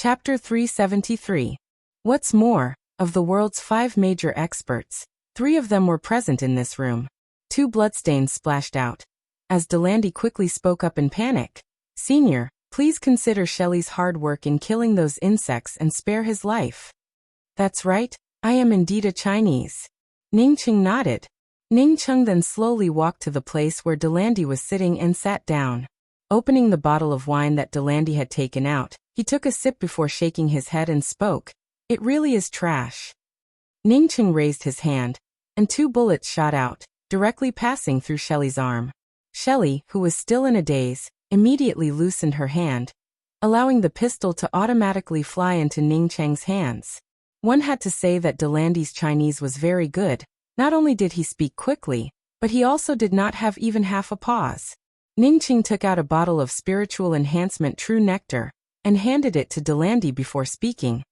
Chapter 373. What's more, of the world's 5 major experts, 3 of them were present in this room. 2 bloodstains splashed out. As Delandy quickly spoke up in panic, "Senior, please consider Shelley's hard work in killing those insects and spare his life." "That's right, I am indeed a Chinese." Ning Cheng nodded. Ning Cheng then slowly walked to the place where Delandy was sitting and sat down. Opening the bottle of wine that Delandy had taken out, he took a sip before shaking his head and spoke. "It really is trash." Ning Cheng raised his hand, and 2 bullets shot out, directly passing through Shelley's arm. Shelley, who was still in a daze, immediately loosened her hand, allowing the pistol to automatically fly into Ning Cheng's hands. One had to say that Delandy's Chinese was very good. Not only did he speak quickly, but he also did not have even half a pause. Ning Cheng took out a bottle of spiritual enhancement True Nectar and handed it to Delandy before speaking.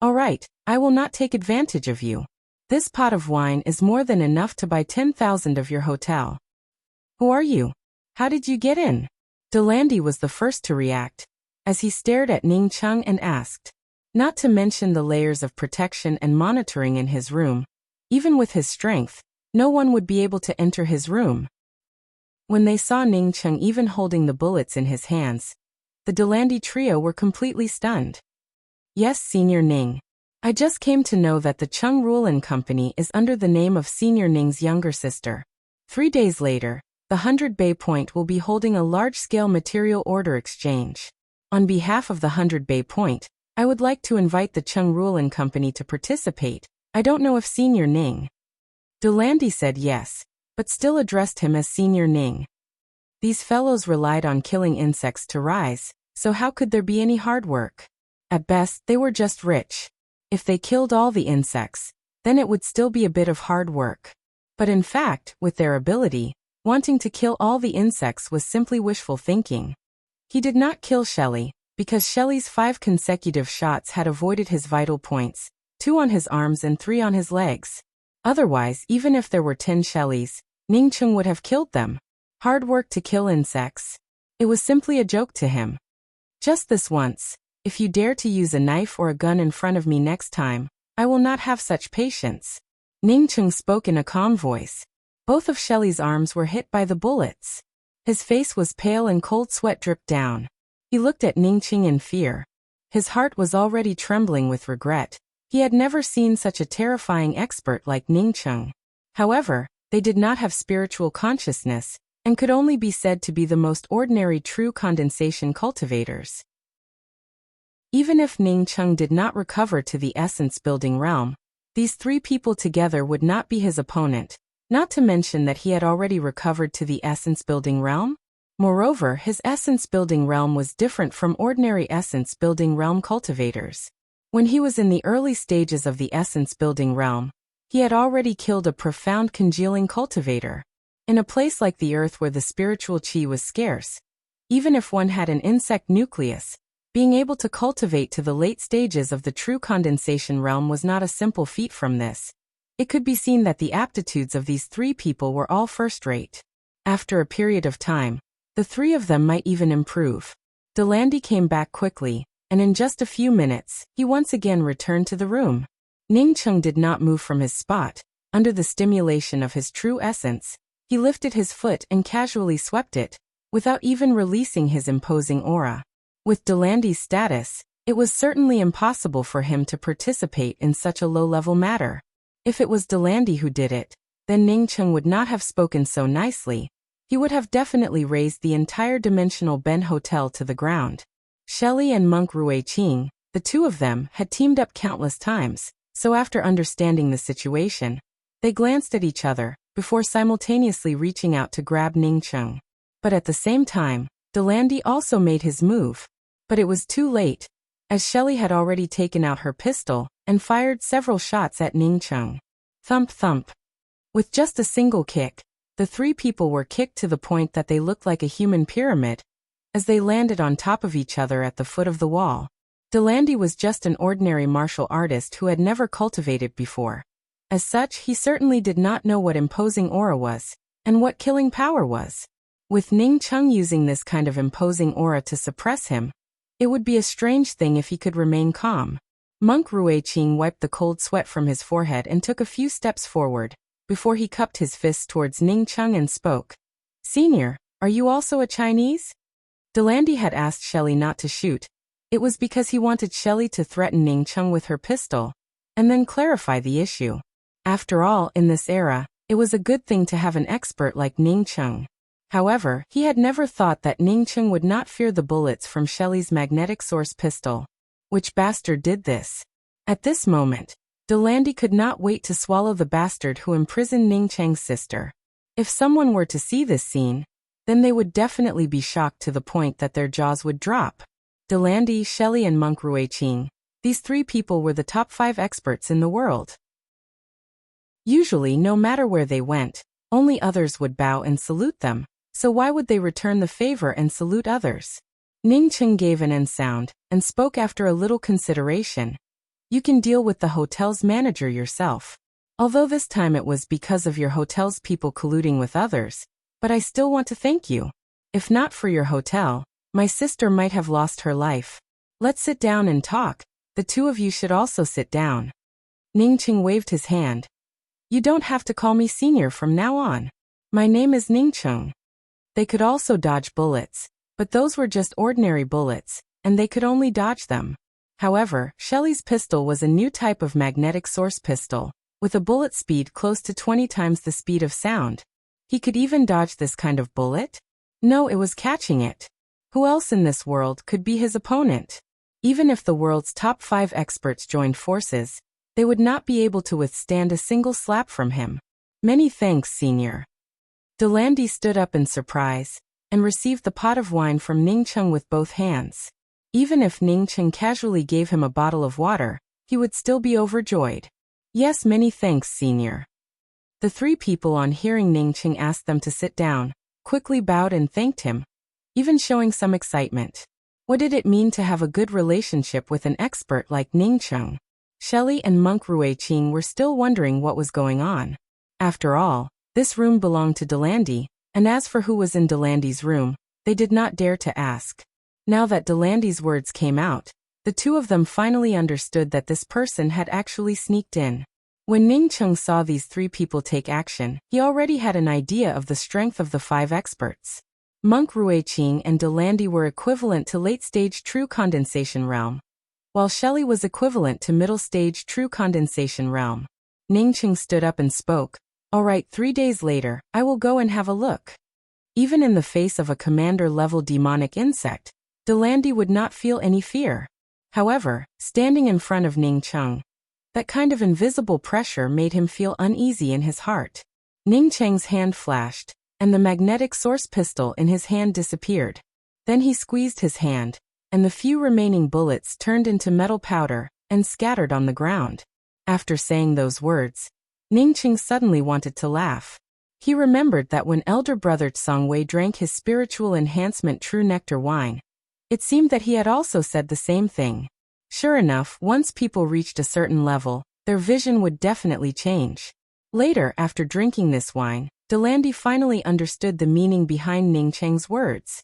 "All right, I will not take advantage of you. This pot of wine is more than enough to buy 10,000 of your hotel." "Who are you? How did you get in?" Delandy was the first to react, as he stared at Ning Cheng and asked. Not to mention the layers of protection and monitoring in his room, even with his strength, no one would be able to enter his room. When they saw Ning Cheng even holding the bullets in his hands, the Delandy trio were completely stunned. "Yes, Senior Ning. I just came to know that the Chung Rulin Company is under the name of Senior Ning's younger sister. 3 days later, the 100 Bay Point will be holding a large-scale material order exchange. On behalf of the 100 Bay Point, I would like to invite the Chung Rulin Company to participate. I don't know if Senior Ning." Delandy said yes, but still addressed him as Senior Ning. These fellows relied on killing insects to rise, so how could there be any hard work? At best, they were just rich. If they killed all the insects, then it would still be a bit of hard work. But in fact, with their ability, wanting to kill all the insects was simply wishful thinking. He did not kill Shelley, because Shelley's 5 consecutive shots had avoided his vital points, 2 on his arms and 3 on his legs. Otherwise, even if there were 10 Shelleys, Ning Cheng would have killed them. Hard work to kill insects. It was simply a joke to him. "Just this once. If you dare to use a knife or a gun in front of me next time, I will not have such patience." Ning Cheng spoke in a calm voice. Both of Shelley's arms were hit by the bullets. His face was pale and cold sweat dripped down. He looked at Ning Cheng in fear. His heart was already trembling with regret. He had never seen such a terrifying expert like Ning Cheng. However, they did not have spiritual consciousness, and could only be said to be the most ordinary true condensation cultivators. Even if Ning Cheng did not recover to the essence-building realm, these 3 people together would not be his opponent, not to mention that he had already recovered to the essence-building realm. Moreover, his essence-building realm was different from ordinary essence-building realm cultivators. When he was in the early stages of the essence-building realm, he had already killed a profound congealing cultivator. In a place like the Earth where the spiritual chi was scarce, even if one had an insect nucleus, being able to cultivate to the late stages of the true condensation realm was not a simple feat. From this, it could be seen that the aptitudes of these 3 people were all first-rate. After a period of time, the 3 of them might even improve. Delandy came back quickly, and in just a few minutes, he once again returned to the room. Ning Cheng did not move from his spot. Under the stimulation of his true essence, he lifted his foot and casually swept it, without even releasing his imposing aura. With Delandy's status, it was certainly impossible for him to participate in such a low-level matter. If it was Delandy who did it, then Ning Cheng would not have spoken so nicely. He would have definitely raised the entire Dimensional Ben Hotel to the ground. Shelley and Monk Rui Qing, the 2 of them, had teamed up countless times, so after understanding the situation, they glanced at each other, before simultaneously reaching out to grab Ning Cheng. But at the same time, Delandy also made his move. But it was too late, as Shelley had already taken out her pistol and fired several shots at Ning Cheng. Thump thump. With just a single kick, the 3 people were kicked to the point that they looked like a human pyramid, as they landed on top of each other at the foot of the wall. Delandy was just an ordinary martial artist who had never cultivated before. As such, he certainly did not know what imposing aura was, and what killing power was. With Ning Cheng using this kind of imposing aura to suppress him, It would be a strange thing if he could remain calm. Monk Ruiqing wiped the cold sweat from his forehead and took a few steps forward, before he cupped his fists towards Ning Cheng and spoke. Senior, are you also a Chinese? Delandy had asked Shelley not to shoot. It was because he wanted Shelley to threaten Ning Cheng with her pistol, and then clarify the issue. After all, in this era, it was a good thing to have an expert like Ning Cheng. However, he had never thought that Ning Cheng would not fear the bullets from Shelley's magnetic source pistol. Which bastard did this? At this moment, Delandy could not wait to swallow the bastard who imprisoned Ning Cheng's sister. If someone were to see this scene, then they would definitely be shocked to the point that their jaws would drop. Delandy, Shelley and Monk Ruiqing, these three people were the top 5 experts in the world. Usually, no matter where they went, only others would bow and salute them, so why would they return the favor and salute others? Ning Cheng gave an end sound, and spoke after a little consideration. You can deal with the hotel's manager yourself. Although this time it was because of your hotel's people colluding with others, but I still want to thank you. If not for your hotel, my sister might have lost her life. Let's sit down and talk. The two of you should also sit down. Ning Cheng waved his hand. You don't have to call me senior from now on. My name is Ning Cheng. They could also dodge bullets, but those were just ordinary bullets, and they could only dodge them. However, Shelley's pistol was a new type of magnetic source pistol, with a bullet speed close to 20 times the speed of sound. He could even dodge this kind of bullet? No, it was catching it. Who else in this world could be his opponent? Even if the world's top 5 experts joined forces, they would not be able to withstand a single slap from him. Many thanks, senior. Delandy stood up in surprise, and received the pot of wine from Ning Cheng with both hands. Even if Ning Cheng casually gave him a bottle of water, he would still be overjoyed. Yes, many thanks, senior. The three people, on hearing Ning Cheng ask them to sit down, quickly bowed and thanked him, even showing some excitement. What did it mean to have a good relationship with an expert like Ning Cheng? Shelley and Monk Ruiqing were still wondering what was going on. After all, this room belonged to Delandy, and as for who was in Delandy's room, they did not dare to ask. Now that Delandy's words came out, the two of them finally understood that this person had actually sneaked in. When Ning Cheng saw these three people take action, he already had an idea of the strength of the 5 experts. Monk Ruiqing and Delandy were equivalent to late-stage true condensation realm, while Shelley was equivalent to middle-stage true condensation realm. Ning Cheng stood up and spoke. All right, 3 days later, I will go and have a look. Even in the face of a commander-level demonic insect, Delandy would not feel any fear. However, standing in front of Ning Cheng, that kind of invisible pressure made him feel uneasy in his heart. Ning Cheng's hand flashed, and the magnetic source pistol in his hand disappeared. Then he squeezed his hand, and the few remaining bullets turned into metal powder and scattered on the ground. After saying those words, Ning Cheng suddenly wanted to laugh. He remembered that when elder brother Tsang Wei drank his spiritual enhancement true nectar wine, it seemed that he had also said the same thing. Sure enough, once people reached a certain level, their vision would definitely change. Later, after drinking this wine, Delandy finally understood the meaning behind Ning Cheng's words.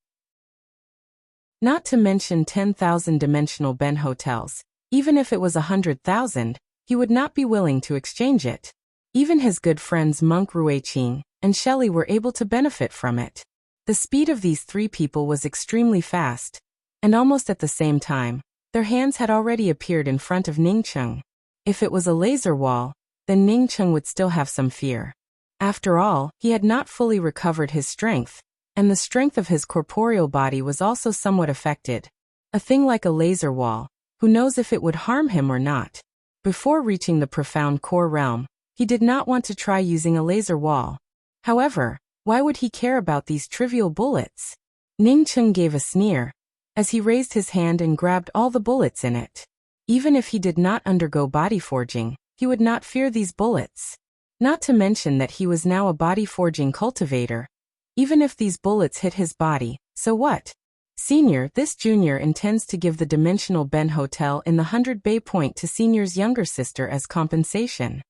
Not to mention 10,000 dimensional Ben hotels. Even if it was 100,000, he would not be willing to exchange it. Even his good friends Monk Ruiqing and Shelley were able to benefit from it. The speed of these three people was extremely fast, and almost at the same time, their hands had already appeared in front of Ning Cheng. If it was a laser wall, then Ning Cheng would still have some fear. After all, he had not fully recovered his strength, and the strength of his corporeal body was also somewhat affected. A thing like a laser wall, who knows if it would harm him or not? Before reaching the profound core realm, he did not want to try using a laser wall. However, why would he care about these trivial bullets? Ning Cheng gave a sneer, as he raised his hand and grabbed all the bullets in it. Even if he did not undergo body forging, he would not fear these bullets. Not to mention that he was now a body forging cultivator. Even if these bullets hit his body, so what? Senior, this junior intends to give the Dimensional Ben Hotel in the 100 Bay Point to Senior's younger sister as compensation.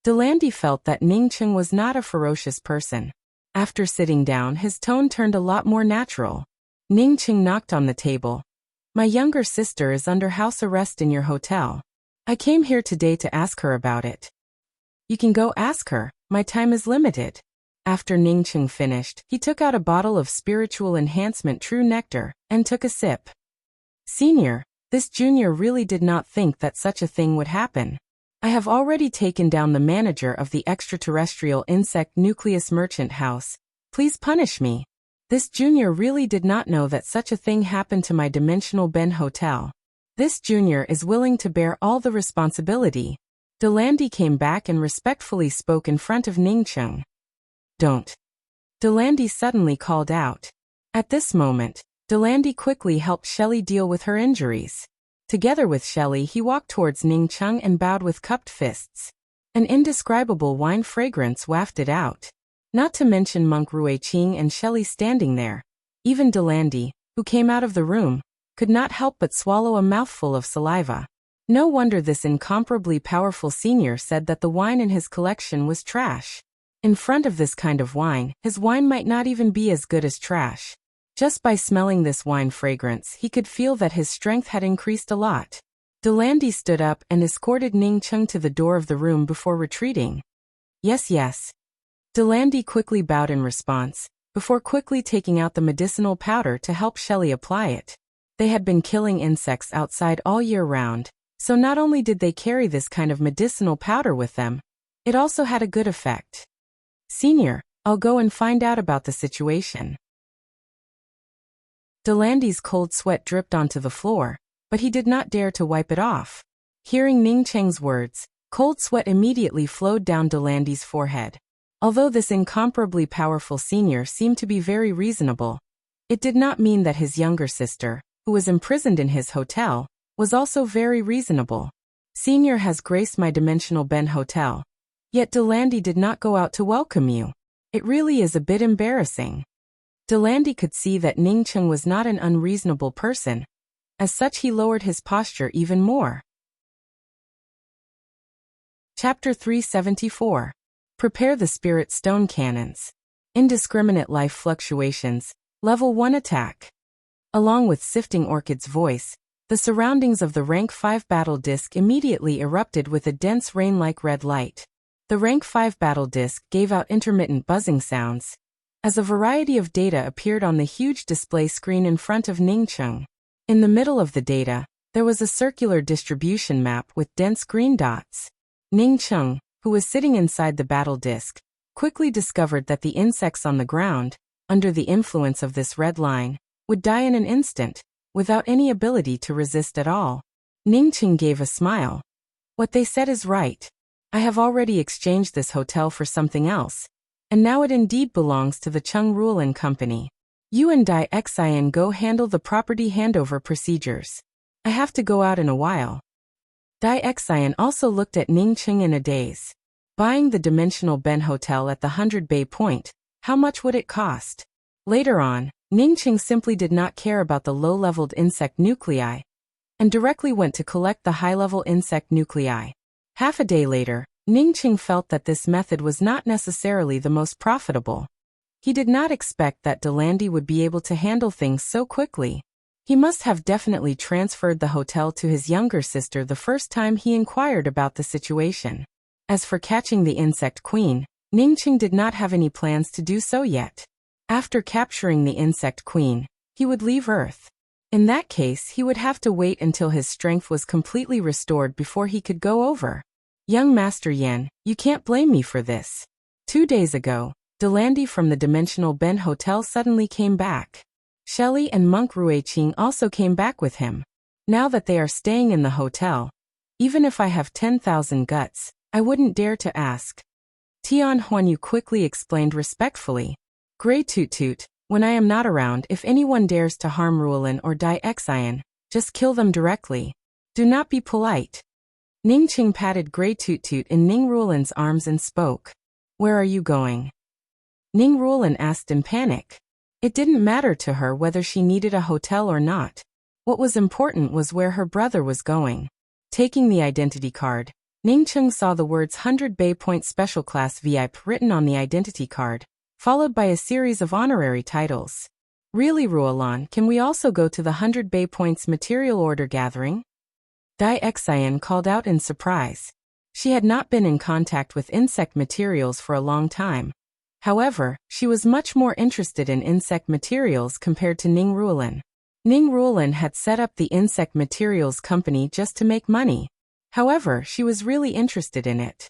Delandy felt that Ning Cheng was not a ferocious person. After sitting down, his tone turned a lot more natural. Ning Cheng knocked on the table, My younger sister is under house arrest in your hotel. I came here today to ask her about it. You can go ask her, my time is limited. After Ningcheng finished, he took out a bottle of spiritual enhancement True Nectar, and took a sip. Senior, this junior really did not think that such a thing would happen. I have already taken down the manager of the extraterrestrial insect nucleus merchant house. Please punish me. This junior really did not know that such a thing happened to my dimensional Ben hotel. This junior is willing to bear all the responsibility. Delandy came back and respectfully spoke in front of Ningcheng. Don't. Delandy suddenly called out. At this moment, Delandy quickly helped Shelley deal with her injuries. Together with Shelley, he walked towards Ningcheng and bowed with cupped fists. An indescribable wine fragrance wafted out. Not to mention Monk Ruiqing and Shelley standing there. Even Delandy, who came out of the room, could not help but swallow a mouthful of saliva. No wonder this incomparably powerful senior said that the wine in his collection was trash. In front of this kind of wine, his wine might not even be as good as trash. Just by smelling this wine fragrance, he could feel that his strength had increased a lot. Delandy stood up and escorted Ningcheng to the door of the room before retreating. Yes, yes. Delandy quickly bowed in response, before quickly taking out the medicinal powder to help Shelley apply it. They had been killing insects outside all year round, so not only did they carry this kind of medicinal powder with them, it also had a good effect. Senior, I'll go and find out about the situation. Delandy's cold sweat dripped onto the floor, but he did not dare to wipe it off. Hearing Ningcheng's words, cold sweat immediately flowed down Delandy's forehead. Although this incomparably powerful senior seemed to be very reasonable, it did not mean that his younger sister, who was imprisoned in his hotel, was also very reasonable. Senior has graced my dimensional Ben hotel. Yet Delandy did not go out to welcome you. It really is a bit embarrassing. Delandy could see that Ningcheng was not an unreasonable person. As such, he lowered his posture even more. Chapter 374. Prepare the Spirit Stone Cannons. Indiscriminate Life Fluctuations, Level 1 Attack. Along with Sifting Orchid's voice, the surroundings of the Rank 5 battle disc immediately erupted with a dense rain-like red light. The Rank 5 battle disc gave out intermittent buzzing sounds, as a variety of data appeared on the huge display screen in front of Ningcheng. In the middle of the data, there was a circular distribution map with dense green dots. Ningcheng, who was sitting inside the battle disc, quickly discovered that the insects on the ground, under the influence of this red line, would die in an instant, without any ability to resist at all. Ningcheng gave a smile. What they said is right. I have already exchanged this hotel for something else, and now it indeed belongs to the Chung Ruolin Company. You and Dai Xian go handle the property handover procedures. I have to go out in a while. Dai Xian also looked at Ningcheng in a daze. Buying the Dimensional Ben Hotel at the 100 Bay Point, how much would it cost? Later on, Ningcheng simply did not care about the low-leveled insect nuclei, and directly went to collect the high-level insect nuclei. Half a day later, Ningcheng felt that this method was not necessarily the most profitable. He did not expect that Delandy would be able to handle things so quickly. He must have definitely transferred the hotel to his younger sister the first time he inquired about the situation. As for catching the insect queen, Ningcheng did not have any plans to do so yet. After capturing the insect queen, he would leave Earth. In that case, he would have to wait until his strength was completely restored before he could go over. Young Master Yan, you can't blame me for this. 2 days ago, Delandy from the Dimensional Ben Hotel suddenly came back. Shelley and Monk Ruiqing also came back with him. Now that they are staying in the hotel, even if I have 10,000 guts, I wouldn't dare to ask. Tian Huanyu quickly explained respectfully. Grey Toot Toot, when I am not around, if anyone dares to harm Ruolin or Dai Xian, just kill them directly. Do not be polite. Ningcheng patted Grey Toot Toot in Ning Ruolin's arms and spoke. Where are you going? Ning Ruolin asked in panic. It didn't matter to her whether she needed a hotel or not. What was important was where her brother was going. Taking the identity card, Ningcheng saw the words 100 Bay Point Special Class VIP written on the identity card, followed by a series of honorary titles. Really, Ruolan, can we also go to the 100 Bay Points material order gathering? Dai Xian called out in surprise. She had not been in contact with insect materials for a long time. However, she was much more interested in insect materials compared to Ning Ruolan. Ning Ruolan had set up the insect materials company just to make money. However, she was really interested in it.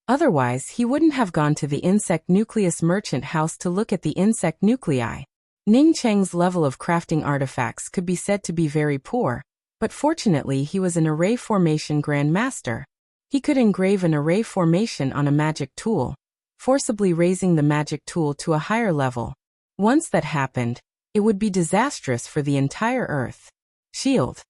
Otherwise, he wouldn't have gone to the insect nucleus merchant house to look at the insect nuclei. Ning Cheng's level of crafting artifacts could be said to be very poor, but fortunately he was an array formation grandmaster. He could engrave an array formation on a magic tool, forcibly raising the magic tool to a higher level. Once that happened, it would be disastrous for the entire Earth. Shield.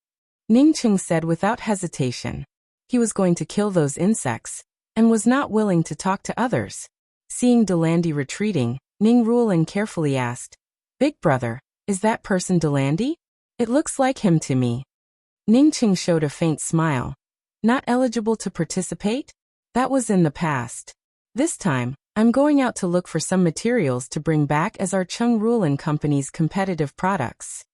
Ning Cheng said without hesitation. He was going to kill those insects, and was not willing to talk to others. Seeing Delandy retreating, Ning Ruolan carefully asked, "Big brother, is that person Delandy? It looks like him to me." Ning Cheng showed a faint smile. Not eligible to participate? That was in the past. This time, I'm going out to look for some materials to bring back as our Chung Ruolan Company's competitive products.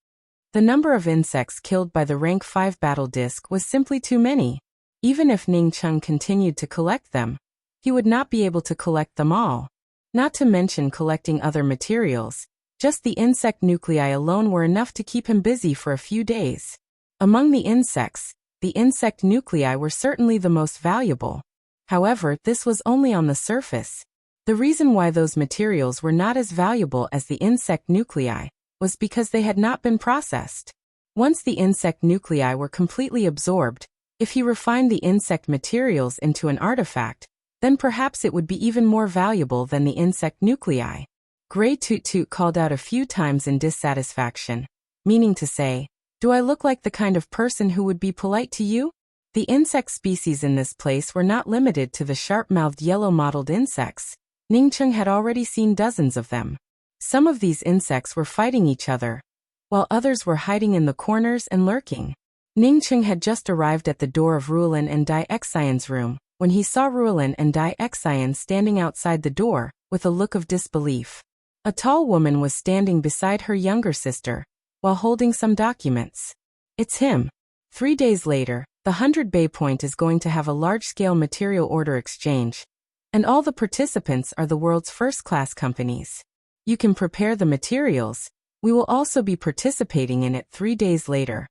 The number of insects killed by the rank 5 battle disc was simply too many. Even if Ning Cheng continued to collect them, he would not be able to collect them all. Not to mention collecting other materials, just the insect nuclei alone were enough to keep him busy for a few days. Among the insects, the insect nuclei were certainly the most valuable. However, this was only on the surface. The reason why those materials were not as valuable as the insect nuclei was because they had not been processed. Once the insect nuclei were completely absorbed, if he refined the insect materials into an artifact, then perhaps it would be even more valuable than the insect nuclei. Grey Toot Toot called out a few times in dissatisfaction, meaning to say, "Do I look like the kind of person who would be polite to you?" The insect species in this place were not limited to the sharp-mouthed yellow-mottled insects. Ning Cheng had already seen dozens of them. Some of these insects were fighting each other, while others were hiding in the corners and lurking. Ning Cheng had just arrived at the door of Ruolan and Dai Xian's room, when he saw Ruolan and Dai Xian standing outside the door, with a look of disbelief. A tall woman was standing beside her younger sister, while holding some documents. It's him. 3 days later, the 100 Bay Point is going to have a large-scale material order exchange, and all the participants are the world's first-class companies. You can prepare the materials. We will also be participating in it 3 days later.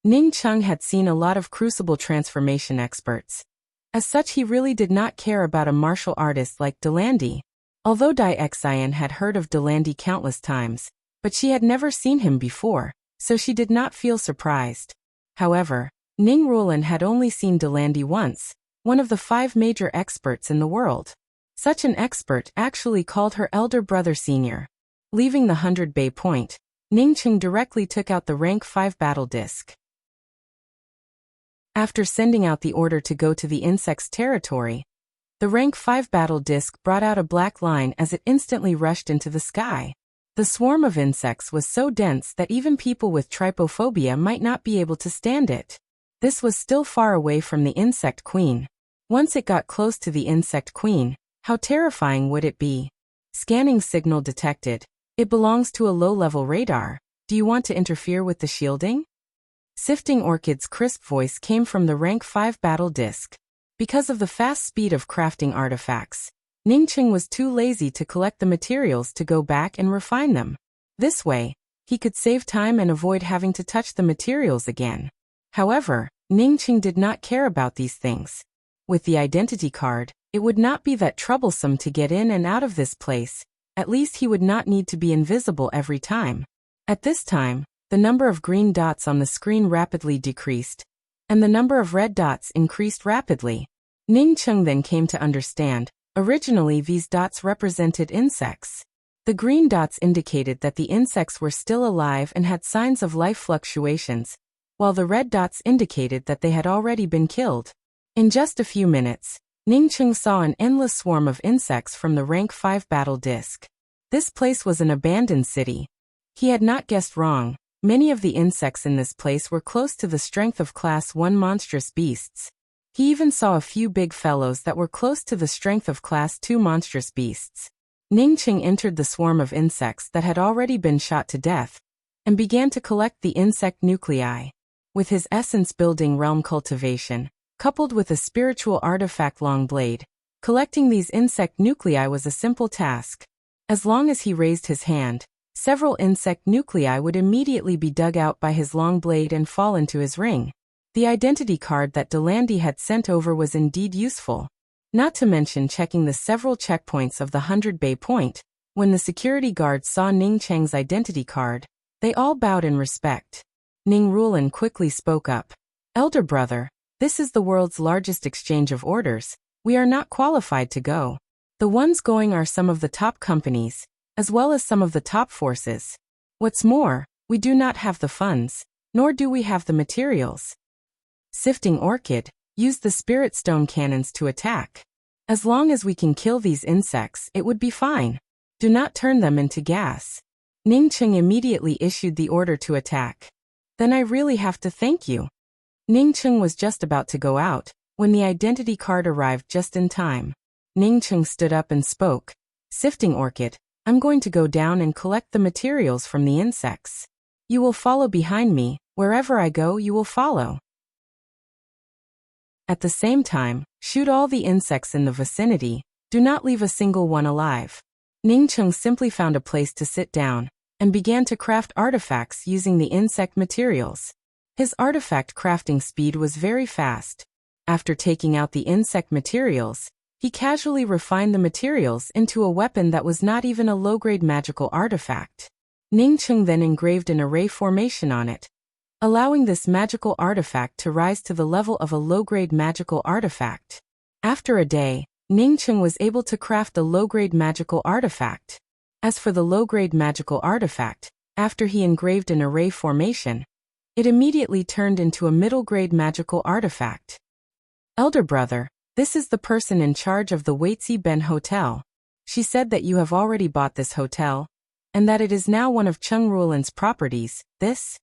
Ning Cheng had seen a lot of crucible transformation experts. As such, he really did not care about a martial artist like Delandy. Although Dai Xian had heard of Delandy countless times, but she had never seen him before, so she did not feel surprised. However, Ning Ruolan had only seen Delandy once, one of the 5 major experts in the world. Such an expert actually called her elder brother senior. Leaving the 100 Bay Point, Ning Cheng directly took out the rank 5 battle disc. After sending out the order to go to the insect's territory, the rank 5 battle disc brought out a black line as it instantly rushed into the sky. The swarm of insects was so dense that even people with trypophobia might not be able to stand it. This was still far away from the insect queen. Once it got close to the insect queen, how terrifying would it be? Scanning signal detected. It belongs to a low-level radar. Do you want to interfere with the shielding? Sifting Orchid's crisp voice came from the rank 5 battle disc. Because of the fast speed of crafting artifacts, Ning Cheng was too lazy to collect the materials to go back and refine them. This way, he could save time and avoid having to touch the materials again. However, Ning Cheng did not care about these things. With the identity card, it would not be that troublesome to get in and out of this place. At least he would not need to be invisible every time. At this time, the number of green dots on the screen rapidly decreased, and the number of red dots increased rapidly. Ning Cheng then came to understand, originally these dots represented insects. The green dots indicated that the insects were still alive and had signs of life fluctuations, while the red dots indicated that they had already been killed. In just a few minutes, Ning Cheng saw an endless swarm of insects from the rank 5 battle disc. This place was an abandoned city. He had not guessed wrong. Many of the insects in this place were close to the strength of Class 1 monstrous beasts. He even saw a few big fellows that were close to the strength of Class 2 monstrous beasts. Ning Qing entered the swarm of insects that had already been shot to death, and began to collect the insect nuclei. With his essence-building realm cultivation, coupled with a spiritual artifact long blade, collecting these insect nuclei was a simple task. As long as he raised his hand, several insect nuclei would immediately be dug out by his long blade and fall into his ring. The identity card that Delandy had sent over was indeed useful. Not to mention checking the several checkpoints of the 100 Bay Point. When the security guards saw Ning Cheng's identity card, they all bowed in respect. Ning Ruolin quickly spoke up. "Elder brother, this is the world's largest exchange of orders. We are not qualified to go. The ones going are some of the top companies, as well as some of the top forces. What's more, we do not have the funds, nor do we have the materials." Sifting Orchid, use the spirit stone cannons to attack. As long as we can kill these insects, it would be fine. Do not turn them into gas. Ning Qing immediately issued the order to attack. Then I really have to thank you. Ning Qing was just about to go out, when the identity card arrived just in time. Ning Qing stood up and spoke. "Sifting Orchid, I'm going to go down and collect the materials from the insects. You will follow behind me, wherever I go you will follow. At the same time, shoot all the insects in the vicinity, do not leave a single one alive." Ning Qing simply found a place to sit down, and began to craft artifacts using the insect materials. His artifact crafting speed was very fast. After taking out the insect materials, he casually refined the materials into a weapon that was not even a low-grade magical artifact. Ning Qing then engraved an array formation on it, allowing this magical artifact to rise to the level of a low-grade magical artifact. After a day, Ning Qing was able to craft a low-grade magical artifact. As for the low-grade magical artifact, after he engraved an array formation, it immediately turned into a middle-grade magical artifact. "Elder brother, this is the person in charge of the Waitsi Ben Hotel. She said that you have already bought this hotel, and that it is now one of Cheng Ruolin's properties, this?"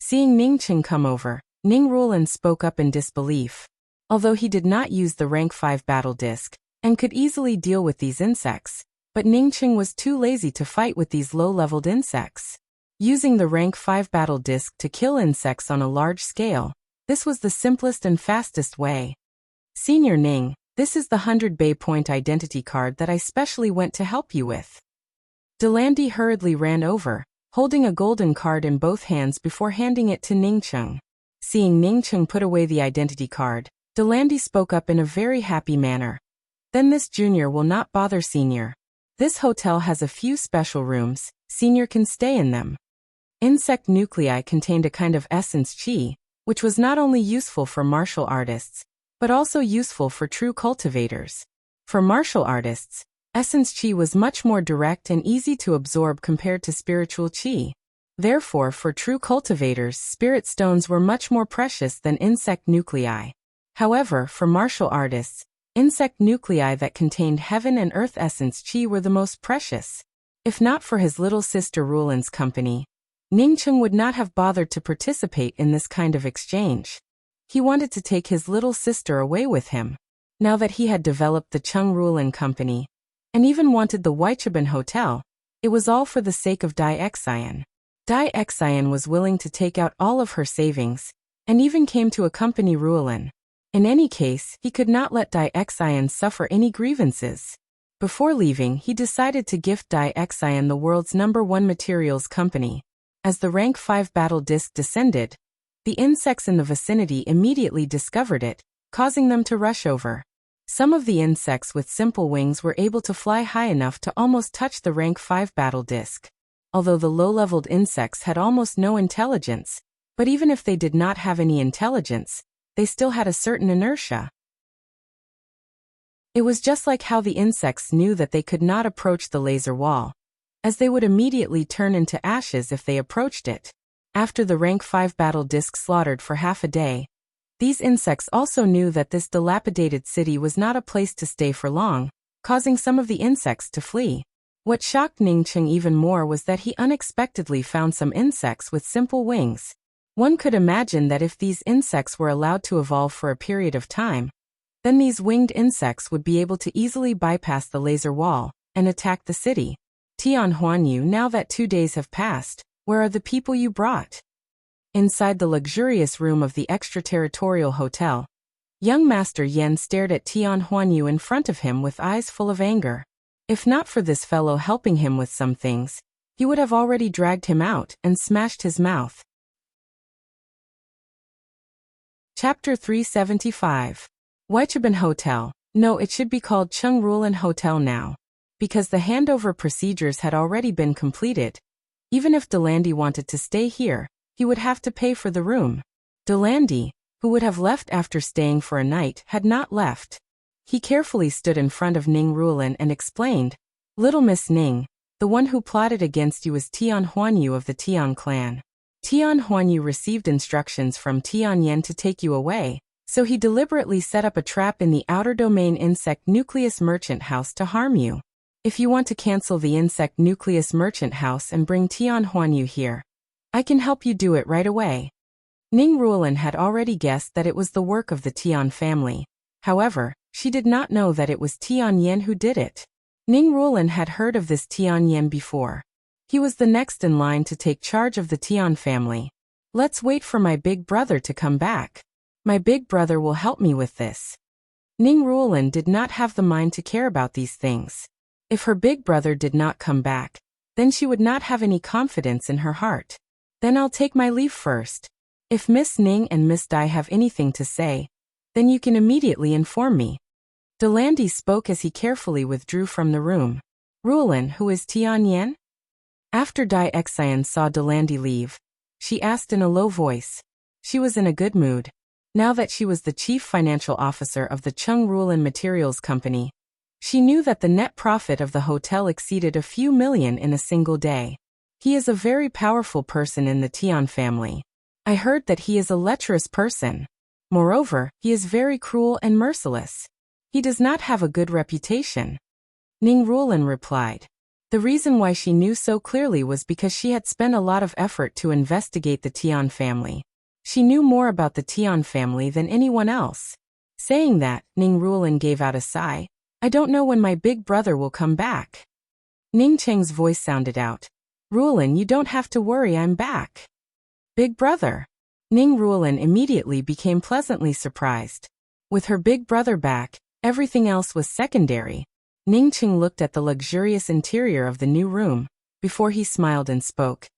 Seeing Ning Qing come over, Ning Ruolin spoke up in disbelief. Although he did not use the rank 5 battle disc, and could easily deal with these insects, but Ning Qing was too lazy to fight with these low-leveled insects. Using the rank 5 battle disc to kill insects on a large scale, this was the simplest and fastest way. "Senior Ning, this is the 100 Bay Point identity card that I specially went to help you with." Delandy hurriedly ran over, holding a golden card in both hands before handing it to Ning Qing. Seeing Ning Qing put away the identity card, Delandy spoke up in a very happy manner. "Then this junior will not bother senior. This hotel has a few special rooms, senior can stay in them." Insect nuclei contained a kind of essence chi, which was not only useful for martial artists, but also useful for true cultivators. For martial artists, essence chi was much more direct and easy to absorb compared to spiritual chi. Therefore, for true cultivators, spirit stones were much more precious than insect nuclei. However, for martial artists, insect nuclei that contained heaven and earth essence chi were the most precious. If not for his little sister Ruolin's company, Ning Qing would not have bothered to participate in this kind of exchange. He wanted to take his little sister away with him. Now that he had developed the Cheng Ruolin company, and even wanted the Weichaban Hotel, it was all for the sake of Dai Xian. Dai Xian was willing to take out all of her savings, and even came to accompany Ruolin. In any case, he could not let Dai Xian suffer any grievances. Before leaving, he decided to gift Dai Xian the world's #1 materials company. As the rank 5 battle disc descended, the insects in the vicinity immediately discovered it, causing them to rush over. Some of the insects with simple wings were able to fly high enough to almost touch the rank 5 battle disc. Although the low-leveled insects had almost no intelligence, but even if they did not have any intelligence, they still had a certain inertia. It was just like how the insects knew that they could not approach the laser wall, as they would immediately turn into ashes if they approached it. After the rank 5 battle disc slaughtered for half a day, these insects also knew that this dilapidated city was not a place to stay for long, causing some of the insects to flee. What shocked Ning Qing even more was that he unexpectedly found some insects with simple wings. One could imagine that if these insects were allowed to evolve for a period of time, then these winged insects would be able to easily bypass the laser wall, and attacked the city. Tian Huanyu, now that 2 days have passed, where are the people you brought? Inside the luxurious room of the extraterritorial hotel, young Master Yan stared at Tian Huanyu in front of him with eyes full of anger. If not for this fellow helping him with some things, he would have already dragged him out and smashed his mouth. Chapter 375. Weicheben Hotel. No, it should be called Chung Rulan Hotel now. Because the handover procedures had already been completed. Even if Delandy wanted to stay here, he would have to pay for the room. Delandy, who would have left after staying for a night, had not left. He carefully stood in front of Ning Rulan and explained, "Little Miss Ning, the one who plotted against you is Tian Huanyu of the Tian clan. Tian Huanyu received instructions from Tian Yan to take you away, so he deliberately set up a trap in the outer domain insect nucleus merchant house to harm you. If you want to cancel the insect nucleus merchant house and bring Tian Huanyu here, I can help you do it right away." Ning Rulan had already guessed that it was the work of the Tian family. However, she did not know that it was Tian Yan who did it. Ning Rulan had heard of this Tian Yan before. He was the next in line to take charge of the Tian family. "Let's wait for my big brother to come back. My big brother will help me with this." Ning Rulan did not have the mind to care about these things. If her big brother did not come back, then she would not have any confidence in her heart. "Then I'll take my leave first. If Miss Ning and Miss Dai have anything to say, then you can immediately inform me." Delandy spoke as he carefully withdrew from the room. "Rulan, who is Tian Yan?" After Dai Xian saw Delandy leave, she asked in a low voice. She was in a good mood. Now that she was the chief financial officer of the Chung Rulan Materials Company, she knew that the net profit of the hotel exceeded a few million in a single day. "He is a very powerful person in the Tian family. I heard that he is a lecherous person. Moreover, he is very cruel and merciless. He does not have a good reputation." Ning Rulan replied. The reason why she knew so clearly was because she had spent a lot of effort to investigate the Tian family. She knew more about the Tian family than anyone else. Saying that, Ning Rulan gave out a sigh. "I don't know when my big brother will come back." Ning Cheng's voice sounded out. "Rulan, you don't have to worry, I'm back." "Big brother?" Ning Rulan immediately became pleasantly surprised. With her big brother back, everything else was secondary. Ning Cheng looked at the luxurious interior of the new room, before he smiled and spoke.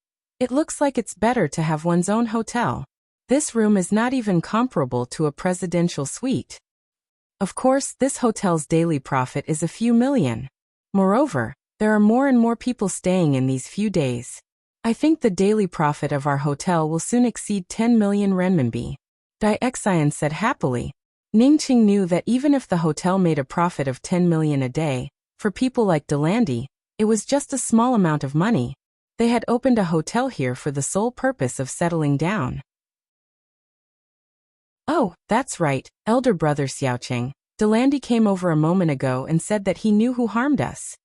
"It looks like it's better to have one's own hotel. This room is not even comparable to a presidential suite. Of course, this hotel's daily profit is a few million. Moreover, there are more and more people staying in these few days. I think the daily profit of our hotel will soon exceed 10 million renminbi." Dai Xian said happily. Ning Cheng knew that even if the hotel made a profit of 10 million a day, for people like Delandy, it was just a small amount of money. They had opened a hotel here for the sole purpose of settling down. "Oh, that's right, elder brother Xiaocheng. Delandy came over a moment ago and said that he knew who harmed us."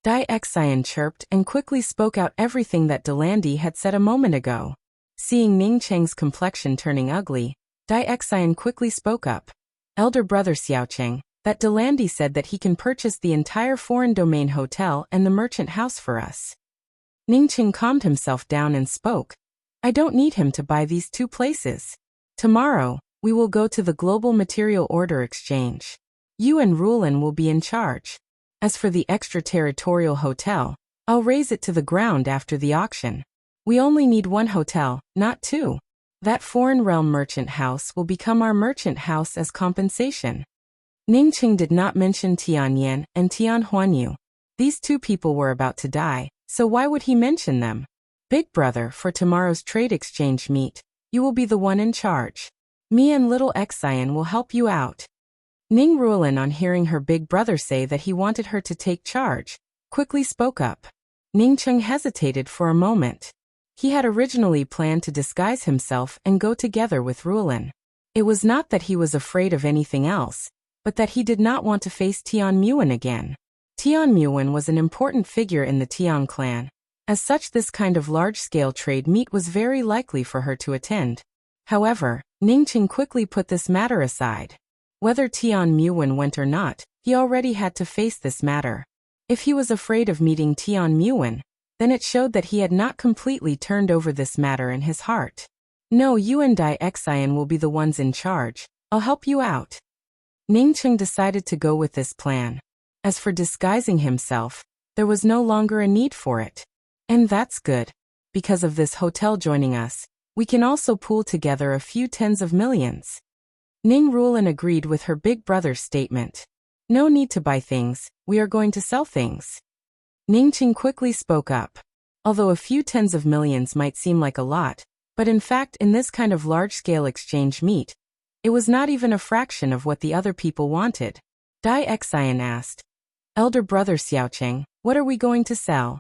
Dai Xian chirped and quickly spoke out everything that Delandy had said a moment ago. Seeing Ning Cheng's complexion turning ugly, Dai Xian quickly spoke up. "Elder brother Xiaocheng, that Delandy said that he can purchase the entire foreign domain hotel and the merchant house for us." Ning Cheng calmed himself down and spoke. "I don't need him to buy these 2 places. Tomorrow, we will go to the Global Material Order Exchange. You and Rulan will be in charge. As for the extraterritorial hotel, I'll raise it to the ground after the auction. We only need 1 hotel, not 2. That foreign realm merchant house will become our merchant house as compensation." Ning Cheng did not mention Tian Yan and Tian Huanyu. These 2 people were about to die, so why would he mention them? "Big brother, for tomorrow's trade exchange meet, you will be the one in charge. Me and little Xian will help you out." Ning Rulan, on hearing her big brother say that he wanted her to take charge, quickly spoke up. Ning Cheng hesitated for a moment. He had originally planned to disguise himself and go together with Rulan. It was not that he was afraid of anything else, but that he did not want to face Tian Muwen again. Tian Muwen was an important figure in the Tian clan. As such, this kind of large-scale trade meet was very likely for her to attend. However, Ning Cheng quickly put this matter aside. Whether Tian Muwen went or not, he already had to face this matter. If he was afraid of meeting Tian Muwen, then it showed that he had not completely turned over this matter in his heart. No, you and Dai Xian will be the ones in charge. I'll help you out. Ning Cheng decided to go with this plan. As for disguising himself, there was no longer a need for it. And that's good. Because of this hotel joining us, we can also pool together a few tens of millions. Ning Ruolin agreed with her big brother's statement. No need to buy things, we are going to sell things. Ning Cheng quickly spoke up. Although a few tens of millions might seem like a lot, but in fact in this kind of large-scale exchange meet, it was not even a fraction of what the other people wanted. Dai Xian asked. Elder brother Xiaocheng, what are we going to sell?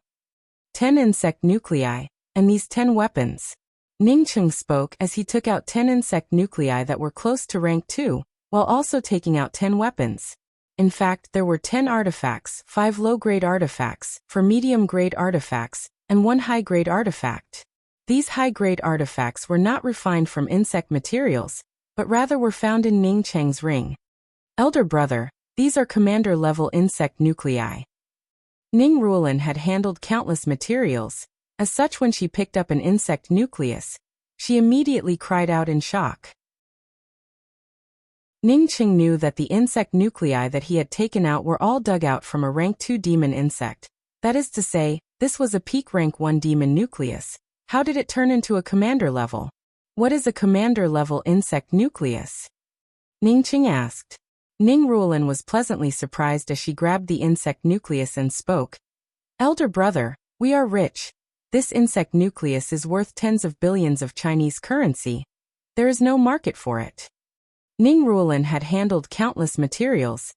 10 insect nuclei, and these 10 weapons. Ning Cheng spoke as he took out 10 insect nuclei that were close to rank 2, while also taking out 10 weapons. In fact, there were 10 artifacts, 5 low-grade artifacts, 4 medium-grade artifacts, and 1 high-grade artifact. These high-grade artifacts were not refined from insect materials, but rather were found in Ning Cheng's ring. Elder brother, these are commander-level insect nuclei. Ning Ruolin had handled countless materials. As such, when she picked up an insect nucleus, she immediately cried out in shock. Ning Cheng knew that the insect nuclei that he had taken out were all dug out from a rank 2 demon insect. That is to say, this was a peak rank 1 demon nucleus. How did it turn into a commander level? What is a commander level insect nucleus? Ning Cheng asked. Ning Ruolin was pleasantly surprised as she grabbed the insect nucleus and spoke. Elder brother, we are rich. This insect nucleus is worth tens of billions of Chinese currency. There is no market for it. Ning Ruolin had handled countless materials.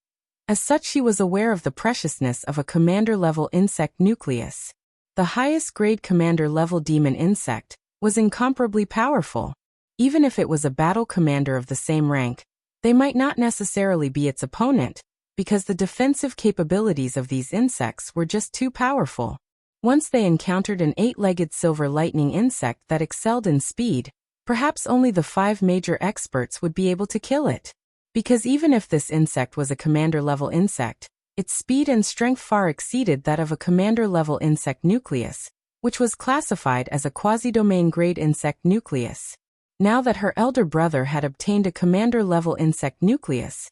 As such, she was aware of the preciousness of a commander-level insect nucleus. The highest-grade commander-level demon insect was incomparably powerful. Even if it was a battle commander of the same rank, they might not necessarily be its opponent, because the defensive capabilities of these insects were just too powerful. Once they encountered an 8-legged silver lightning insect that excelled in speed, perhaps only the 5 major experts would be able to kill it. Because even if this insect was a commander-level insect, its speed and strength far exceeded that of a commander-level insect nucleus, which was classified as a quasi-domain grade insect nucleus. Now that her elder brother had obtained a commander-level insect nucleus,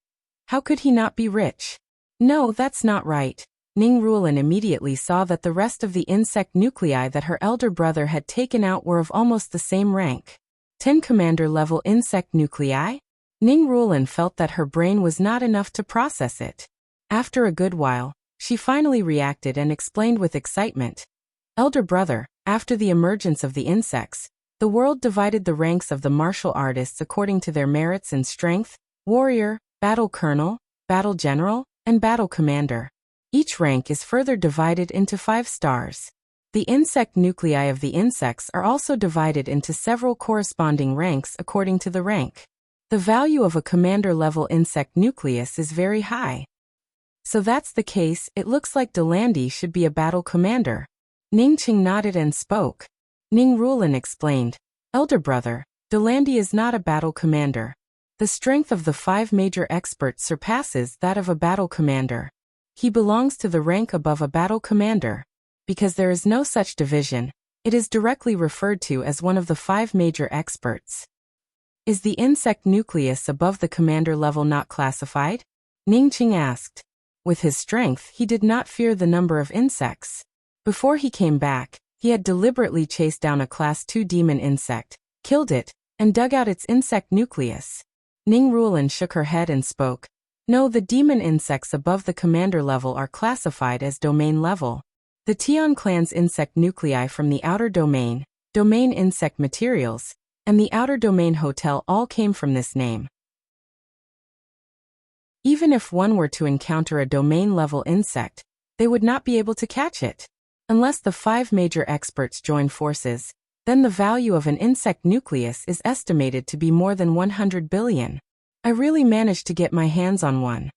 how could he not be rich? No, that's not right. Ning Ruolin immediately saw that the rest of the insect nuclei that her elder brother had taken out were of almost the same rank. 10 commander-level insect nuclei? Ning Ruolin felt that her brain was not enough to process it. After a good while, she finally reacted and explained with excitement. Elder brother, after the emergence of the insects, the world divided the ranks of the martial artists according to their merits in strength, warrior, battle colonel, battle general, and battle commander. Each rank is further divided into 5 stars. The insect nuclei of the insects are also divided into several corresponding ranks according to the rank. The value of a commander-level insect nucleus is very high. So that's the case, it looks like Delandi should be a battle commander. Ning Cheng nodded and spoke. Ning Ruolin explained. Elder brother, Delandi is not a battle commander. The strength of the 5 major experts surpasses that of a battle commander. He belongs to the rank above a battle commander. Because there is no such division, it is directly referred to as one of the 5 major experts. Is the insect nucleus above the commander level not classified? Ning Cheng asked. With his strength, he did not fear the number of insects. Before he came back, he had deliberately chased down a class 2 demon insect, killed it, and dug out its insect nucleus. Ning Ruolin shook her head and spoke. No, the demon insects above the commander level are classified as domain level. The Tian clan's insect nuclei from the outer domain, domain insect materials, and the outer domain hotel all came from this name. Even if one were to encounter a domain-level insect, they would not be able to catch it. Unless the 5 major experts join forces, then the value of an insect nucleus is estimated to be more than 100 billion. I really managed to get my hands on one.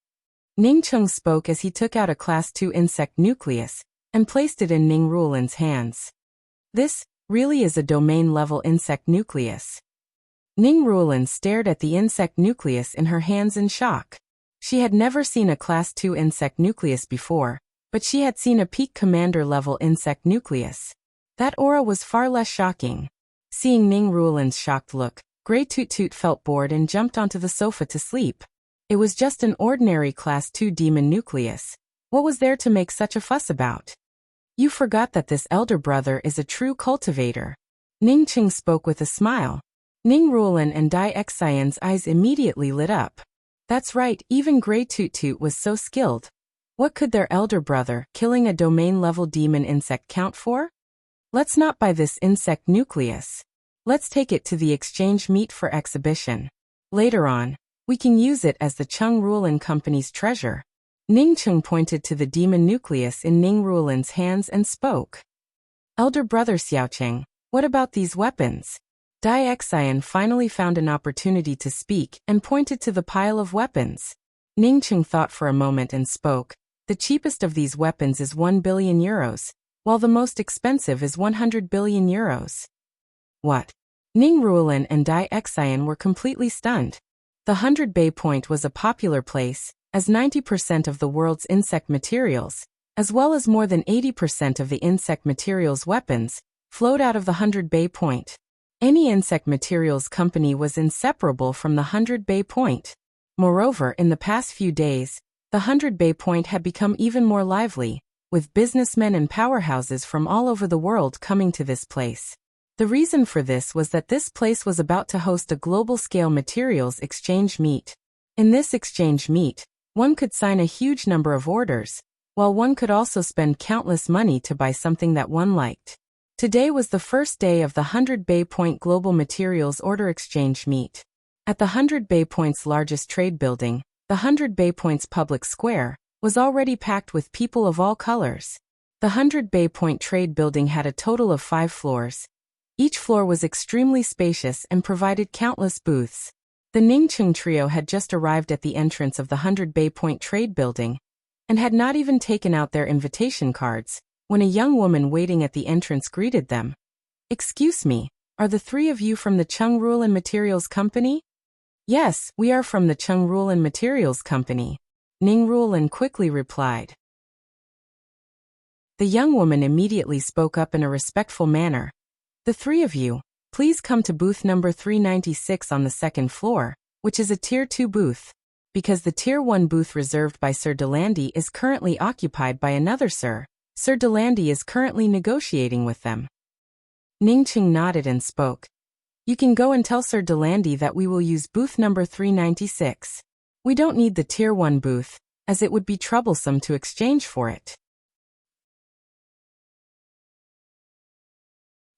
Ning Cheng spoke as he took out a class 2 insect nucleus and placed it in Ning Ruolin's hands. This really is a domain-level insect nucleus. Ning Ruolin stared at the insect nucleus in her hands in shock. She had never seen a class 2 insect nucleus before, but she had seen a peak commander-level insect nucleus. That aura was far less shocking. Seeing Ning Ruolin's shocked look, Grey Toot Toot felt bored and jumped onto the sofa to sleep. It was just an ordinary Class 2 demon nucleus. What was there to make such a fuss about? You forgot that this elder brother is a true cultivator. Ning Qing spoke with a smile. Ning Ruolin and Dai Xian's eyes immediately lit up. That's right, even Grey Toot Toot was so skilled. What could their elder brother, killing a domain-level demon insect, count for? Let's not buy this insect nucleus. Let's take it to the exchange meet for exhibition. Later on, we can use it as the Chung Ruolin Company's treasure. Ning Chung pointed to the demon nucleus in Ning Ruolin's hands and spoke. Elder brother Xiaocheng, what about these weapons? Dai Xian finally found an opportunity to speak and pointed to the pile of weapons. Ning Chung thought for a moment and spoke. The cheapest of these weapons is 1 billion euros, while the most expensive is 100 billion euros. What? Ning Ruolin and Dai Xian were completely stunned. The 100 Bay Point was a popular place, as 90% of the world's insect materials, as well as more than 80% of the insect materials weapons, flowed out of the 100 Bay Point. Any insect materials company was inseparable from the 100 Bay Point. Moreover, in the past few days, the 100 Bay Point had become even more lively, with businessmen and powerhouses from all over the world coming to this place. The reason for this was that this place was about to host a global-scale materials exchange meet. In this exchange meet, one could sign a huge number of orders, while one could also spend countless money to buy something that one liked. Today was the first day of the 100 Bay Point Global Materials Order Exchange Meet. At the 100 Bay Point's largest trade building, the 100 Bay Point's public square, was already packed with people of all colors. The 100 Bay Point trade building had a total of 5 floors. Each floor was extremely spacious and provided countless booths. The Ningcheng trio had just arrived at the entrance of the 100 Bay Point trade building, and had not even taken out their invitation cards, when a young woman waiting at the entrance greeted them. Excuse me, are the 3 of you from the Chung Ruolin Materials Company? Yes, we are from the Chung Ruolin Materials Company, Ning Ruolin quickly replied. The young woman immediately spoke up in a respectful manner. The 3 of you, please come to booth number 396 on the 2nd floor, which is a Tier 2 booth, because the Tier 1 booth reserved by Sir Delandy is currently occupied by another Sir. Sir Delandy is currently negotiating with them. Ningcheng nodded and spoke. You can go and tell Sir Delandy that we will use booth number 396. We don't need the Tier 1 booth, as it would be troublesome to exchange for it.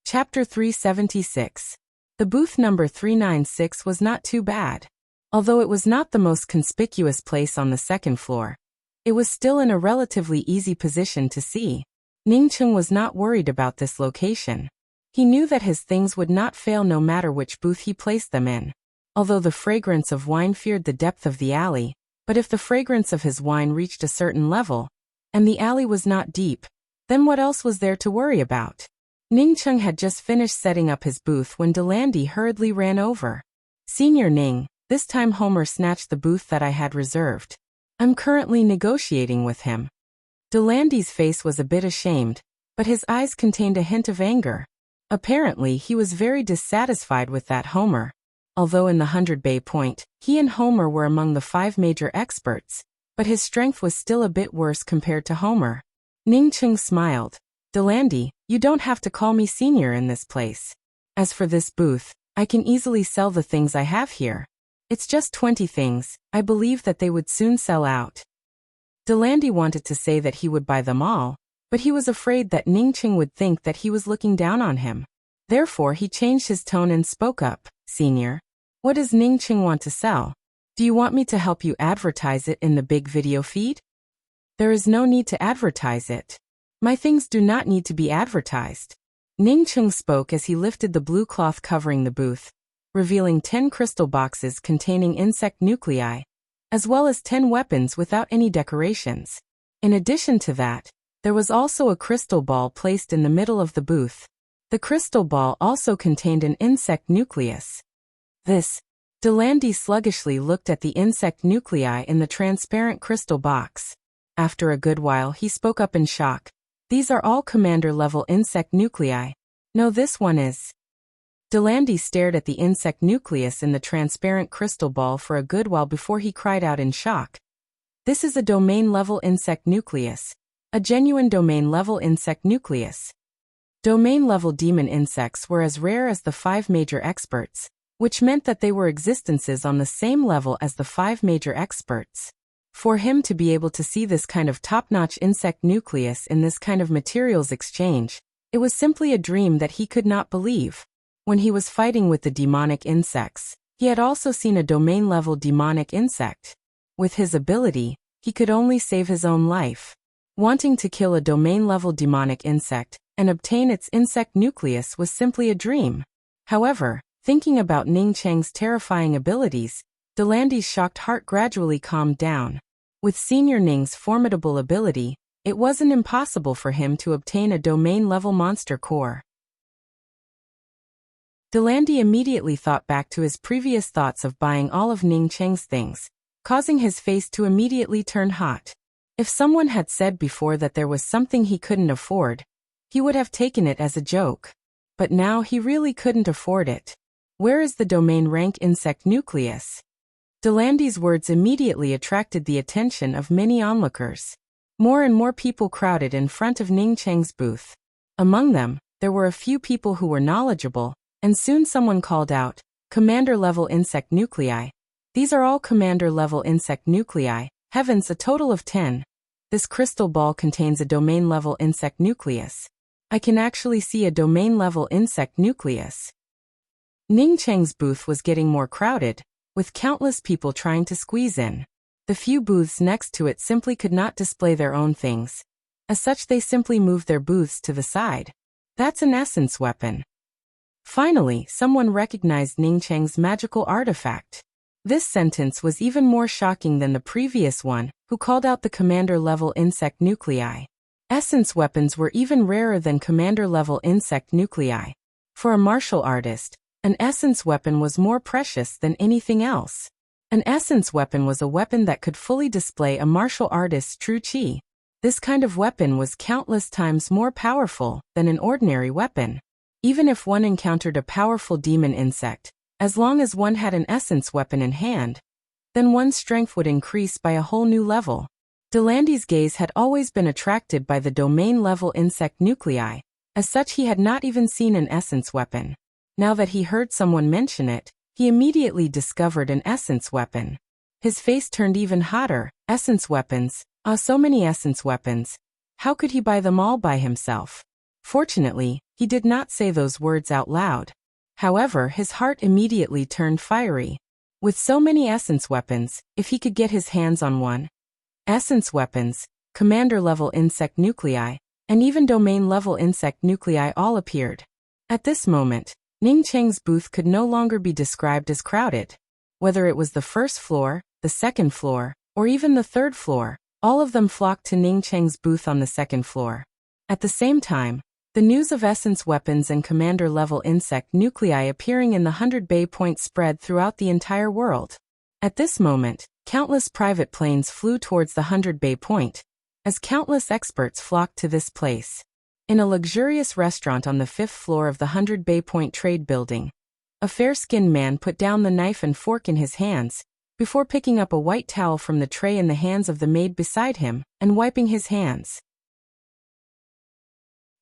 Chapter 376. The booth number 396 was not too bad. Although it was not the most conspicuous place on the 2nd floor, it was still in a relatively easy position to see. Ningcheng was not worried about this location. He knew that his things would not fail no matter which booth he placed them in. Although the fragrance of wine feared the depth of the alley, but if the fragrance of his wine reached a certain level, and the alley was not deep, then what else was there to worry about? Ningcheng had just finished setting up his booth when Delandy hurriedly ran over. Senior Ning, this time Homer snatched the booth that I had reserved. I'm currently negotiating with him. Delandy's face was a bit ashamed, but his eyes contained a hint of anger. Apparently he was very dissatisfied with that Homer. Although in the 100 Bay Point, he and Homer were among the 5 major experts, but his strength was still a bit worse compared to Homer. Ningcheng smiled. Delandy, you don't have to call me senior in this place. As for this booth, I can easily sell the things I have here. It's just 20 things, I believe that they would soon sell out. Delandy wanted to say that he would buy them all, but he was afraid that Ningcheng would think that he was looking down on him. Therefore he changed his tone and spoke up. Senior, what does Ningcheng want to sell? Do you want me to help you advertise it in the big video feed? There is no need to advertise it. My things do not need to be advertised. Ningcheng spoke as he lifted the blue cloth covering the booth, revealing 10 crystal boxes containing insect nuclei, as well as 10 weapons without any decorations. In addition to that, there was also a crystal ball placed in the middle of the booth. The crystal ball also contained an insect nucleus. Delandy sluggishly looked at the insect nuclei in the transparent crystal box. After a good while he spoke up in shock. These are all commander-level insect nuclei. No, this one is. Delandy stared at the insect nucleus in the transparent crystal ball for a good while before he cried out in shock. This is a domain-level insect nucleus. A genuine domain-level insect nucleus. Domain-level demon insects were as rare as the 5 major experts, which meant that they were existences on the same level as the 5 major experts. For him to be able to see this kind of top-notch insect nucleus in this kind of materials exchange, it was simply a dream that he could not believe. When he was fighting with the demonic insects, he had also seen a domain-level demonic insect. With his ability, he could only save his own life. Wanting to kill a domain-level demonic insect and obtain its insect nucleus was simply a dream. However, thinking about Ning Cheng's terrifying abilities, Delandy's shocked heart gradually calmed down. With Senior Ning's formidable ability, it wasn't impossible for him to obtain a domain-level monster core. Delandy immediately thought back to his previous thoughts of buying all of Ning Cheng's things, causing his face to immediately turn hot. If someone had said before that there was something he couldn't afford, he would have taken it as a joke. But now he really couldn't afford it. Where is the domain rank insect nucleus? Delandy's words immediately attracted the attention of many onlookers. More and more people crowded in front of Ning Cheng's booth. Among them, there were a few people who were knowledgeable, and soon someone called out, "Commander-level insect nuclei. These are all commander-level insect nuclei. Heavens, a total of 10. This crystal ball contains a domain-level insect nucleus. I can actually see a domain-level insect nucleus." Ning Cheng's booth was getting more crowded, with countless people trying to squeeze in. The few booths next to it simply could not display their own things. As such, they simply moved their booths to the side. That's an essence weapon. Finally, someone recognized Ning Cheng's magical artifact. This sentence was even more shocking than the previous one, who called out the commander-level insect nuclei. Essence weapons were even rarer than commander-level insect nuclei. For a martial artist, an essence weapon was more precious than anything else. An essence weapon was a weapon that could fully display a martial artist's true chi. This kind of weapon was countless times more powerful than an ordinary weapon. Even if one encountered a powerful demon insect, as long as one had an essence weapon in hand, then one's strength would increase by a whole new level. Delandy's gaze had always been attracted by the domain-level insect nuclei. As such, he had not even seen an essence weapon. Now that he heard someone mention it, he immediately discovered an essence weapon. His face turned even hotter. Essence weapons. So many essence weapons. How could he buy them all by himself? Fortunately, he did not say those words out loud. However, his heart immediately turned fiery. With so many essence weapons, if he could get his hands on one. Essence weapons, commander-level insect nuclei, and even domain-level insect nuclei all appeared. At this moment, Ning Cheng's booth could no longer be described as crowded. Whether it was the first floor, the second floor, or even the third floor, all of them flocked to Ning Cheng's booth on the second floor. At the same time, the news of essence weapons and commander-level insect nuclei appearing in the 100 Bay Point spread throughout the entire world. At this moment, countless private planes flew towards the 100 Bay Point, as countless experts flocked to this place. In a luxurious restaurant on the 5th floor of the 100 Bay Point Trade Building, a fair-skinned man put down the knife and fork in his hands, before picking up a white towel from the tray in the hands of the maid beside him, and wiping his hands.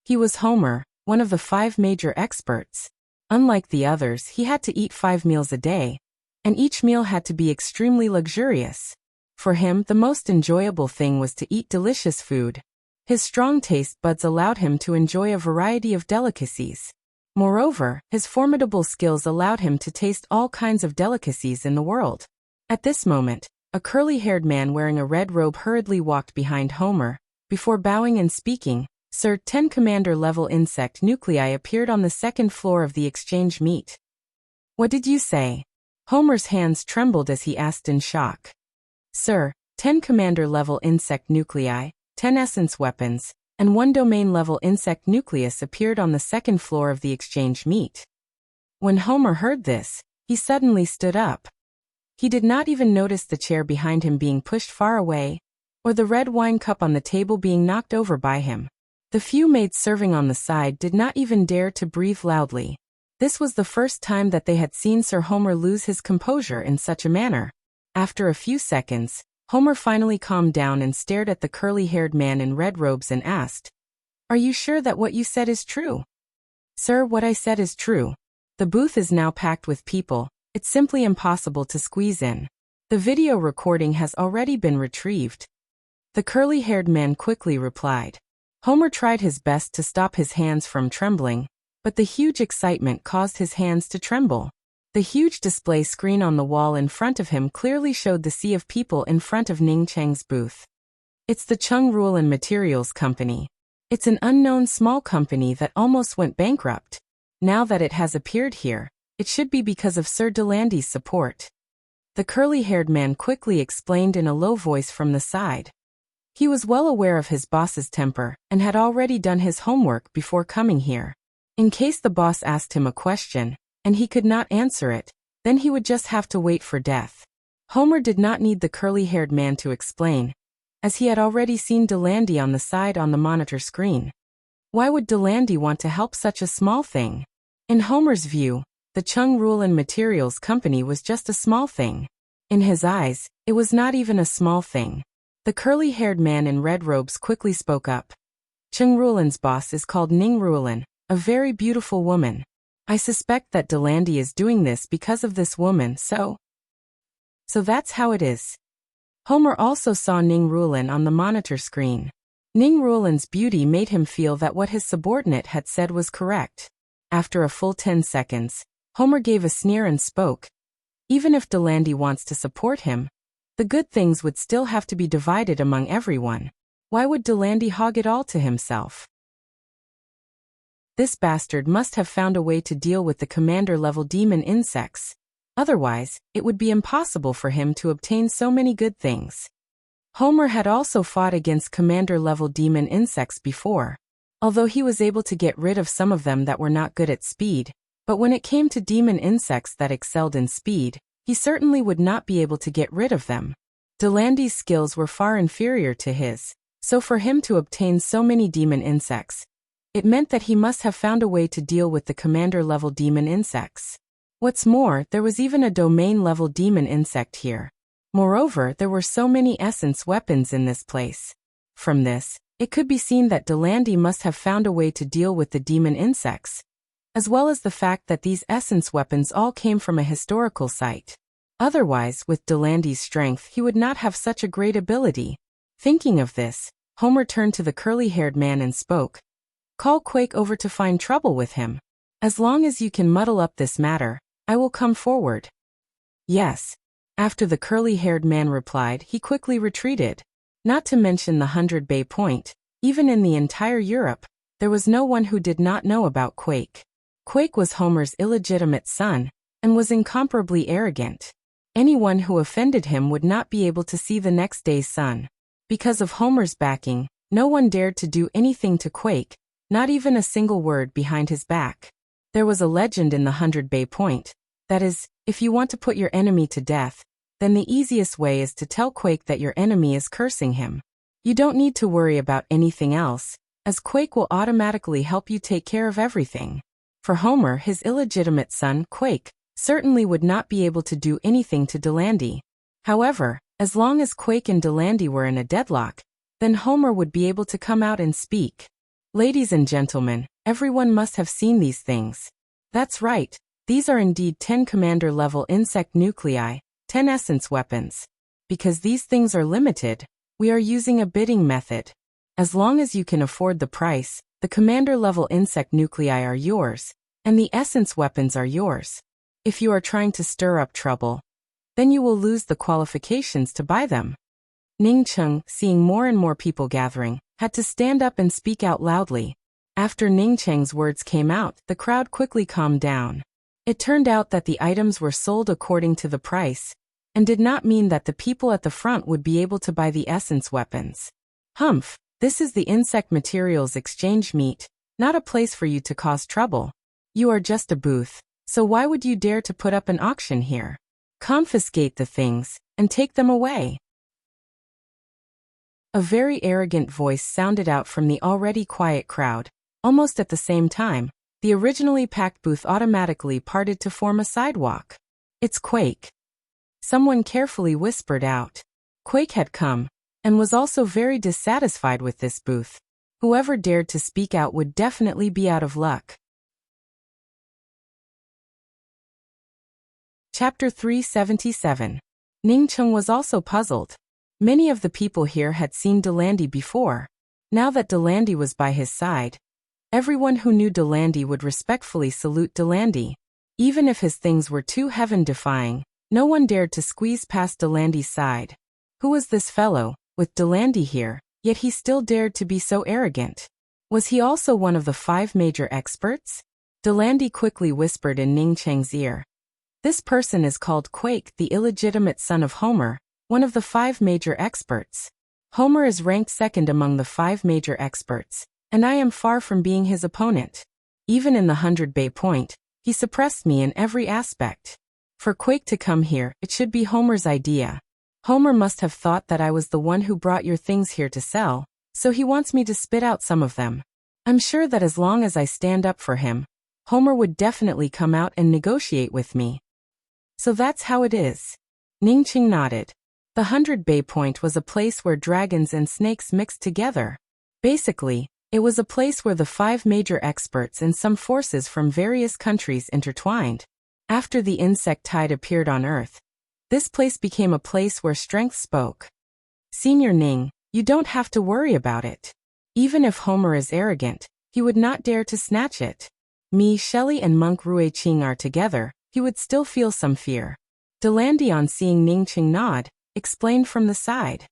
He was Homer, one of the 5 major experts. Unlike the others, he had to eat 5 meals a day, and each meal had to be extremely luxurious. For him, the most enjoyable thing was to eat delicious food. His strong taste buds allowed him to enjoy a variety of delicacies. Moreover, his formidable skills allowed him to taste all kinds of delicacies in the world. At this moment, a curly-haired man wearing a red robe hurriedly walked behind Homer. Before bowing and speaking, Sir, 10 commander-level insect nuclei appeared on the second floor of the exchange meet. What did you say? Homer's hands trembled as he asked in shock. Sir, 10 commander-level insect nuclei, 10 essence weapons, and 1 domain-level insect nucleus appeared on the second floor of the exchange meet. When Homer heard this, he suddenly stood up. He did not even notice the chair behind him being pushed far away, or the red wine cup on the table being knocked over by him. The few maids serving on the side did not even dare to breathe loudly. This was the first time that they had seen Sir Homer lose his composure in such a manner. After a few seconds, Homer finally calmed down and stared at the curly-haired man in red robes and asked, "Are you sure that what you said is true?" "Sir, what I said is true. The booth is now packed with people. It's simply impossible to squeeze in. The video recording has already been retrieved." The curly-haired man quickly replied. Homer tried his best to stop his hands from trembling, but the huge excitement caused his hands to tremble. The huge display screen on the wall in front of him clearly showed the sea of people in front of Ning Cheng's booth. It's the Chung Rulin Materials Company. It's an unknown small company that almost went bankrupt. Now that it has appeared here, it should be because of Sir Delandy's support. The curly-haired man quickly explained in a low voice from the side. He was well aware of his boss's temper and had already done his homework before coming here. In case the boss asked him a question, and he could not answer it, then he would just have to wait for death. Homer did not need the curly-haired man to explain, as he had already seen Delandy on the side on the monitor screen. Why would Delandy want to help such a small thing? In Homer's view, the Chung Rulin Materials Company was just a small thing. In his eyes, it was not even a small thing. The curly-haired man in red robes quickly spoke up. Chung Rulin's boss is called Ning Rulin, a very beautiful woman. I suspect that Delandy is doing this because of this woman, so that's how it is. Homer also saw Ning Rulin on the monitor screen. Ning Rulin's beauty made him feel that what his subordinate had said was correct. After a full 10 seconds, Homer gave a sneer and spoke. Even if Delandy wants to support him, the good things would still have to be divided among everyone. Why would Delandy hog it all to himself? This bastard must have found a way to deal with the commander-level demon insects. Otherwise, it would be impossible for him to obtain so many good things. Homer had also fought against commander-level demon insects before, although he was able to get rid of some of them that were not good at speed. But when it came to demon insects that excelled in speed, he certainly would not be able to get rid of them. Delandy's skills were far inferior to his, so for him to obtain so many demon insects, it meant that he must have found a way to deal with the commander-level demon insects. What's more, there was even a domain-level demon insect here. Moreover, there were so many essence weapons in this place. From this, it could be seen that Delandy must have found a way to deal with the demon insects, as well as the fact that these essence weapons all came from a historical site. Otherwise, with Delandy's strength, he would not have such a great ability. Thinking of this, Homer turned to the curly-haired man and spoke. "Call Quake over to find trouble with him. As long as you can muddle up this matter, I will come forward." "Yes." After the curly-haired man replied, he quickly retreated. Not to mention the 100 Bay Point, even in the entire Europe, there was no one who did not know about Quake. Quake was Homer's illegitimate son, and was incomparably arrogant. Anyone who offended him would not be able to see the next day's sun. Because of Homer's backing, no one dared to do anything to Quake, not even a single word behind his back. There was a legend in the 100 Bay Point. That is, if you want to put your enemy to death, then the easiest way is to tell Quake that your enemy is cursing him. You don't need to worry about anything else, as Quake will automatically help you take care of everything. For Homer, his illegitimate son, Quake, certainly would not be able to do anything to Delandy. However, as long as Quake and Delandy were in a deadlock, then Homer would be able to come out and speak. Ladies and gentlemen, everyone must have seen these things. That's right, these are indeed 10 commander-level insect nuclei, 10 essence weapons. Because these things are limited, we are using a bidding method. As long as you can afford the price, the commander-level insect nuclei are yours, and the essence weapons are yours. If you are trying to stir up trouble, then you will lose the qualifications to buy them. Ning Cheng, seeing more and more people gathering, had to stand up and speak out loudly. After Ning Cheng's words came out, the crowd quickly calmed down. It turned out that the items were sold according to the price, and did not mean that the people at the front would be able to buy the essence weapons. Humph, this is the insect materials exchange meet, not a place for you to cause trouble. You are just a booth, so why would you dare to put up an auction here? Confiscate the things, and take them away. A very arrogant voice sounded out from the already quiet crowd. Almost at the same time, the originally packed booth automatically parted to form a sidewalk. It's Quake. Someone carefully whispered out. Quake had come, and was also very dissatisfied with this booth. Whoever dared to speak out would definitely be out of luck. Chapter 377. Ning Cheng was also puzzled. Many of the people here had seen Delandy before. Now that Delandy was by his side, everyone who knew Delandy would respectfully salute Delandy. Even if his things were too heaven-defying, no one dared to squeeze past Delandy's side. Who was this fellow, with Delandy here, yet he still dared to be so arrogant? Was he also one of the 5 major experts? Delandy quickly whispered in Ning Cheng's ear. This person is called Quake, the illegitimate son of Homer, one of the 5 major experts. Homer is ranked second among the 5 major experts, and I am far from being his opponent. Even in the 100 Bay Point, he suppressed me in every aspect. For Quake to come here, it should be Homer's idea. Homer must have thought that I was the one who brought your things here to sell, so he wants me to spit out some of them. I'm sure that as long as I stand up for him, Homer would definitely come out and negotiate with me. So that's how it is. Ning Cheng nodded. The 100 Bay Point was a place where dragons and snakes mixed together. Basically, it was a place where the 5 major experts and some forces from various countries intertwined. After the insect tide appeared on Earth, this place became a place where strength spoke. Senior Ning, you don't have to worry about it. Even if Homer is arrogant, he would not dare to snatch it. Me, Shelley and Monk Rui Qing are together, he would still feel some fear. Delandy, on seeing Ning Cheng nod, explained from the side.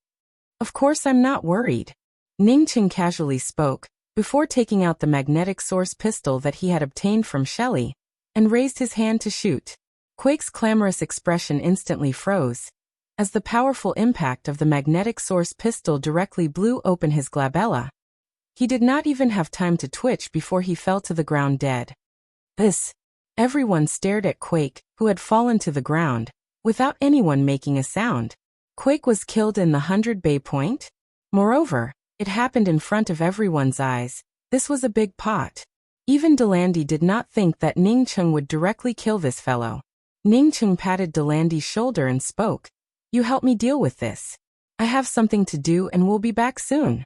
Of course I'm not worried. Ning Cheng casually spoke, before taking out the magnetic source pistol that he had obtained from Shelley, and raised his hand to shoot. Quake's clamorous expression instantly froze, as the powerful impact of the magnetic source pistol directly blew open his glabella. He did not even have time to twitch before he fell to the ground dead. Everyone stared at Quake, who had fallen to the ground, without anyone making a sound. Quake was killed in the 100 Bay Point? Moreover, it happened in front of everyone's eyes. This was a big pot. Even Delandy did not think that Ning Cheng would directly kill this fellow. Ning Cheng patted Delandy's shoulder and spoke. You help me deal with this. I have something to do and will be back soon.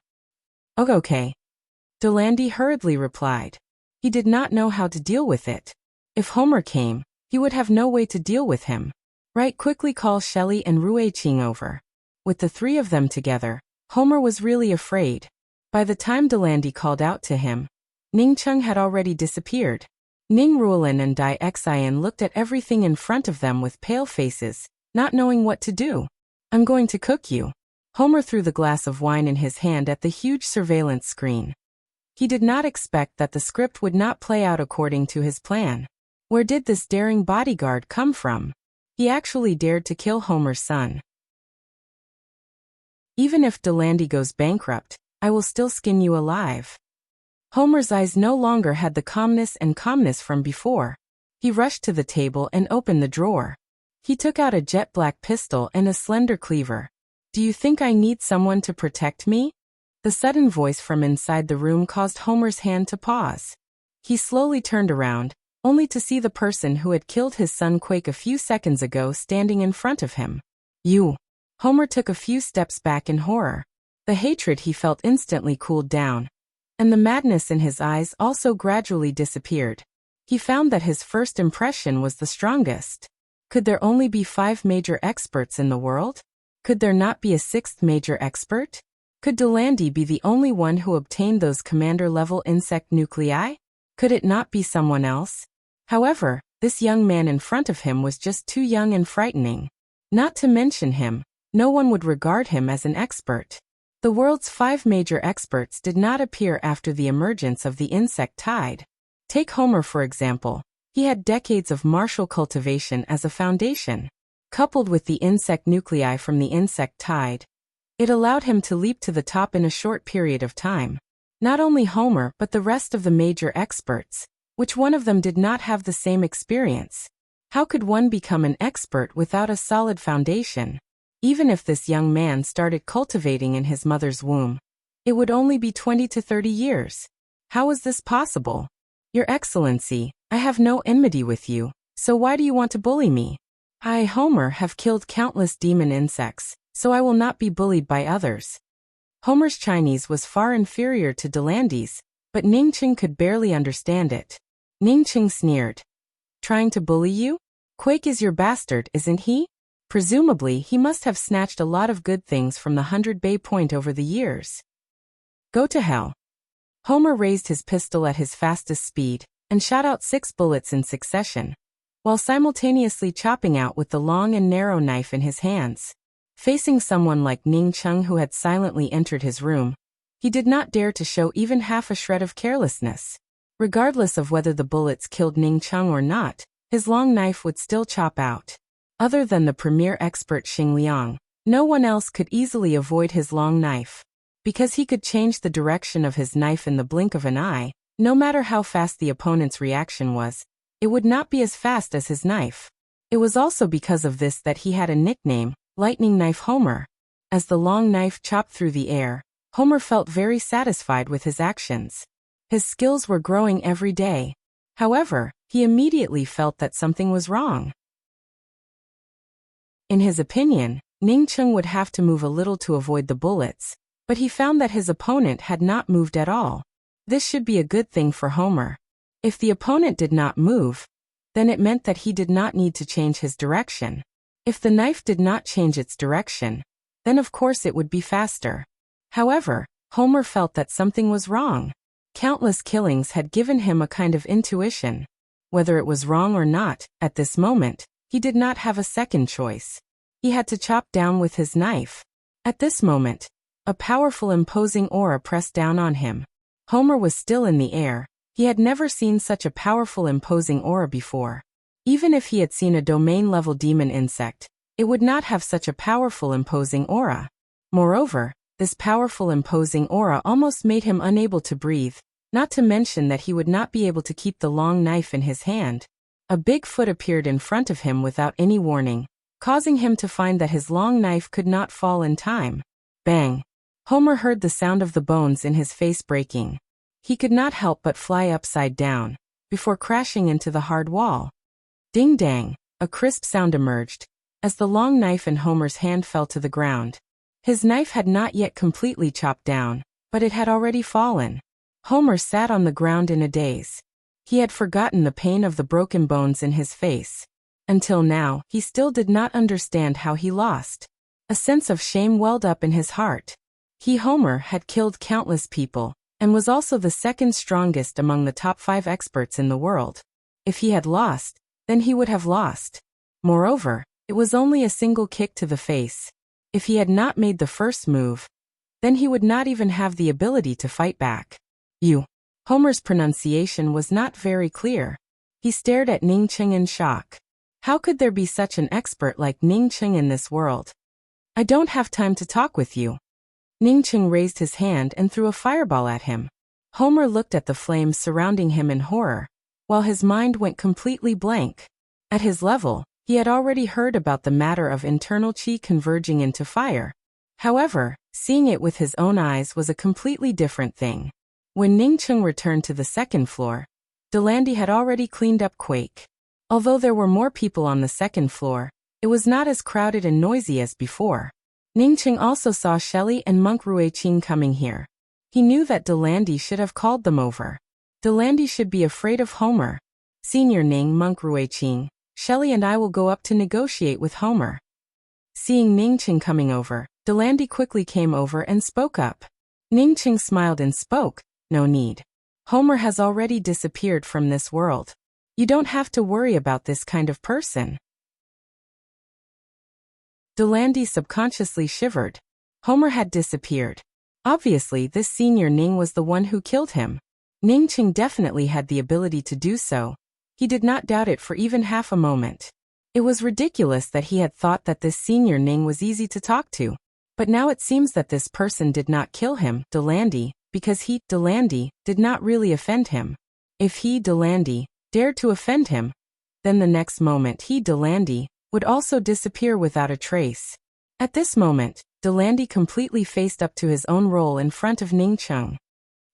Okay. Delandy hurriedly replied. He did not know how to deal with it. If Homer came, he would have no way to deal with him. Right, quickly call Shelley and Rui Qing over. With the 3 of them together, Homer was really afraid. By the time Delandy called out to him, Ning Cheng had already disappeared. Ning Ruolin and Dai Xian looked at everything in front of them with pale faces, not knowing what to do. I'm going to cook you. Homer threw the glass of wine in his hand at the huge surveillance screen. He did not expect that the script would not play out according to his plan. Where did this daring bodyguard come from? He actually dared to kill Homer's son. Even if Delandy goes bankrupt, I will still skin you alive. Homer's eyes no longer had the calmness from before. He rushed to the table and opened the drawer. He took out a jet black pistol and a slender cleaver. Do you think I need someone to protect me? The sudden voice from inside the room caused Homer's hand to pause. He slowly turned around, only to see the person who had killed his son Quake a few seconds ago standing in front of him. You. Homer took a few steps back in horror. The hatred he felt instantly cooled down, and the madness in his eyes also gradually disappeared. He found that his first impression was the strongest. Could there only be 5 major experts in the world? Could there not be a 6th major expert? Could Delandy be the only one who obtained those commander-level insect nuclei? Could it not be someone else? However, this young man in front of him was just too young and frightening. Not to mention him, no one would regard him as an expert. The world's 5 major experts did not appear after the emergence of the insect tide. Take Homer for example. He had decades of martial cultivation as a foundation. Coupled with the insect nuclei from the insect tide, it allowed him to leap to the top in a short period of time. Not only Homer but the rest of the major experts, which one of them did not have the same experience? How could one become an expert without a solid foundation? Even if this young man started cultivating in his mother's womb, it would only be 20 to 30 years. How is this possible? Your Excellency, I have no enmity with you, so why do you want to bully me? I, Homer, have killed countless demon insects, so I will not be bullied by others. Homer's Chinese was far inferior to Delandy's, but Ning Ching could barely understand it. Ning Ching sneered. Trying to bully you? Quake is your bastard, isn't he? Presumably, he must have snatched a lot of good things from the 100 Bay Point over the years. Go to hell. Homer raised his pistol at his fastest speed and shot out 6 bullets in succession, while simultaneously chopping out with the long and narrow knife in his hands. Facing someone like Ning Ching who had silently entered his room, he did not dare to show even half a shred of carelessness. Regardless of whether the bullets killed Ning Ching or not, his long knife would still chop out. Other than the premier expert Xing Liang, no one else could easily avoid his long knife. Because he could change the direction of his knife in the blink of an eye, no matter how fast the opponent's reaction was, it would not be as fast as his knife. It was also because of this that he had a nickname, Lightning Knife Homer. As the long knife chopped through the air, Homer felt very satisfied with his actions. His skills were growing every day. However, he immediately felt that something was wrong. In his opinion, Ning Ching would have to move a little to avoid the bullets, but he found that his opponent had not moved at all. This should be a good thing for Homer. If the opponent did not move, then it meant that he did not need to change his direction. If the knife did not change its direction, then of course it would be faster. However, Homer felt that something was wrong. Countless killings had given him a kind of intuition. Whether it was wrong or not, at this moment, he did not have a second choice. He had to chop down with his knife. At this moment, a powerful imposing aura pressed down on him. Homer was still in the air. He had never seen such a powerful imposing aura before. Even if he had seen a domain-level demon insect, it would not have such a powerful imposing aura. Moreover, this powerful imposing aura almost made him unable to breathe, not to mention that he would not be able to keep the long knife in his hand. A big foot appeared in front of him without any warning, causing him to find that his long knife could not fall in time. Bang! Homer heard the sound of the bones in his face breaking. He could not help but fly upside down, before crashing into the hard wall. Ding-dang! A crisp sound emerged, as the long knife in Homer's hand fell to the ground. His knife had not yet completely chopped down, but it had already fallen. Homer sat on the ground in a daze. He had forgotten the pain of the broken bones in his face. Until now, he still did not understand how he lost. A sense of shame welled up in his heart. He, Homer, had killed countless people, and was also the second strongest among the top 5 experts in the world. If he had lost, then he would have lost. Moreover, it was only a single kick to the face. If he had not made the first move, then he would not even have the ability to fight back. You. Homer's pronunciation was not very clear. He stared at Ning Ching in shock. How could there be such an expert like Ning Ching in this world? I don't have time to talk with you. Ning Ching raised his hand and threw a fireball at him. Homer looked at the flames surrounding him in horror, while his mind went completely blank. At his level, he had already heard about the matter of internal qi converging into fire. However, seeing it with his own eyes was a completely different thing. When Ning Ching returned to the second floor, Delandy had already cleaned up Quake. Although there were more people on the second floor, it was not as crowded and noisy as before. Ning Ching also saw Shelley and Monk Ruiqing coming here. He knew that Delandy should have called them over. Delandy should be afraid of Homer. Senior Ning Monk Ruiqing, Shelley and I will go up to negotiate with Homer. Seeing Ning Ching coming over, Delandy quickly came over and spoke up. Ning Ching smiled and spoke, no need. Homer has already disappeared from this world. You don't have to worry about this kind of person. Delandy subconsciously shivered. Homer had disappeared. Obviously, this senior Ning was the one who killed him. Ning Ching definitely had the ability to do so. He did not doubt it for even half a moment. It was ridiculous that he had thought that this senior Ning was easy to talk to. But now it seems that this person did not kill him, Delandy, because he, Delandy, did not really offend him. If he, Delandy, dared to offend him, then the next moment he, Delandy, would also disappear without a trace. At this moment, Delandy completely faced up to his own role in front of Ning Cheng.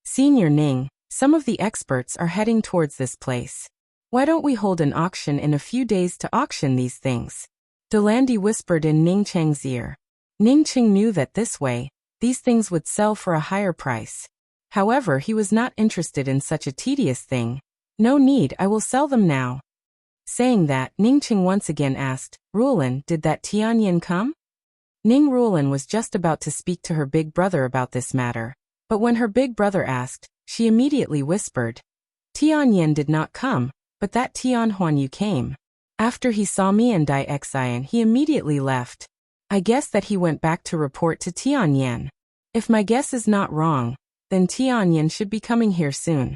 Senior Ning, some of the experts are heading towards this place. Why don't we hold an auction in a few days to auction these things? Delandy whispered in Ning Cheng's ear. Ning Cheng knew that this way, these things would sell for a higher price. However, he was not interested in such a tedious thing. No need, I will sell them now. Saying that, Ning Cheng once again asked, Rulin, did that Tianyan come? Ning Rulin was just about to speak to her big brother about this matter, but when her big brother asked, she immediately whispered, Tianyan did not come, but that Tian Huanyu came. After he saw me and Dai Xian, he immediately left. I guess that he went back to report to Tianyan. If my guess is not wrong, then Tianyan should be coming here soon.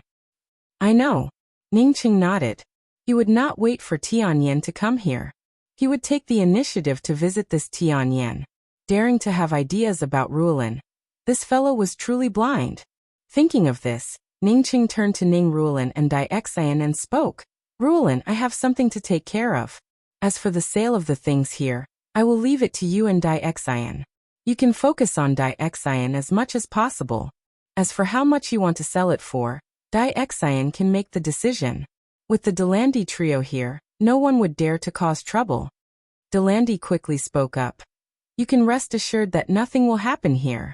I know. Ning Cheng nodded. He would not wait for Tianyan to come here. He would take the initiative to visit this Tianyan. Daring to have ideas about Rulin. This fellow was truly blind. Thinking of this, Ning Cheng turned to Ning Rulin and Dai Xian and spoke. Rulin, I have something to take care of. As for the sale of the things here, I will leave it to you and Dai Xian. You can focus on Dai Xian as much as possible. As for how much you want to sell it for, Dai Xian can make the decision. With the Delandy trio here, no one would dare to cause trouble. Delandy quickly spoke up. You can rest assured that nothing will happen here.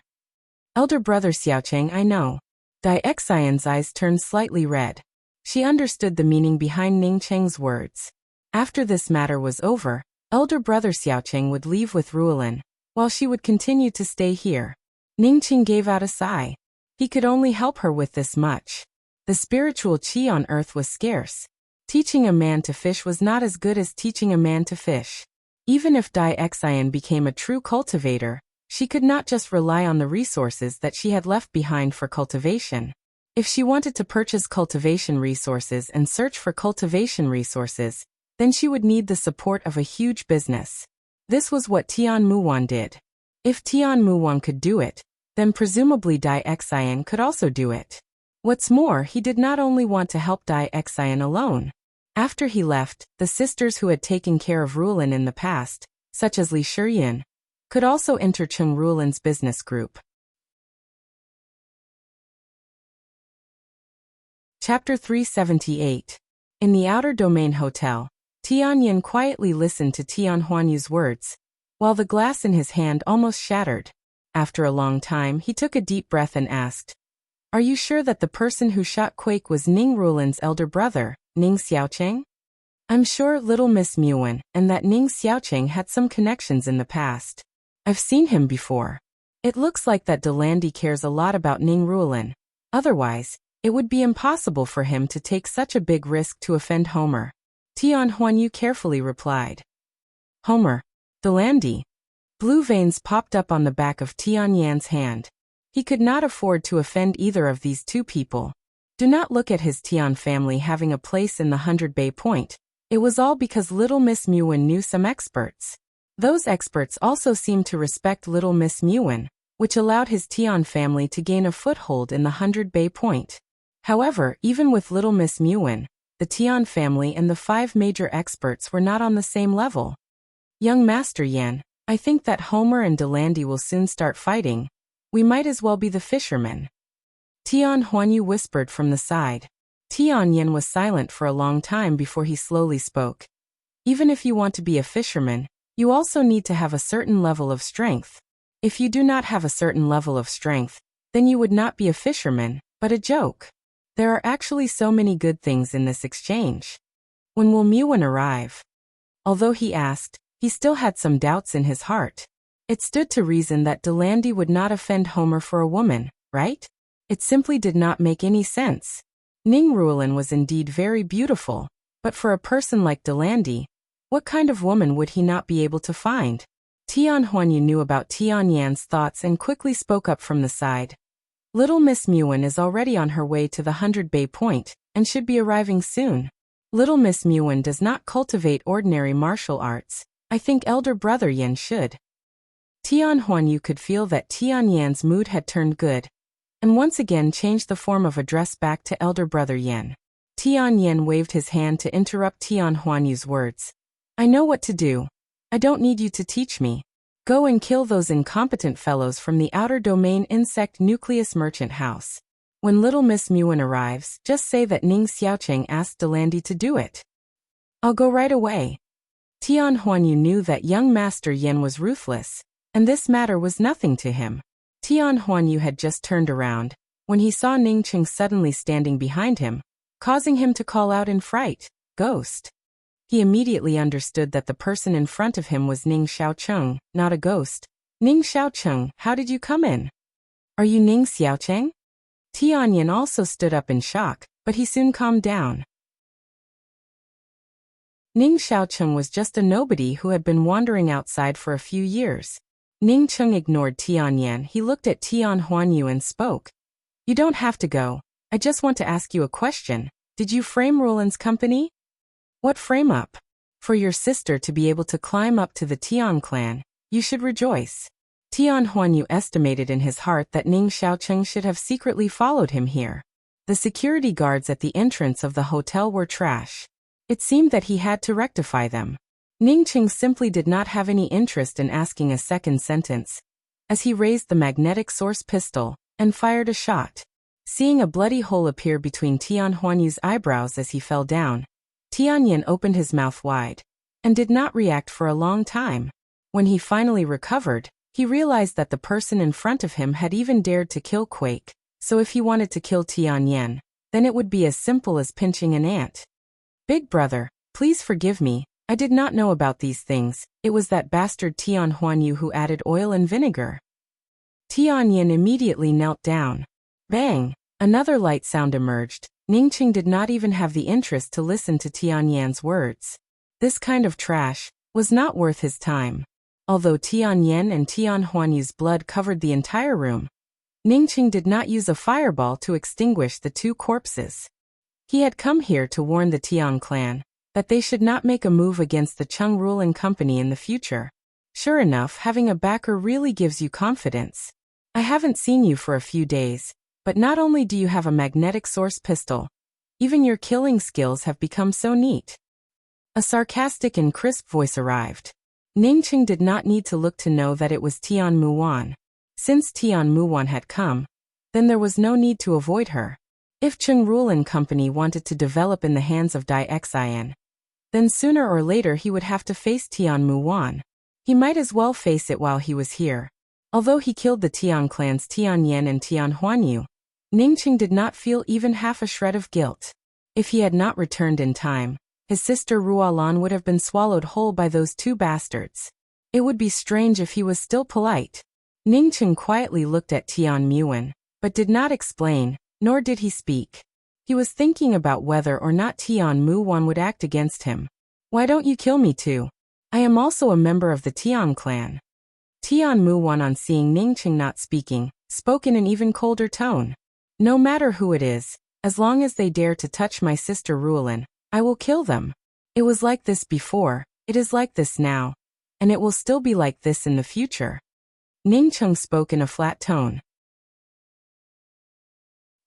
Elder brother Xiaocheng, I know. Dai Xian's eyes turned slightly red. She understood the meaning behind Ning Cheng's words. After this matter was over, elder brother Xiaocheng would leave with Rulin, while she would continue to stay here. Ning Cheng gave out a sigh. He could only help her with this much. The spiritual qi on earth was scarce. Teaching a man to fish was not as good as teaching a man to fish. Even if Dai Xian became a true cultivator, she could not just rely on the resources that she had left behind for cultivation. If she wanted to purchase cultivation resources and search for cultivation resources, then she would need the support of a huge business. This was what Tian Muwan did. If Tian Muwan could do it, then presumably Dai Xian could also do it. What's more, he did not only want to help Dai Xian alone. After he left, the sisters who had taken care of Rulin in the past, such as Li Shiyin, could also enter Cheng Rulin's business group. Chapter 378. In the Outer Domain Hotel, Tianyan quietly listened to Tian Huanyu's words, while the glass in his hand almost shattered. After a long time, he took a deep breath and asked, Are you sure that the person who shot Quake was Ning Rulin's elder brother, Ning Xiaocheng? I'm sure little Miss Muwen, and that Ning Xiaocheng had some connections in the past. I've seen him before. It looks like that Delandy cares a lot about Ning Rulin. Otherwise, it would be impossible for him to take such a big risk to offend Homer. Tian Huanyu carefully replied. Homer. Delandy. Blue veins popped up on the back of Tian Yan's hand. He could not afford to offend either of these two people. Do not look at his Tian family having a place in the 100 Bay Point. It was all because little Miss Muwen knew some experts. Those experts also seemed to respect little Miss Muwen, which allowed his Tian family to gain a foothold in the 100 Bay Point. However, even with little Miss Muwen, the Tian family and the 5 major experts were not on the same level. Young Master Yan, I think that Homer and Delandy will soon start fighting. We might as well be the fishermen. Tian Huanyu whispered from the side. Tian Yan was silent for a long time before he slowly spoke. Even if you want to be a fisherman, you also need to have a certain level of strength. If you do not have a certain level of strength, then you would not be a fisherman, but a joke. There are actually so many good things in this exchange. When will Muwen arrive? Although he asked, he still had some doubts in his heart. It stood to reason that Delandy would not offend Homer for a woman, right? It simply did not make any sense. Ning Rulin was indeed very beautiful, but for a person like Delandy, what kind of woman would he not be able to find? Tian Huanyu knew about Tian Yan's thoughts and quickly spoke up from the side. Little Miss Muwen is already on her way to the 100 Bay Point, and should be arriving soon. Little Miss Muwen does not cultivate ordinary martial arts. I think elder brother Yan should. Tian Huanyu could feel that Tian Yan's mood had turned good, and once again changed the form of address back to elder brother Yan. Tian Yan waved his hand to interrupt Tian Huanyu's words. I know what to do. I don't need you to teach me. Go and kill those incompetent fellows from the Outer Domain Insect Nucleus Merchant House. When little Miss Muan arrives, just say that Ning Xiaocheng asked Delandy to do it. I'll go right away. Tian Huanyu knew that young Master Yin was ruthless, and this matter was nothing to him. Tian Huanyu had just turned around, when he saw Ning Cheng suddenly standing behind him, causing him to call out in fright, "Ghost!" He immediately understood that the person in front of him was Ning Xiaocheng, not a ghost. Ning Xiaocheng, how did you come in? Are you Ning Xiaocheng? Tian Yin also stood up in shock, but he soon calmed down. Ning Xiaocheng was just a nobody who had been wandering outside for a few years. Ning Cheng ignored Tian Yin. He looked at Tian Huanyu and spoke. You don't have to go. I just want to ask you a question. Did you frame Roland's company? What frame up? For your sister to be able to climb up to the Tian clan, you should rejoice. Tian Huanyu estimated in his heart that Ning Xiaocheng should have secretly followed him here. The security guards at the entrance of the hotel were trash. It seemed that he had to rectify them. Ning Cheng simply did not have any interest in asking a second sentence, as he raised the magnetic source pistol and fired a shot. Seeing a bloody hole appear between Tian Huanyu's eyebrows as he fell down, Tian Yin opened his mouth wide and did not react for a long time. When he finally recovered, he realized that the person in front of him had even dared to kill Quake, so if he wanted to kill Tian Yin, then it would be as simple as pinching an ant. Big brother, please forgive me, I did not know about these things. It was that bastard Tian Huanyu who added oil and vinegar. Tian Yin immediately knelt down. Bang! Another light sound emerged. Ning Cheng did not even have the interest to listen to Tian Yan's words. This kind of trash was not worth his time. Although Tian Yin and Tian Huanyu's blood covered the entire room, Ning Cheng did not use a fireball to extinguish the two corpses. He had come here to warn the Tian clan that they should not make a move against the Cheng ruling company in the future. Sure enough, having a backer really gives you confidence. I haven't seen you for a few days, but not only do you have a magnetic source pistol, even your killing skills have become so neat. A sarcastic and crisp voice arrived. Ning Cheng did not need to look to know that it was Tian Muwan. Since Tian Muwan had come, then there was no need to avoid her. If Cheng Ruling Company wanted to develop in the hands of Dai Xian, then sooner or later he would have to face Tian Muwan. He might as well face it while he was here. Although he killed the Tian clans Tian Yin and Tian Huanyu, Ning Cheng did not feel even half a shred of guilt. If he had not returned in time, his sister Ruolan would have been swallowed whole by those two bastards. It would be strange if he was still polite. Ning Cheng quietly looked at Tian Muwan, but did not explain, nor did he speak. He was thinking about whether or not Tian Muwan would act against him. Why don't you kill me too? I am also a member of the Tian clan. Tian Muwan, on seeing Ning Cheng not speaking, spoke in an even colder tone. No matter who it is, as long as they dare to touch my sister Ruolan, I will kill them. It was like this before, it is like this now, and it will still be like this in the future. Ning Cheng spoke in a flat tone.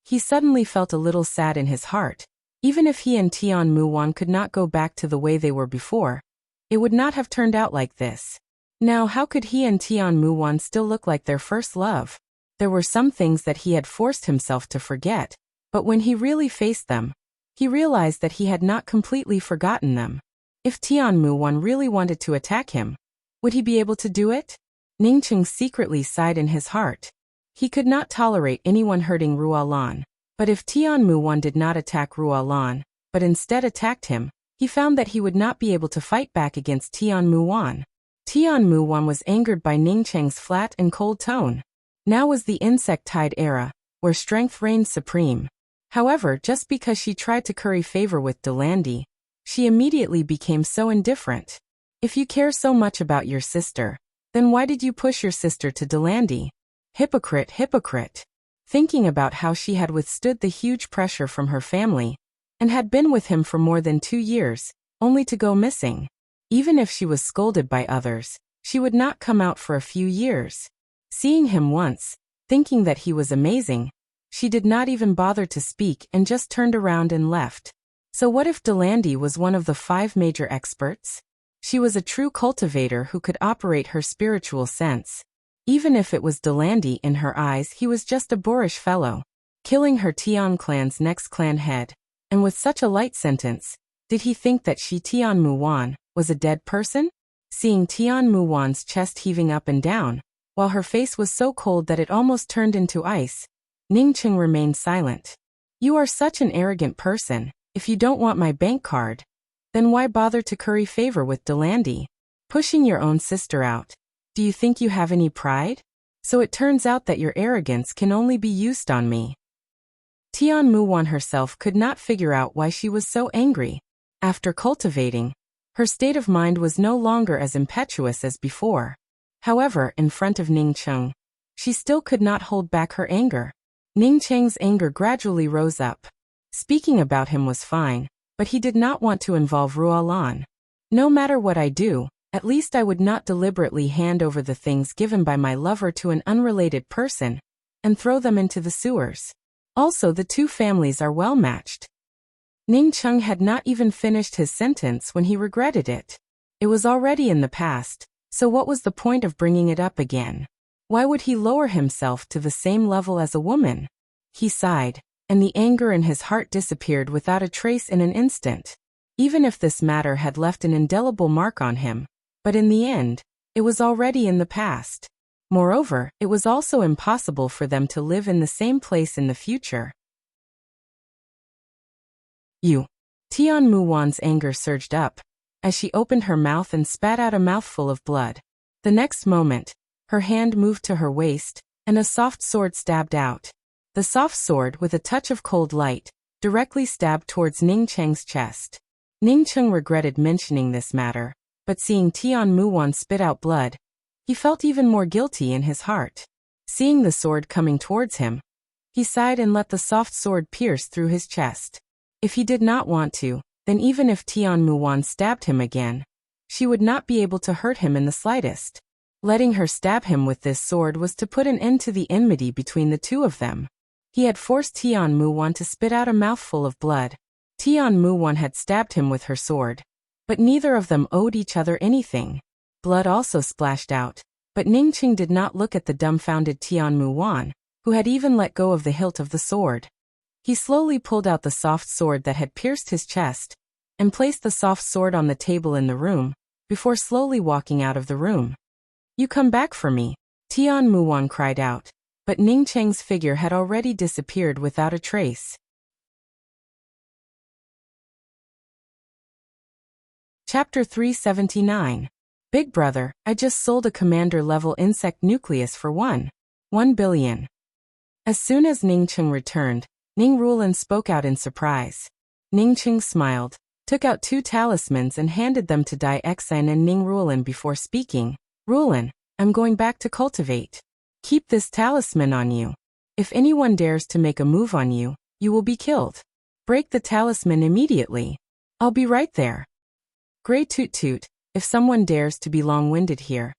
He suddenly felt a little sad in his heart. Even if he and Tian Muwan could not go back to the way they were before, it would not have turned out like this. Now how could he and Tian Muwan still look like their first love? There were some things that he had forced himself to forget, but when he really faced them, he realized that he had not completely forgotten them. If Tian Muwan really wanted to attack him, would he be able to do it? Ning Cheng secretly sighed in his heart. He could not tolerate anyone hurting Ruolan, but if Tian Muwan did not attack Ruolan, but instead attacked him, he found that he would not be able to fight back against Tian Muwan. Tian Muwan was angered by Ning Cheng's flat and cold tone. Now was the insectide era, where strength reigned supreme. However, just because she tried to curry favor with Delandy, she immediately became so indifferent. If you care so much about your sister, then why did you push your sister to Delandy? Hypocrite, hypocrite. Thinking about how she had withstood the huge pressure from her family, and had been with him for more than 2 years, only to go missing. Even if she was scolded by others, she would not come out for a few years. Seeing him once, thinking that he was amazing, she did not even bother to speak and just turned around and left. So what if Delandy was one of the 5 major experts? She was a true cultivator who could operate her spiritual sense. Even if it was Delandy in her eyes, he was just a boorish fellow, killing her Tian clan's next clan head. And with such a light sentence, did he think that she Tian Muwan was a dead person? Seeing Tian Muwan's chest heaving up and down, while her face was so cold that it almost turned into ice, Ningqing remained silent. You are such an arrogant person. If you don't want my bank card, then why bother to curry favor with Delandy? Pushing your own sister out. Do you think you have any pride? So it turns out that your arrogance can only be used on me. Tian Muwan herself could not figure out why she was so angry. After cultivating, her state of mind was no longer as impetuous as before. However, in front of Ningqing, she still could not hold back her anger. Ningqing's anger gradually rose up. Speaking about him was fine, but he did not want to involve Ruolan. No matter what I do, at least I would not deliberately hand over the things given by my lover to an unrelated person and throw them into the sewers. Also, the two families are well matched. Ningqing had not even finished his sentence when he regretted it. It was already in the past, so what was the point of bringing it up again? Why would he lower himself to the same level as a woman? He sighed, and the anger in his heart disappeared without a trace in an instant. Even if this matter had left an indelible mark on him, but in the end, it was already in the past. Moreover, it was also impossible for them to live in the same place in the future. Tian Muwan's anger surged up, as she opened her mouth and spat out a mouthful of blood. The next moment, her hand moved to her waist, and a soft sword stabbed out. The soft sword, with a touch of cold light, directly stabbed towards Ningqing's chest. Ningqing regretted mentioning this matter, but seeing Tian Muwan spit out blood, he felt even more guilty in his heart. Seeing the sword coming towards him, he sighed and let the soft sword pierce through his chest. If he did not want to, then even if Tian Muwan stabbed him again, she would not be able to hurt him in the slightest. Letting her stab him with this sword was to put an end to the enmity between the two of them. He had forced Tian Muwan to spit out a mouthful of blood. Tian Muwan had stabbed him with her sword, but neither of them owed each other anything. Blood also splashed out, but Ningqing did not look at the dumbfounded Tian Muwan, who had even let go of the hilt of the sword. He slowly pulled out the soft sword that had pierced his chest, and placed the soft sword on the table in the room, before slowly walking out of the room. You come back for me, Tian Muwan cried out, but Ningqing's figure had already disappeared without a trace. Chapter 379. Big Brother, I just sold a commander-level insect nucleus for 1 billion. As soon as Ningqing returned, Ning Ruolin spoke out in surprise. Ningqing smiled, took out 2 talismans and handed them to Dai Xan and Ning Ruolin before speaking. Ruolin, I'm going back to cultivate. Keep this talisman on you. If anyone dares to make a move on you, you will be killed. Break the talisman immediately. I'll be right there. Grey Toot Toot, if someone dares to be long-winded here,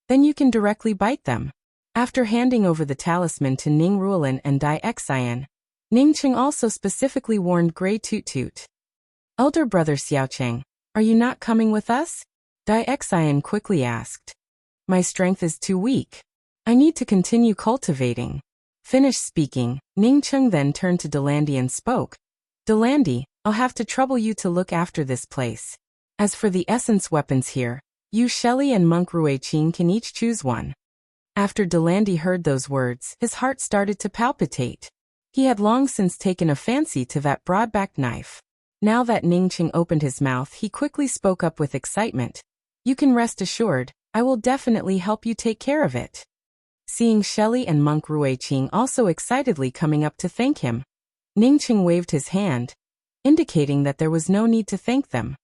then you can directly bite them. After handing over the talisman to Ning Ruolin and Dai Xian, Ningqing also specifically warned Grey Toot Toot. Elder brother Xiaocheng, are you not coming with us? Dai Xian quickly asked. My strength is too weak. I need to continue cultivating. Finished speaking, Ningqing then turned to Delandy and spoke. Delandy, I'll have to trouble you to look after this place. As for the essence weapons here, you Shelley and Monk Ruiqing can each choose one. After Delandy heard those words, his heart started to palpitate. He had long since taken a fancy to that broad-backed knife. Now that Ningqing opened his mouth, he quickly spoke up with excitement. You can rest assured, I will definitely help you take care of it. Seeing Shelley and Monk Ruiqing also excitedly coming up to thank him, Ningqing waved his hand, indicating that there was no need to thank them.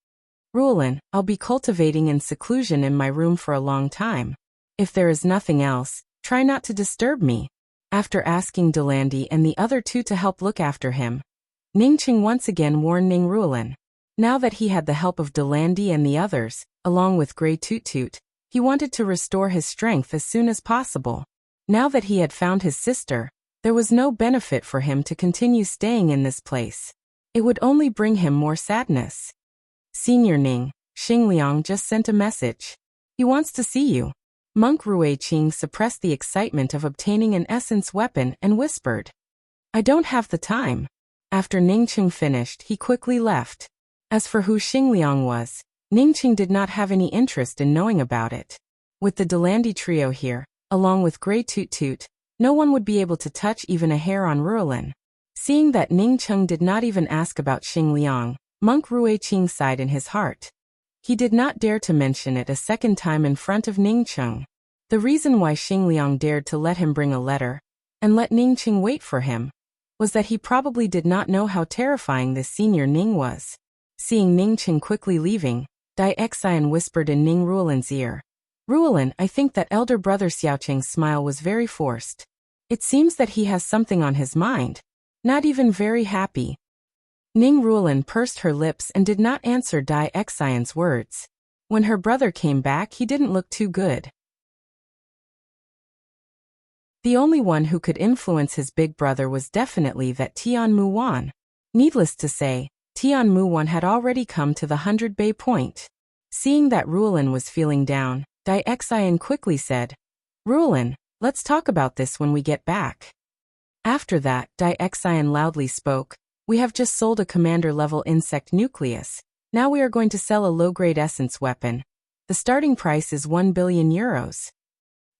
Ruolin, I'll be cultivating in seclusion in my room for a long time. If there is nothing else, try not to disturb me. After asking Delandy and the other 2 to help look after him, Ningqing once again warned Ning Ruolin. Now that he had the help of Delandy and the others, along with Grey Toot Toot, he wanted to restore his strength as soon as possible. Now that he had found his sister, there was no benefit for him to continue staying in this place. It would only bring him more sadness. Senior Ning, Xing Liang just sent a message. He wants to see you. Monk Ruiqing suppressed the excitement of obtaining an essence weapon and whispered, I don't have the time. After Ningqing finished, he quickly left. As for who Xing Liang was, Ningqing did not have any interest in knowing about it. With the Delandy trio here, along with Grey Toot Toot, no one would be able to touch even a hair on Ruolin. Seeing that Ningqing did not even ask about Xing Liang, Monk Ruiqing sighed in his heart. He did not dare to mention it a second time in front of Ningqing. The reason why Xing Liang dared to let him bring a letter, and let Ningqing wait for him, was that he probably did not know how terrifying this senior Ning was. Seeing Ningqing quickly leaving, Dai Xian whispered in Ning Ruolin's ear. Ruolin, I think that elder brother Xiaoqing's smile was very forced. It seems that he has something on his mind. Not even very happy. Ning Ruolin pursed her lips and did not answer Dai Xian's words. When her brother came back, he didn't look too good. The only one who could influence his big brother was definitely that Tian Muwan. Needless to say, Tian Muwan had already come to the 100-bay point. Seeing that Ruolin was feeling down, Dai Xian quickly said, Ruolin, let's talk about this when we get back. After that, Dai Xian loudly spoke, we have just sold a commander-level insect nucleus. Now we are going to sell a low-grade essence weapon. The starting price is 1 billion euros.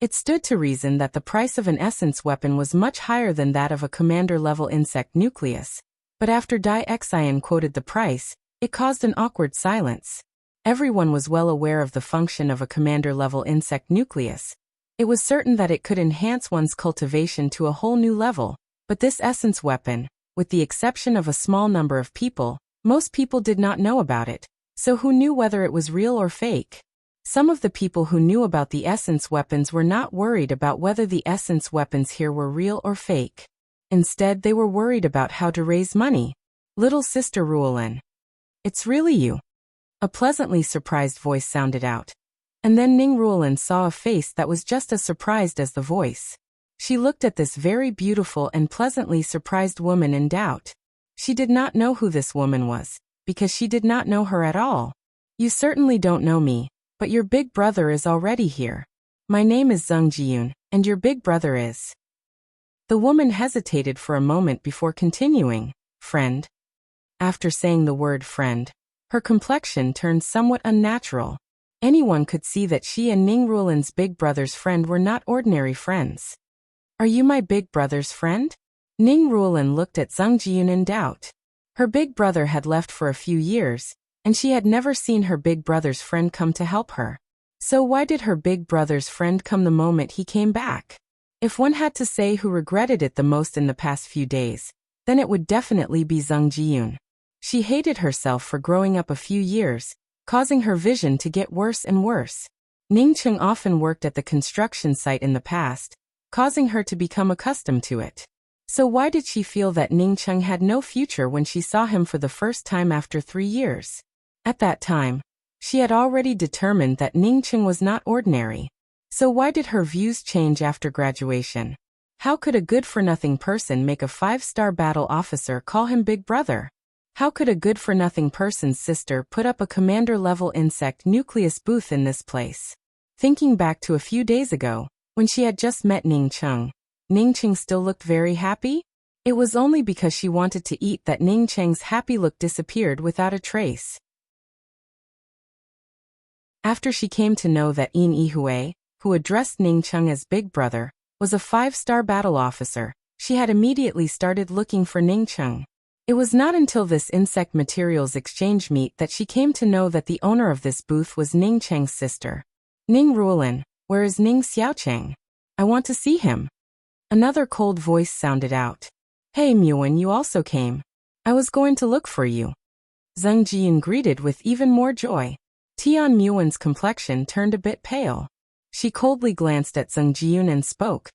It stood to reason that the price of an essence weapon was much higher than that of a commander-level insect nucleus. But after Dai Xian quoted the price, it caused an awkward silence. Everyone was well aware of the function of a commander-level insect nucleus. It was certain that it could enhance one's cultivation to a whole new level, but this essence weapon, with the exception of a small number of people, most people did not know about it, so who knew whether it was real or fake? Some of the people who knew about the essence weapons were not worried about whether the essence weapons here were real or fake. Instead, they were worried about how to raise money. Little sister Ruolin. It's really you. A pleasantly surprised voice sounded out. And then Ning Ruolin saw a face that was just as surprised as the voice. She looked at this very beautiful and pleasantly surprised woman in doubt. She did not know who this woman was, because she did not know her at all. You certainly don't know me, but your big brother is already here. My name is Zheng Jiyun, and your big brother is... The woman hesitated for a moment before continuing, friend. After saying the word friend, her complexion turned somewhat unnatural. Anyone could see that she and Ning Ruolin's big brother's friend were not ordinary friends. Are you my big brother's friend? Ning Ruolin looked at Zheng Jiyun in doubt. Her big brother had left for a few years, and she had never seen her big brother's friend come to help her. So why did her big brother's friend come the moment he came back? If one had to say who regretted it the most in the past few days, then it would definitely be Zheng Jiyun. She hated herself for growing up a few years, causing her vision to get worse and worse. Ningqing often worked at the construction site in the past, causing her to become accustomed to it. So why did she feel that Ningqing had no future when she saw him for the first time after 3 years? At that time, she had already determined that Ningqing was not ordinary. So why did her views change after graduation? How could a good-for-nothing person make a 5-star battle officer call him big brother? How could a good-for-nothing person's sister put up a commander-level insect nucleus booth in this place? Thinking back to a few days ago, when she had just met Ningqing, Ningqing still looked very happy? It was only because she wanted to eat that Ningqing's happy look disappeared without a trace. After she came to know that Yin Yihui, who addressed Ningqing as big brother, was a 5-star battle officer, she had immediately started looking for Ningqing. It was not until this insect materials exchange meet that she came to know that the owner of this booth was Ningqing's sister. Ning Ruolin, where is Ning Xiaoqing? I want to see him. Another cold voice sounded out. Hey Muwen, you also came. I was going to look for you. Zheng Jiyun greeted with even more joy. Tian Muwen's complexion turned a bit pale. She coldly glanced at Zheng Jiyun and spoke.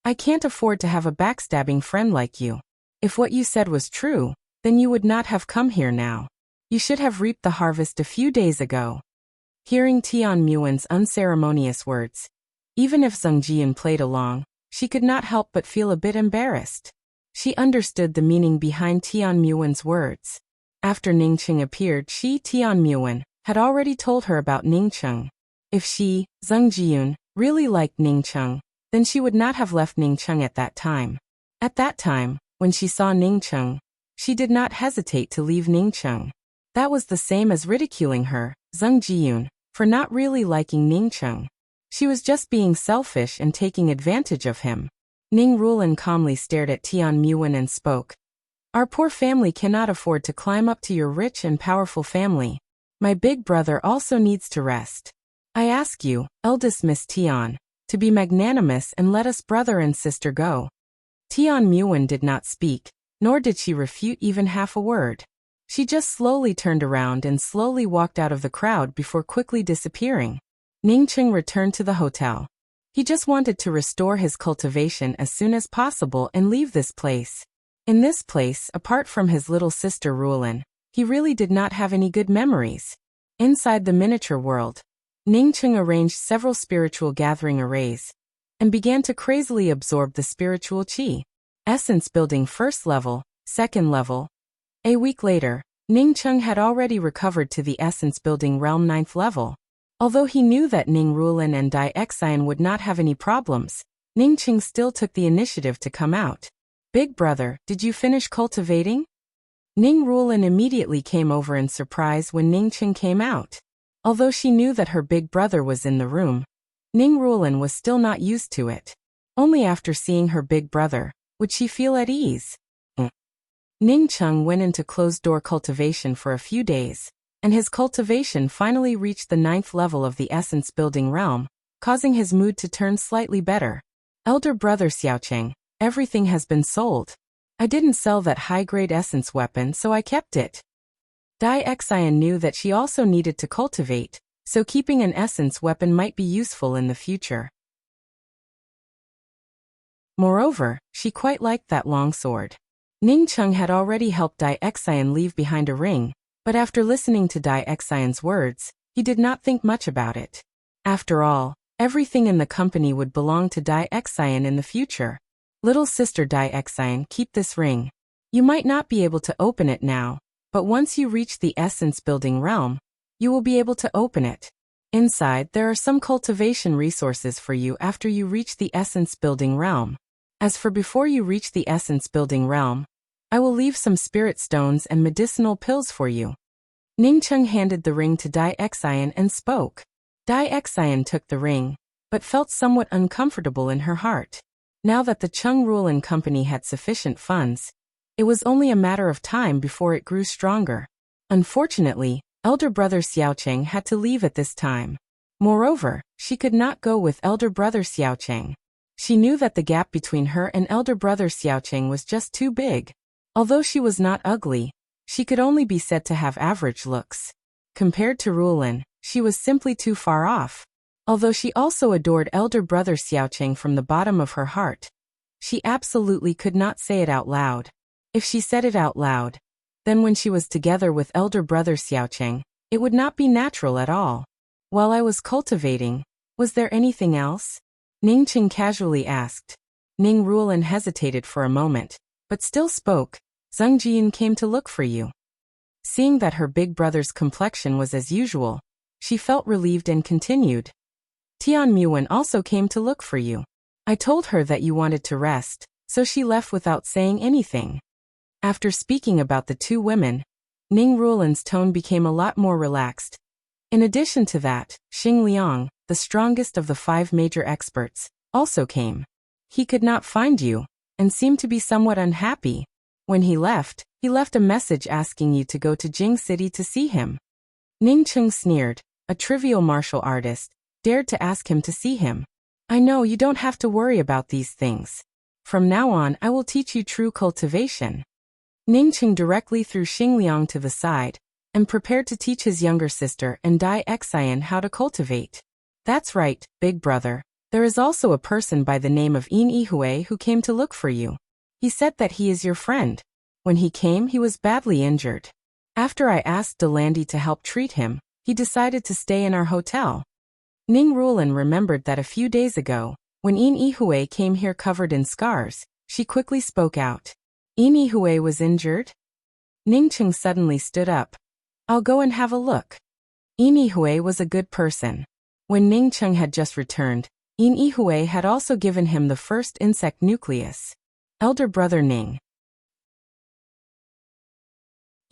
I can't afford to have a backstabbing friend like you. If what you said was true, then you would not have come here now. You should have reaped the harvest a few days ago. Hearing Tian Muwen's unceremonious words, even if Zheng Jiyun played along, she could not help but feel a bit embarrassed. She understood the meaning behind Tian Muwen's words. After Ningqing appeared, she, Tian Muwen, had already told her about Ningcheng. If she, Zheng Jiyun, really liked Ningcheng, then she would not have left Ningcheng at that time. At that time, when she saw Ningcheng, she did not hesitate to leave Ningcheng. That was the same as ridiculing her, Zheng Jiyun, for not really liking Ningcheng. She was just being selfish and taking advantage of him. Ning Rulan calmly stared at Tian Muwen and spoke. Our poor family cannot afford to climb up to your rich and powerful family. My big brother also needs to rest. I ask you, eldest Miss Tian, to be magnanimous and let us brother and sister go. Tian Muwen did not speak, nor did she refute even half a word. She just slowly turned around and slowly walked out of the crowd before quickly disappearing. Ningcheng returned to the hotel. He just wanted to restore his cultivation as soon as possible and leave this place. In this place, apart from his little sister Rulan, he really did not have any good memories. Inside the miniature world, Ningcheng arranged several spiritual gathering arrays and began to crazily absorb the spiritual qi. Essence building first level, second level. A week later, Ningcheng had already recovered to the essence building realm 9th level. Although he knew that Ning Rulan and Dai Xian would not have any problems, Ningcheng still took the initiative to come out. Big brother, did you finish cultivating? Ning Rulan immediately came over in surprise when Ningcheng came out. Although she knew that her big brother was in the room, Ning Rulan was still not used to it. Only after seeing her big brother would she feel at ease. Ningcheng went into closed-door cultivation for a few days, and his cultivation finally reached the 9th level of the essence building realm, causing his mood to turn slightly better. Elder brother Xiaocheng, everything has been sold. I didn't sell that high-grade essence weapon, so I kept it. Dai Xian knew that she also needed to cultivate, so keeping an essence weapon might be useful in the future. Moreover, she quite liked that long sword. Ningcheng had already helped Dai Xian leave behind a ring, but after listening to Dai Xian's words, he did not think much about it. After all, everything in the company would belong to Dai Xian in the future. Little sister Dai Xian, keep this ring. You might not be able to open it now, but once you reach the essence building realm, you will be able to open it. Inside, there are some cultivation resources for you after you reach the essence building realm. As for before you reach the essence building realm, I will leave some spirit stones and medicinal pills for you. Ningcheng handed the ring to Dai Xian and spoke. Dai Xian took the ring, but felt somewhat uncomfortable in her heart. Now that the Cheng Rulan company had sufficient funds, it was only a matter of time before it grew stronger. Unfortunately, elder brother Xiaocheng had to leave at this time. Moreover, she could not go with elder brother Xiaocheng. She knew that the gap between her and elder brother Xiaocheng was just too big. Although she was not ugly, she could only be said to have average looks. Compared to Rulan, she was simply too far off. Although she also adored elder brother Xiaocheng from the bottom of her heart, she absolutely could not say it out loud. If she said it out loud, then when she was together with elder brother Xiaocheng, it would not be natural at all. While I was cultivating, was there anything else? Ningcheng casually asked. Ning Rulan hesitated for a moment, but still spoke. Zheng Jiyun came to look for you. Seeing that her big brother's complexion was as usual, she felt relieved and continued. Tian Muwen also came to look for you. I told her that you wanted to rest, so she left without saying anything. After speaking about the two women, Ning Rulan's tone became a lot more relaxed. In addition to that, Xing Liang, the strongest of the 5 major experts, also came. He could not find you, and seemed to be somewhat unhappy. When he left a message asking you to go to Jing City to see him. Ningcheng sneered. A trivial martial artist dared to ask him to see him. I know you don't have to worry about these things. From now on I will teach you true cultivation. Ningcheng directly threw Xing Liang to the side, and prepared to teach his younger sister and Dai Xian how to cultivate. That's right, big brother. There is also a person by the name of Yin Yihui who came to look for you. He said that he is your friend. When he came, he was badly injured. After I asked Delandi to help treat him, he decided to stay in our hotel. Ning Rulan remembered that a few days ago, when Yin Yihui came here covered in scars, she quickly spoke out. Yin Yihui was injured? Ningcheng suddenly stood up. I'll go and have a look. Yin Yihui was a good person. When Ning Cheng had just returned, Yin Yihui had also given him the first insect nucleus. Elder brother Ning.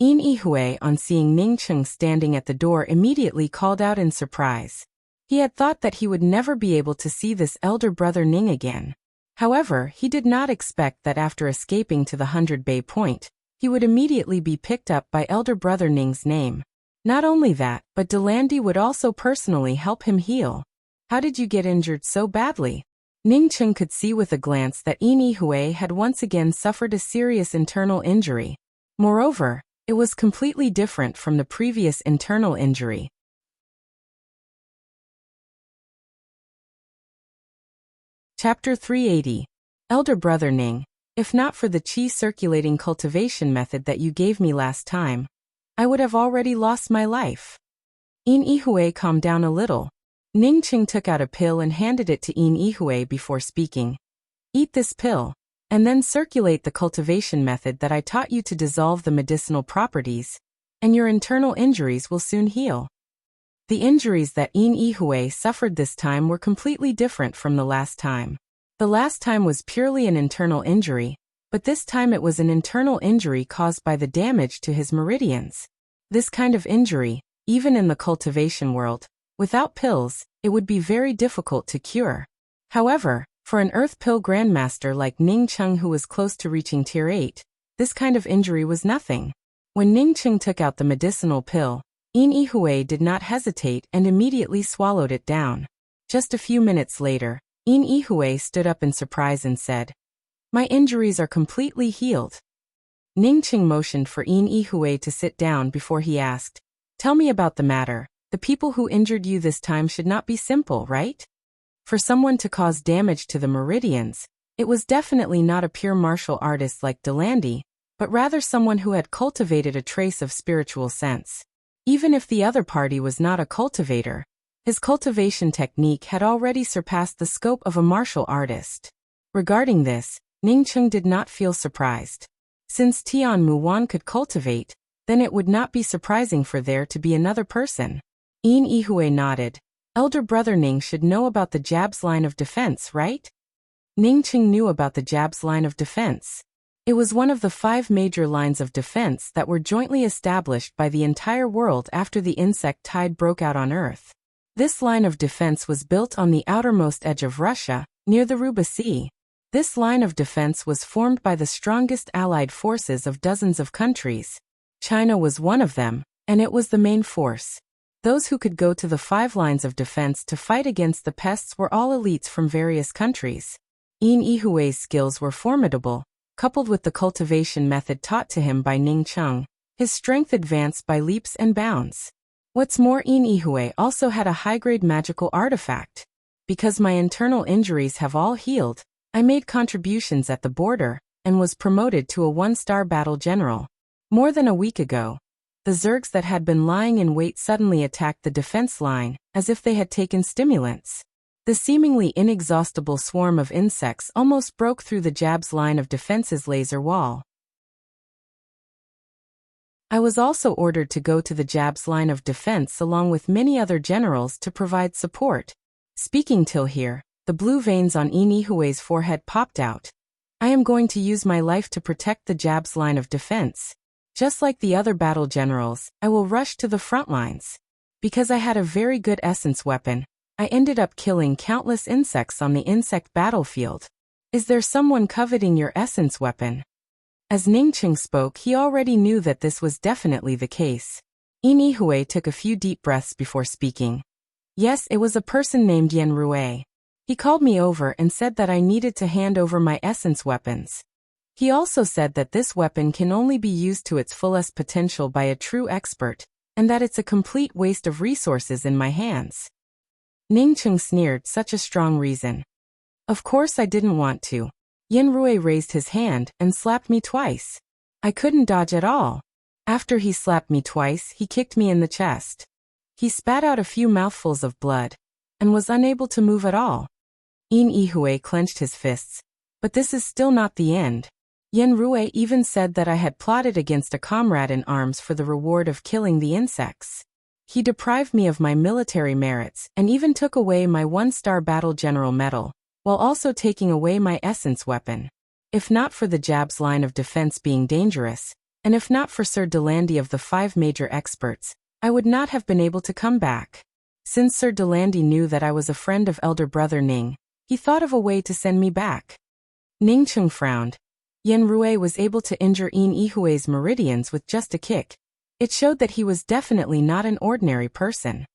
Yin Yihui, on seeing Ning Cheng standing at the door, immediately called out in surprise. He had thought that he would never be able to see this elder brother Ning again. However, he did not expect that after escaping to the 100 Bay Point, he would immediately be picked up by elder brother Ning's name. Not only that, but Delandy would also personally help him heal. How did you get injured so badly? Ning Cheng could see with a glance that Yin Yihui had once again suffered a serious internal injury. Moreover, it was completely different from the previous internal injury. Chapter 380. Elder brother Ning, if not for the qi circulating cultivation method that you gave me last time, I would have already lost my life. Yin Yihui calmed down a little. Ning Cheng took out a pill and handed it to Yin Yihui before speaking. Eat this pill, and then circulate the cultivation method that I taught you to dissolve the medicinal properties, and your internal injuries will soon heal. The injuries that Yin Yihui suffered this time were completely different from the last time. The last time was purely an internal injury, but this time it was an internal injury caused by the damage to his meridians. This kind of injury, even in the cultivation world, without pills, it would be very difficult to cure. However, for an Earth Pill Grandmaster like Ning Cheng who was close to reaching Tier 8, this kind of injury was nothing. When Ning Cheng took out the medicinal pill, Yin Yihui did not hesitate and immediately swallowed it down. Just a few minutes later, Yin Yihui stood up in surprise and said, "My injuries are completely healed." Ning Cheng motioned for Yin Yihui to sit down before he asked, "Tell me about the matter. The people who injured you this time should not be simple, right? For someone to cause damage to the meridians, it was definitely not a pure martial artist like Delandy, but rather someone who had cultivated a trace of spiritual sense. Even if the other party was not a cultivator, his cultivation technique had already surpassed the scope of a martial artist. Regarding this, Ning Cheng did not feel surprised. Since Tian Muwan could cultivate, then it would not be surprising for there to be another person. Yin Yihui nodded. Elder brother Ning should know about the Jab's line of defense, right? Ning Cheng knew about the Jab's line of defense. It was one of the 5 major lines of defense that were jointly established by the entire world after the insect tide broke out on Earth. This line of defense was built on the outermost edge of Russia, near the Ruba Sea. This line of defense was formed by the strongest allied forces of dozens of countries. China was one of them, and it was the main force. Those who could go to the 5 lines of defense to fight against the pests were all elites from various countries. Yin Yihui's skills were formidable. Coupled with the cultivation method taught to him by Ning Cheng, his strength advanced by leaps and bounds. What's more, Yin Yihui also had a high-grade magical artifact. Because my internal injuries have all healed, I made contributions at the border, and was promoted to a 1-star battle general. More than a week ago, the Zergs that had been lying in wait suddenly attacked the defense line, as if they had taken stimulants. The seemingly inexhaustible swarm of insects almost broke through the Jab's line of defense's laser wall. I was also ordered to go to the Jab's line of defense along with many other generals to provide support. Speaking till here, the blue veins on Yin Yihui's forehead popped out. I am going to use my life to protect the Jab's line of defense. Just like the other battle generals, I will rush to the front lines. Because I had a very good essence weapon, I ended up killing countless insects on the insect battlefield. Is there someone coveting your essence weapon? As Ning Cheng spoke, he already knew that this was definitely the case. Yin Yihui took a few deep breaths before speaking. Yes, it was a person named Yen Rui. He called me over and said that I needed to hand over my essence weapons. He also said that this weapon can only be used to its fullest potential by a true expert, and that it's a complete waste of resources in my hands. Ning Cheng sneered, such a strong reason. Of course I didn't want to. Yen Rui raised his hand and slapped me twice. I couldn't dodge at all. After he slapped me twice, he kicked me in the chest. He spat out a few mouthfuls of blood, and was unable to move at all. Yin Yihui clenched his fists. But this is still not the end. Yen Rui even said that I had plotted against a comrade in arms for the reward of killing the insects. He deprived me of my military merits and even took away my 1-star Battle General medal, while also taking away my essence weapon. If not for the Jab's line of defense being dangerous, and if not for Sir Delandy of the 5 major experts, I would not have been able to come back. Since Sir Delandy knew that I was a friend of elder brother Ning, he thought of a way to send me back. Ning Cheng frowned. Yen Rui was able to injure Yin Yihui's meridians with just a kick. It showed that he was definitely not an ordinary person.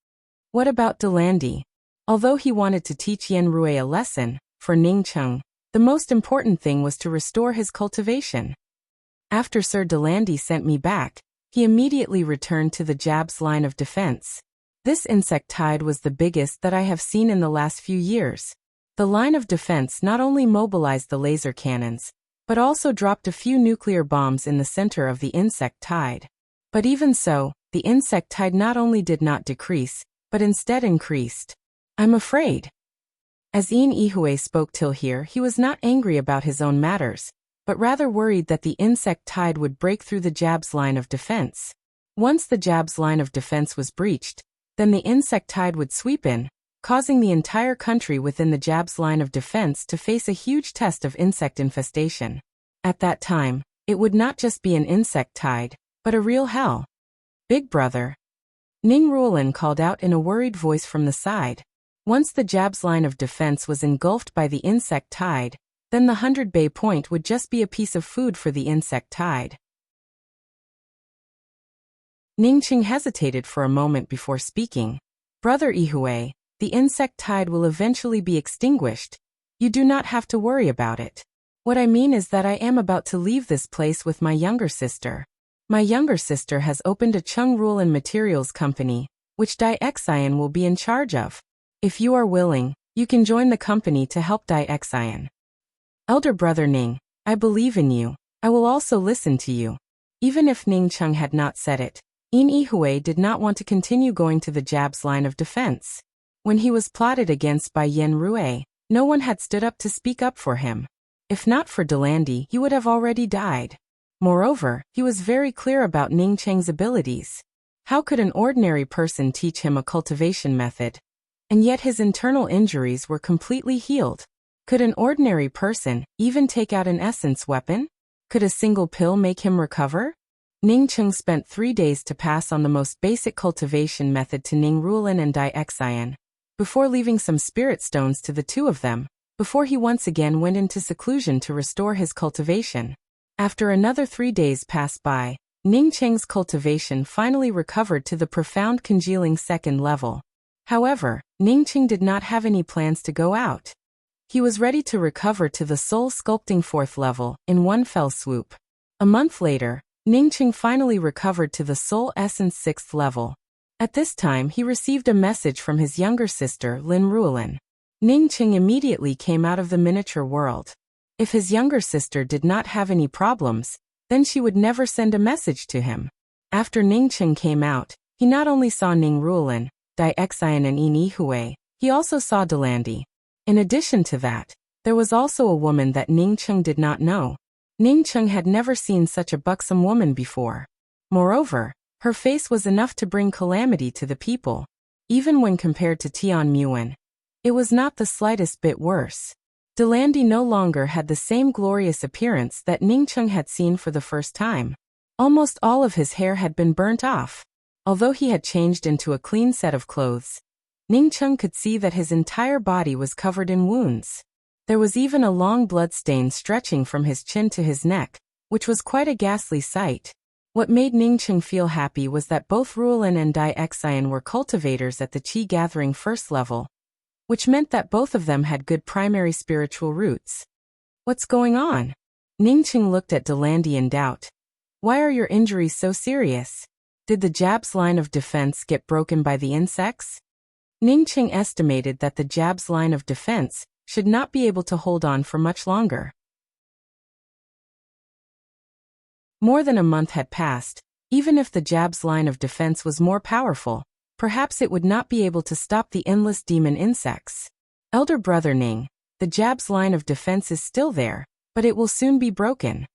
What about Delandy? Although he wanted to teach Yen Rui a lesson, for Ning Cheng, the most important thing was to restore his cultivation. After Sir Delandy sent me back, he immediately returned to the Jab's line of defense. This insect tide was the biggest that I have seen in the last few years. The line of defense not only mobilized the laser cannons, but also dropped a few nuclear bombs in the center of the insect tide. But even so, the insect tide not only did not decrease, but instead increased. I'm afraid. As Yin Yihui spoke till here, he was not angry about his own matters, but rather worried that the insect tide would break through the Jab's line of defense. Once the Jab's line of defense was breached, then the insect tide would sweep in, causing the entire country within the Jab's line of defense to face a huge test of insect infestation. At that time, it would not just be an insect tide, but a real hell. Big brother. Ning Ruolin called out in a worried voice from the side. Once the Jab's line of defense was engulfed by the insect tide, then the 100 Bay Point would just be a piece of food for the insect tide. Ning Cheng hesitated for a moment before speaking. Brother Yihui, the insect tide will eventually be extinguished. You do not have to worry about it. What I mean is that I am about to leave this place with my younger sister. My younger sister has opened a Chung Ruolin Materials company, which Dai Xian will be in charge of. If you are willing, you can join the company to help Dai Xian. Elder brother Ning, I believe in you. I will also listen to you. Even if Ning Cheng had not said it, Yin Yihui did not want to continue going to the Jab's line of defense. When he was plotted against by Yen Rui, no one had stood up to speak up for him. If not for Delandy, he would have already died. Moreover, he was very clear about Ning Cheng's abilities. How could an ordinary person teach him a cultivation method? And yet his internal injuries were completely healed. Could an ordinary person even take out an essence weapon? Could a single pill make him recover? Ning Cheng spent 3 days to pass on the most basic cultivation method to Ning Ruolin and Dai Xian, before leaving some spirit stones to the two of them, before he once again went into seclusion to restore his cultivation. After another 3 days passed by, Ning Cheng's cultivation finally recovered to the profound congealing 2nd level. However, Ning Cheng did not have any plans to go out. He was ready to recover to the soul sculpting 4th level in one fell swoop. A month later, Ning Cheng finally recovered to the soul essence 6th level. At this time he received a message from his younger sister Lin Ruolin. Ning Cheng immediately came out of the miniature world. If his younger sister did not have any problems, then she would never send a message to him. After Ning Cheng came out, he not only saw Ning Ruolin, Dai Xian and Yin Yihui, he also saw Delandy. In addition to that, there was also a woman that Ning Cheng did not know. Ning Cheng had never seen such a buxom woman before. Moreover, her face was enough to bring calamity to the people. Even when compared to Tian Muan, it was not the slightest bit worse. Delandy no longer had the same glorious appearance that Ning Cheng had seen for the first time. Almost all of his hair had been burnt off. Although he had changed into a clean set of clothes, Ning Cheng could see that his entire body was covered in wounds. There was even a long blood stain stretching from his chin to his neck, which was quite a ghastly sight. What made Ning Cheng feel happy was that both Ruolin and Dai Xian were cultivators at the Qi Gathering 1st level, which meant that both of them had good primary spiritual roots. What's going on? Ning Cheng looked at Delandy in doubt. Why are your injuries so serious? Did the Jab's line of defense get broken by the insects? Ning Cheng estimated that the Jab's line of defense should not be able to hold on for much longer. More than a month had passed. Even if the Jab's line of defense was more powerful, perhaps it would not be able to stop the endless demon insects. Elder brother Ning, the Jab's line of defense is still there, but it will soon be broken.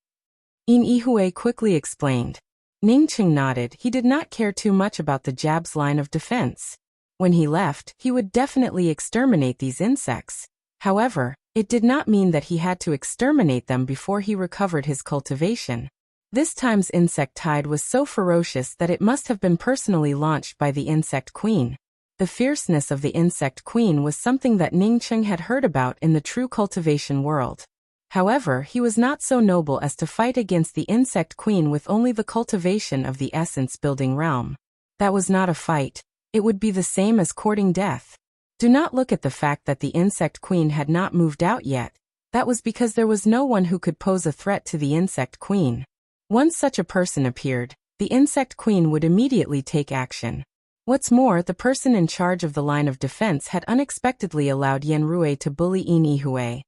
Yin Yihui quickly explained. Ning Qing nodded. He did not care too much about the Jab's line of defense. When he left, he would definitely exterminate these insects. However, it did not mean that he had to exterminate them before he recovered his cultivation. This time's insect tide was so ferocious that it must have been personally launched by the insect queen. The fierceness of the insect queen was something that Ning Qing had heard about in the true cultivation world. However, he was not so noble as to fight against the insect queen with only the cultivation of the essence-building realm. That was not a fight. It would be the same as courting death. Do not look at the fact that the insect queen had not moved out yet. That was because there was no one who could pose a threat to the insect queen. Once such a person appeared, the insect queen would immediately take action. What's more, the person in charge of the line of defense had unexpectedly allowed Yan Rui to bully Yin Yihui,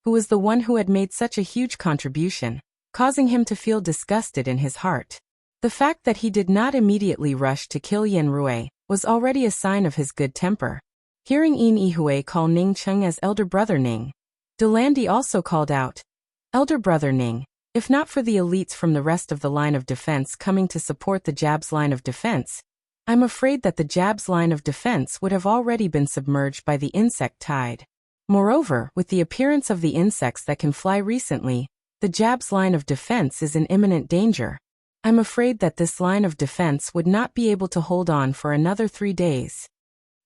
who was the one who had made such a huge contribution, causing him to feel disgusted in his heart. The fact that he did not immediately rush to kill Yan Rui was already a sign of his good temper. Hearing Yin Yihui call Ning Qing as elder brother Ning, Delandy also called out, "Elder brother Ning, if not for the elites from the rest of the line of defense coming to support the Jab's line of defense, I'm afraid that the Jab's line of defense would have already been submerged by the insect tide. Moreover, with the appearance of the insects that can fly recently, the Jab's line of defense is in imminent danger. I'm afraid that this line of defense would not be able to hold on for another 3 days.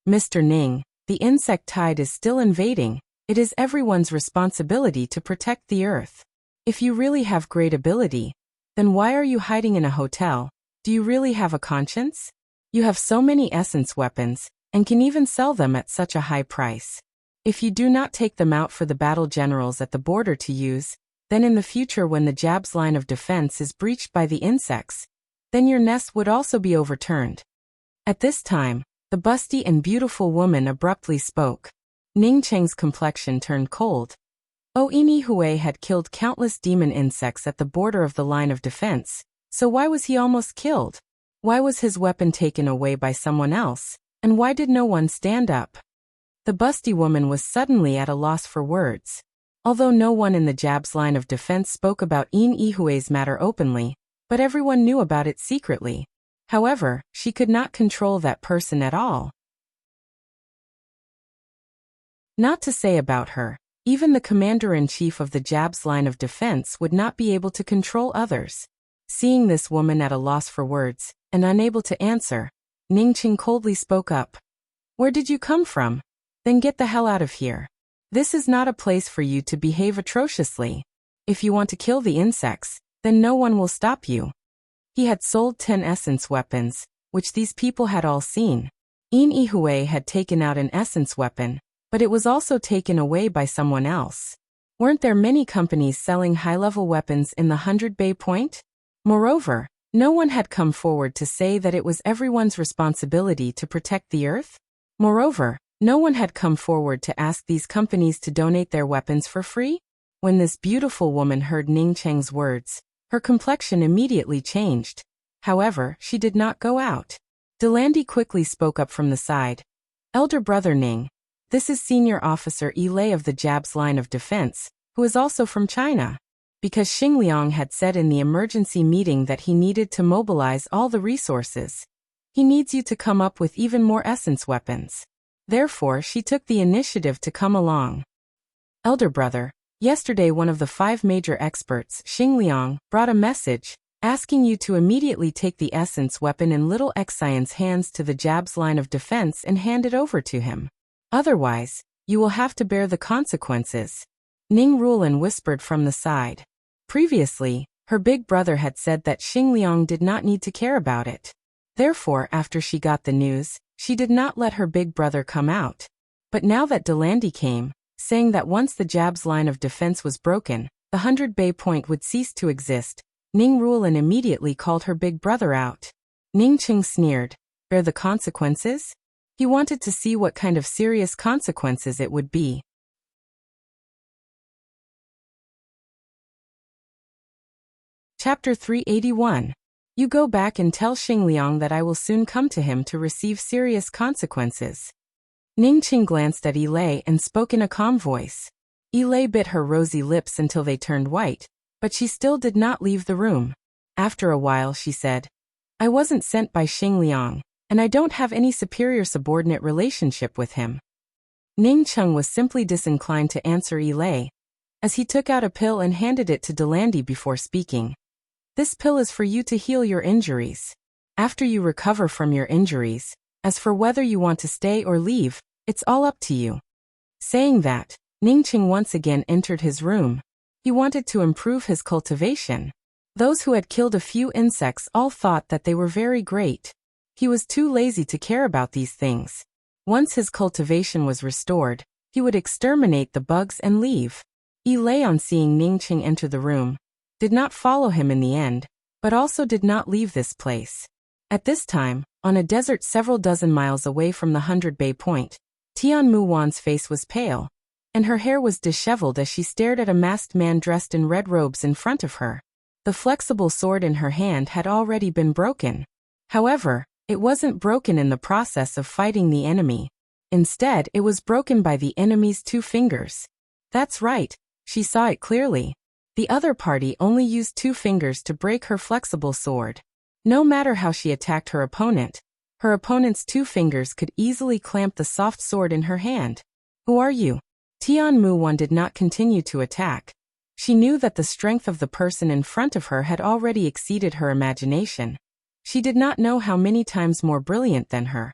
Mr. Ning, the insect tide is still invading. It is everyone's responsibility to protect the earth. If you really have great ability, then why are you hiding in a hotel? Do you really have a conscience? You have so many essence weapons, and can even sell them at such a high price. If you do not take them out for the battle generals at the border to use, then in the future when the Jab's line of defense is breached by the insects, then your nest would also be overturned." At this time, the busty and beautiful woman abruptly spoke. Ning Qing's complexion turned cold. Oh, Yin Yihui had killed countless demon insects at the border of the line of defense, so why was he almost killed? Why was his weapon taken away by someone else, and why did no one stand up? The busty woman was suddenly at a loss for words. Although no one in the Jab's line of defense spoke about Yin Yihui's matter openly, but everyone knew about it secretly. However, she could not control that person at all. Not to say about her, even the commander-in-chief of the Jab's line of defense would not be able to control others. Seeing this woman at a loss for words, and unable to answer, Ning Qing coldly spoke up. "Where did you come from? Then get the hell out of here. This is not a place for you to behave atrociously. If you want to kill the insects, then no one will stop you." He had sold 10 essence weapons, which these people had all seen. Yin Yihui had taken out an essence weapon, but it was also taken away by someone else. Weren't there many companies selling high-level weapons in the 100 Bay Point? Moreover, no one had come forward to say that it was everyone's responsibility to protect the earth. Moreover, no one had come forward to ask these companies to donate their weapons for free. When this beautiful woman heard Ning Qing's words, her complexion immediately changed. However, she did not go out. Delandy quickly spoke up from the side. "Elder brother Ning, this is Senior Officer Yi Lei of the Jab's line of defense, who is also from China." Because Xing Liang had said in the emergency meeting that he needed to mobilize all the resources. He needs you to come up with even more essence weapons. Therefore, she took the initiative to come along. "Elder brother, yesterday one of the 5 major experts, Xing Liang, brought a message, asking you to immediately take the essence weapon in Little Xian's hands to the Jab's line of defense and hand it over to him. Otherwise, you will have to bear the consequences." Ning Rulin whispered from the side. Previously, her big brother had said that Xing Liang did not need to care about it. Therefore, after she got the news, she did not let her big brother come out. But now that Delandy came, saying that once the Jab's line of defense was broken, the 100 Bay Point would cease to exist, Ning Rulin immediately called her big brother out. Ning Qing sneered. Bear the consequences? He wanted to see what kind of serious consequences it would be. Chapter 381. You go back and tell Xing Liang that I will soon come to him to receive serious consequences. Ning Qing glanced at Yi Lei and spoke in a calm voice. Yi Lei bit her rosy lips until they turned white, but she still did not leave the room. After a while she said, I wasn't sent by Xing Liang, and I don't have any superior-subordinate relationship with him. Ning Cheng was simply disinclined to answer Lei, as he took out a pill and handed it to Delandy before speaking. This pill is for you to heal your injuries. After you recover from your injuries, as for whether you want to stay or leave, it's all up to you. Saying that, Ning Cheng once again entered his room. He wanted to improve his cultivation. Those who had killed a few insects all thought that they were very great. He was too lazy to care about these things. Once his cultivation was restored, he would exterminate the bugs and leave. Lei, on seeing Ning Cheng enter the room, did not follow him in the end, but also did not leave this place. At this time, on a desert several dozen miles away from the 100 Bay Point, Tian Muwan's face was pale, and her hair was disheveled as she stared at a masked man dressed in red robes in front of her. The flexible sword in her hand had already been broken. However, it wasn't broken in the process of fighting the enemy. Instead, it was broken by the enemy's 2 fingers. That's right, she saw it clearly. The other party only used 2 fingers to break her flexible sword. No matter how she attacked her opponent's 2 fingers could easily clamp the soft sword in her hand. Who are you? Tian Muwan did not continue to attack. She knew that the strength of the person in front of her had already exceeded her imagination. She did not know how many times more brilliant than her,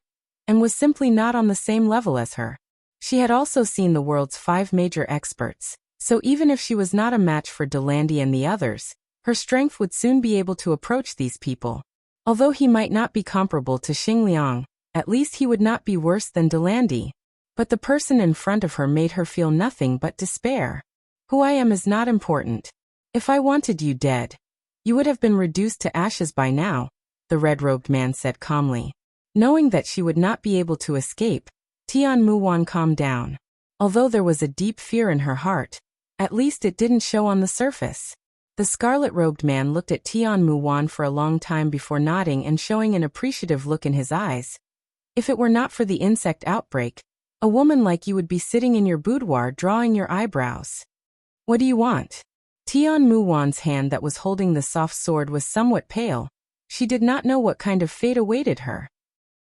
and was simply not on the same level as her. She had also seen the world's 5 major experts, so even if she was not a match for Delandy and the others, her strength would soon be able to approach these people. Although he might not be comparable to Xing Liang, at least he would not be worse than Delandy. But the person in front of her made her feel nothing but despair. Who I am is not important. If I wanted you dead, you would have been reduced to ashes by now, the red-robed man said calmly. Knowing that she would not be able to escape, Tian Muwan calmed down. Although there was a deep fear in her heart, at least it didn't show on the surface. The scarlet-robed man looked at Tian Muwan for a long time before nodding and showing an appreciative look in his eyes. If it were not for the insect outbreak, a woman like you would be sitting in your boudoir drawing your eyebrows. What do you want? Tian Muwan's hand that was holding the soft sword was somewhat pale. She did not know what kind of fate awaited her.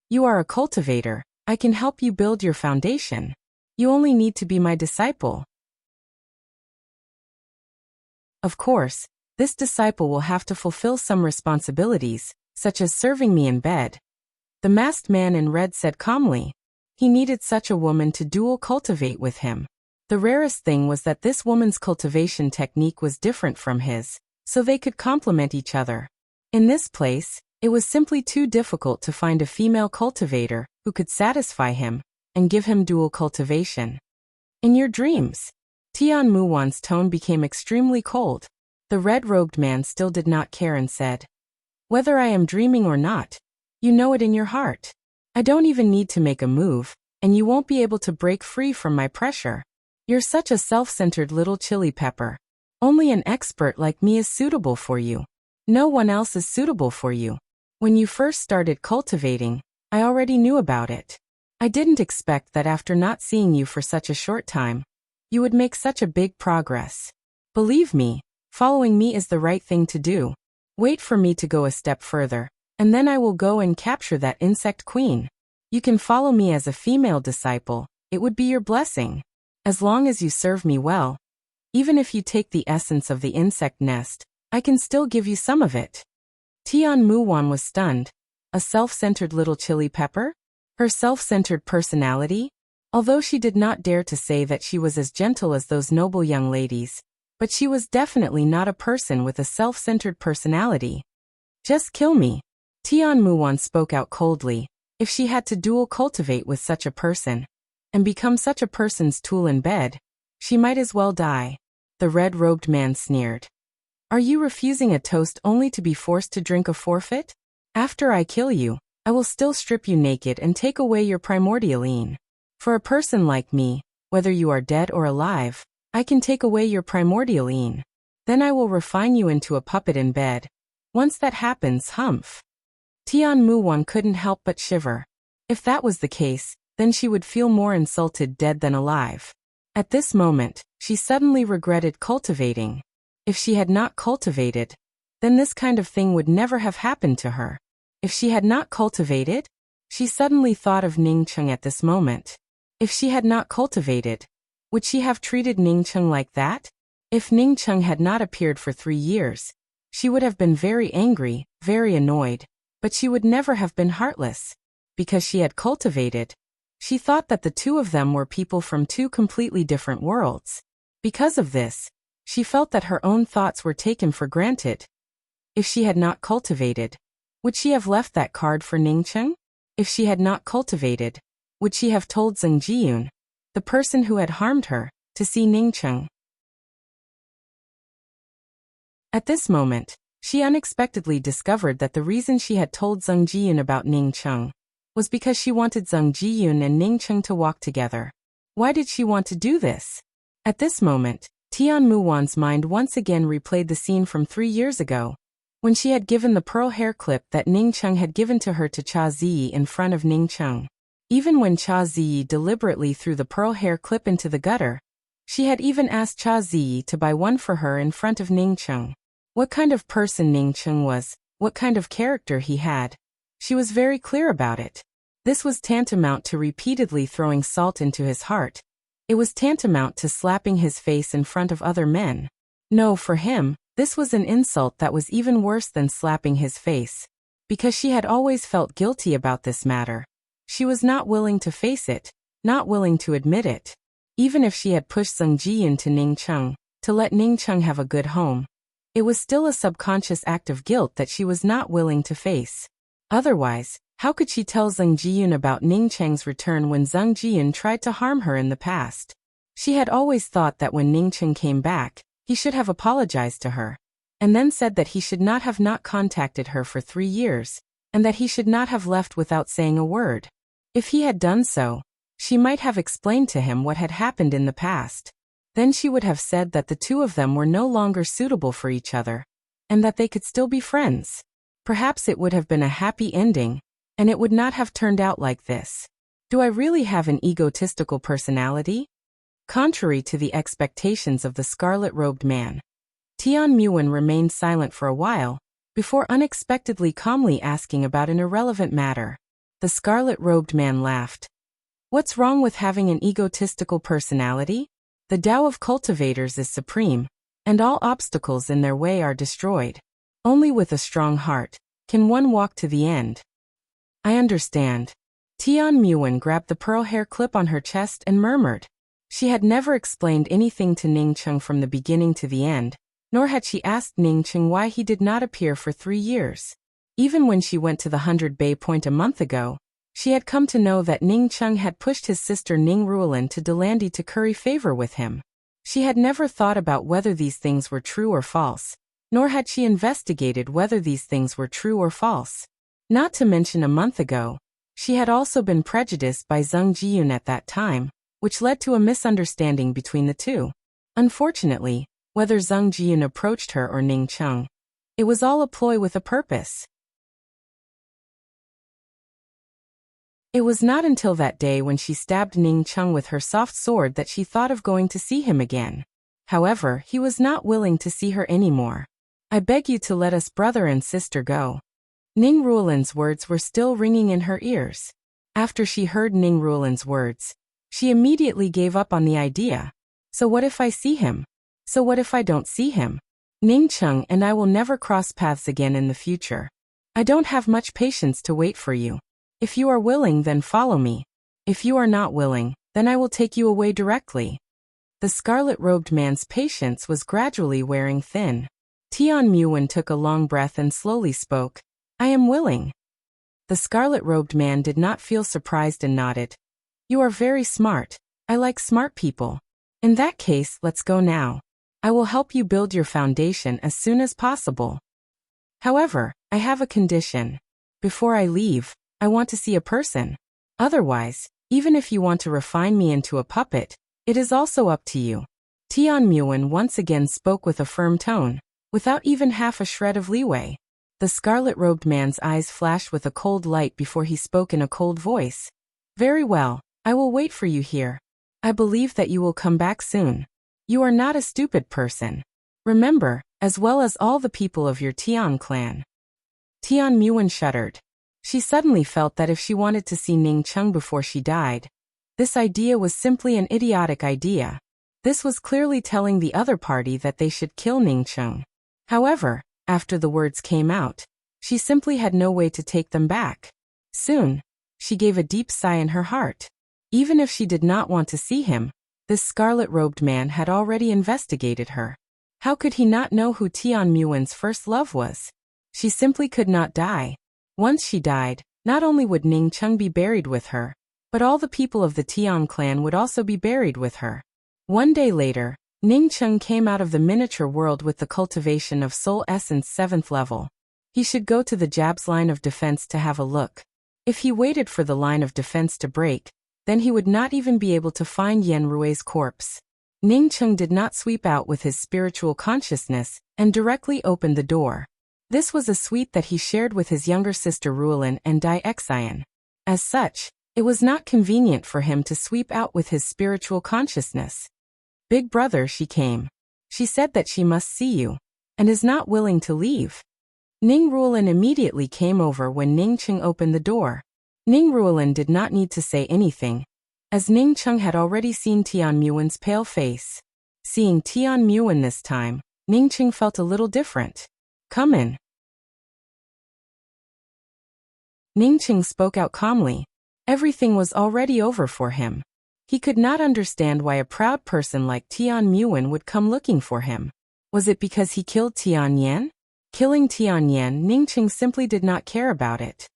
You are a cultivator. I can help you build your foundation. You only need to be my disciple. Of course, this disciple will have to fulfill some responsibilities, such as serving me in bed. The masked man in red said calmly. He needed such a woman to dual cultivate with him. The rarest thing was that this woman's cultivation technique was different from his, so they could complement each other. In this place, it was simply too difficult to find a female cultivator who could satisfy him and give him dual cultivation. In your dreams. Tian Muwan's tone became extremely cold. The red-robed man still did not care and said, Whether I am dreaming or not, you know it in your heart. I don't even need to make a move, and you won't be able to break free from my pressure. You're such a self-centered little chili pepper. Only an expert like me is suitable for you. No one else is suitable for you. When you first started cultivating, I already knew about it. I didn't expect that after not seeing you for such a short time, you would make such a big progress. Believe me, following me is the right thing to do. Wait for me to go a step further, and then I will go and capture that insect queen. You can follow me as a female disciple. It would be your blessing. As long as you serve me well. Even if you take the essence of the insect nest, I can still give you some of it. Tian Muwan was stunned. A self-centered little chili pepper? Her self-centered personality? Although she did not dare to say that she was as gentle as those noble young ladies, but she was definitely not a person with a self-centered personality. Just kill me. Tian Muwan spoke out coldly. If she had to dual cultivate with such a person, and become such a person's tool in bed, she might as well die. The red-robed man sneered. Are you refusing a toast only to be forced to drink a forfeit? After I kill you, I will still strip you naked and take away your primordialine. For a person like me, whether you are dead or alive, I can take away your primordialine. Then I will refine you into a puppet in bed. Once that happens, humph. Tian Muwan couldn't help but shiver. If that was the case, then she would feel more insulted dead than alive. At this moment, she suddenly regretted cultivating. If she had not cultivated, then this kind of thing would never have happened to her. If she had not cultivated? She suddenly thought of Ning Cheng at this moment. If she had not cultivated, would she have treated Ning Cheng like that? If Ning Cheng had not appeared for 3 years, she would have been very angry, very annoyed, but she would never have been heartless. Because she had cultivated. She thought that the two of them were people from 2 completely different worlds. Because of this, she felt that her own thoughts were taken for granted. If she had not cultivated, would she have left that card for Ning Cheng? If she had not cultivated, would she have told Zheng Jiyun, the person who had harmed her, to see Ning Cheng? At this moment, she unexpectedly discovered that the reason she had told Zheng Jiyun about Ning Cheng was because she wanted Zheng Jiyun and Ning Cheng to walk together. Why did she want to do this? At this moment, Tian Muwan's mind once again replayed the scene from 3 years ago, when she had given the pearl hair clip that Ning Cheng had given to her to Cha Ziyi in front of Ning Cheng. Even when Cha Ziyi deliberately threw the pearl hair clip into the gutter, she had even asked Cha Ziyi to buy one for her in front of Ning Cheng. What kind of person Ning Cheng was, what kind of character he had. She was very clear about it. This was tantamount to repeatedly throwing salt into his heart. It was tantamount to slapping his face in front of other men. No, for him, this was an insult that was even worse than slapping his face. Because she had always felt guilty about this matter. She was not willing to face it, not willing to admit it. Even if she had pushed Zheng Jiyun to Ning Cheng, to let Ning Cheng have a good home, it was still a subconscious act of guilt that she was not willing to face. Otherwise, how could she tell Zheng Jiyun about Ning Cheng's return when Zheng Jiyun tried to harm her in the past? She had always thought that when Ning Cheng came back, he should have apologized to her, and then said that he should not have not contacted her for 3 years, and that he should not have left without saying a word. If he had done so, she might have explained to him what had happened in the past. Then she would have said that the two of them were no longer suitable for each other, and that they could still be friends. Perhaps it would have been a happy ending, and it would not have turned out like this. Do I really have an egotistical personality? Contrary to the expectations of the scarlet-robed man, Tian Muwen remained silent for a while, before unexpectedly calmly asking about an irrelevant matter. The scarlet-robed man laughed. What's wrong with having an egotistical personality? The Tao of cultivators is supreme, and all obstacles in their way are destroyed. Only with a strong heart can one walk to the end. I understand. Tian Muwen grabbed the pearl hair clip on her chest and murmured. She had never explained anything to Ning Cheng from the beginning to the end, nor had she asked Ning Cheng why he did not appear for 3 years. Even when she went to the 100 Bay Point a month ago, she had come to know that Ning Cheng had pushed his sister Ning Ruolin to Delandi to curry favor with him. She had never thought about whether these things were true or false, nor had she investigated whether these things were true or false. Not to mention a month ago, she had also been prejudiced by Zheng Jiyun at that time, which led to a misunderstanding between the two. Unfortunately, whether Zheng Jiyun approached her or Ning Cheng, it was all a ploy with a purpose. It was not until that day when she stabbed Ning Cheng with her soft sword that she thought of going to see him again. However, he was not willing to see her anymore. I beg you to let us brother and sister go. Ning Ruolin's words were still ringing in her ears. After she heard Ning Ruolin's words, she immediately gave up on the idea. So what if I see him? So what if I don't see him? Ning Cheng and I will never cross paths again in the future. I don't have much patience to wait for you. If you are willing, then follow me. If you are not willing, then I will take you away directly. The scarlet-robed man's patience was gradually wearing thin. Tian Muwen took a long breath and slowly spoke. I am willing. The scarlet-robed man did not feel surprised and nodded. You are very smart. I like smart people. In that case, let's go now. I will help you build your foundation as soon as possible. However, I have a condition. Before I leave, I want to see a person. Otherwise, even if you want to refine me into a puppet, it is also up to you. Tian Muwen once again spoke with a firm tone, without even half a shred of leeway. The scarlet-robed man's eyes flashed with a cold light before he spoke in a cold voice. Very well, I will wait for you here. I believe that you will come back soon. You are not a stupid person. Remember, as well as all the people of your Tian clan. Tian Muwen shuddered. She suddenly felt that if she wanted to see Ning Cheng before she died, this idea was simply an idiotic idea. This was clearly telling the other party that they should kill Ning Cheng. However, after the words came out, she simply had no way to take them back. Soon, she gave a deep sigh in her heart. Even if she did not want to see him, this scarlet-robed man had already investigated her. How could he not know who Tian Muwen's first love was? She simply could not die. Once she died, not only would Ning Cheng be buried with her, but all the people of the Tian clan would also be buried with her. One day later, Ning Cheng came out of the miniature world with the cultivation of Soul Essence 7th level. He should go to the Jab's line of defense to have a look. If he waited for the line of defense to break, then he would not even be able to find Yen Rui's corpse. Ning Cheng did not sweep out with his spiritual consciousness and directly opened the door. This was a suite that he shared with his younger sister Ruolin and Dai Xian. As such, it was not convenient for him to sweep out with his spiritual consciousness. Big brother, she came. She said that she must see you, and is not willing to leave. Ning Ruolin immediately came over when Ning Cheng opened the door. Ning Ruolin did not need to say anything, as Ning Cheng had already seen Tian Muwen's pale face. Seeing Tian Muwen this time, Ning Cheng felt a little different. Come in. Ning Cheng spoke out calmly. Everything was already over for him. He could not understand why a proud person like Tian Muwen would come looking for him. Was it because he killed Tian Yan? Killing Tian Yan, Ning Cheng simply did not care about it.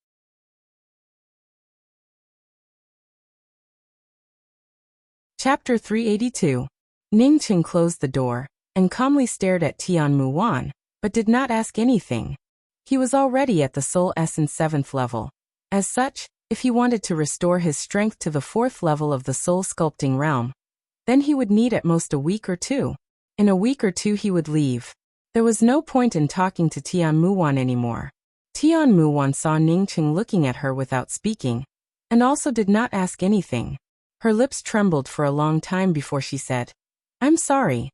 Chapter 382. Ning Cheng closed the door and calmly stared at Tian Muwen, but did not ask anything. He was already at the Soul Essence 7th level. As such, if he wanted to restore his strength to the 4th level of the Soul Sculpting realm, then he would need at most a week or two. In a week or two he would leave. There was no point in talking to Tian Muwen anymore. Tian Muwen saw Ning Cheng looking at her without speaking, and also did not ask anything. Her lips trembled for a long time before she said, "I'm sorry."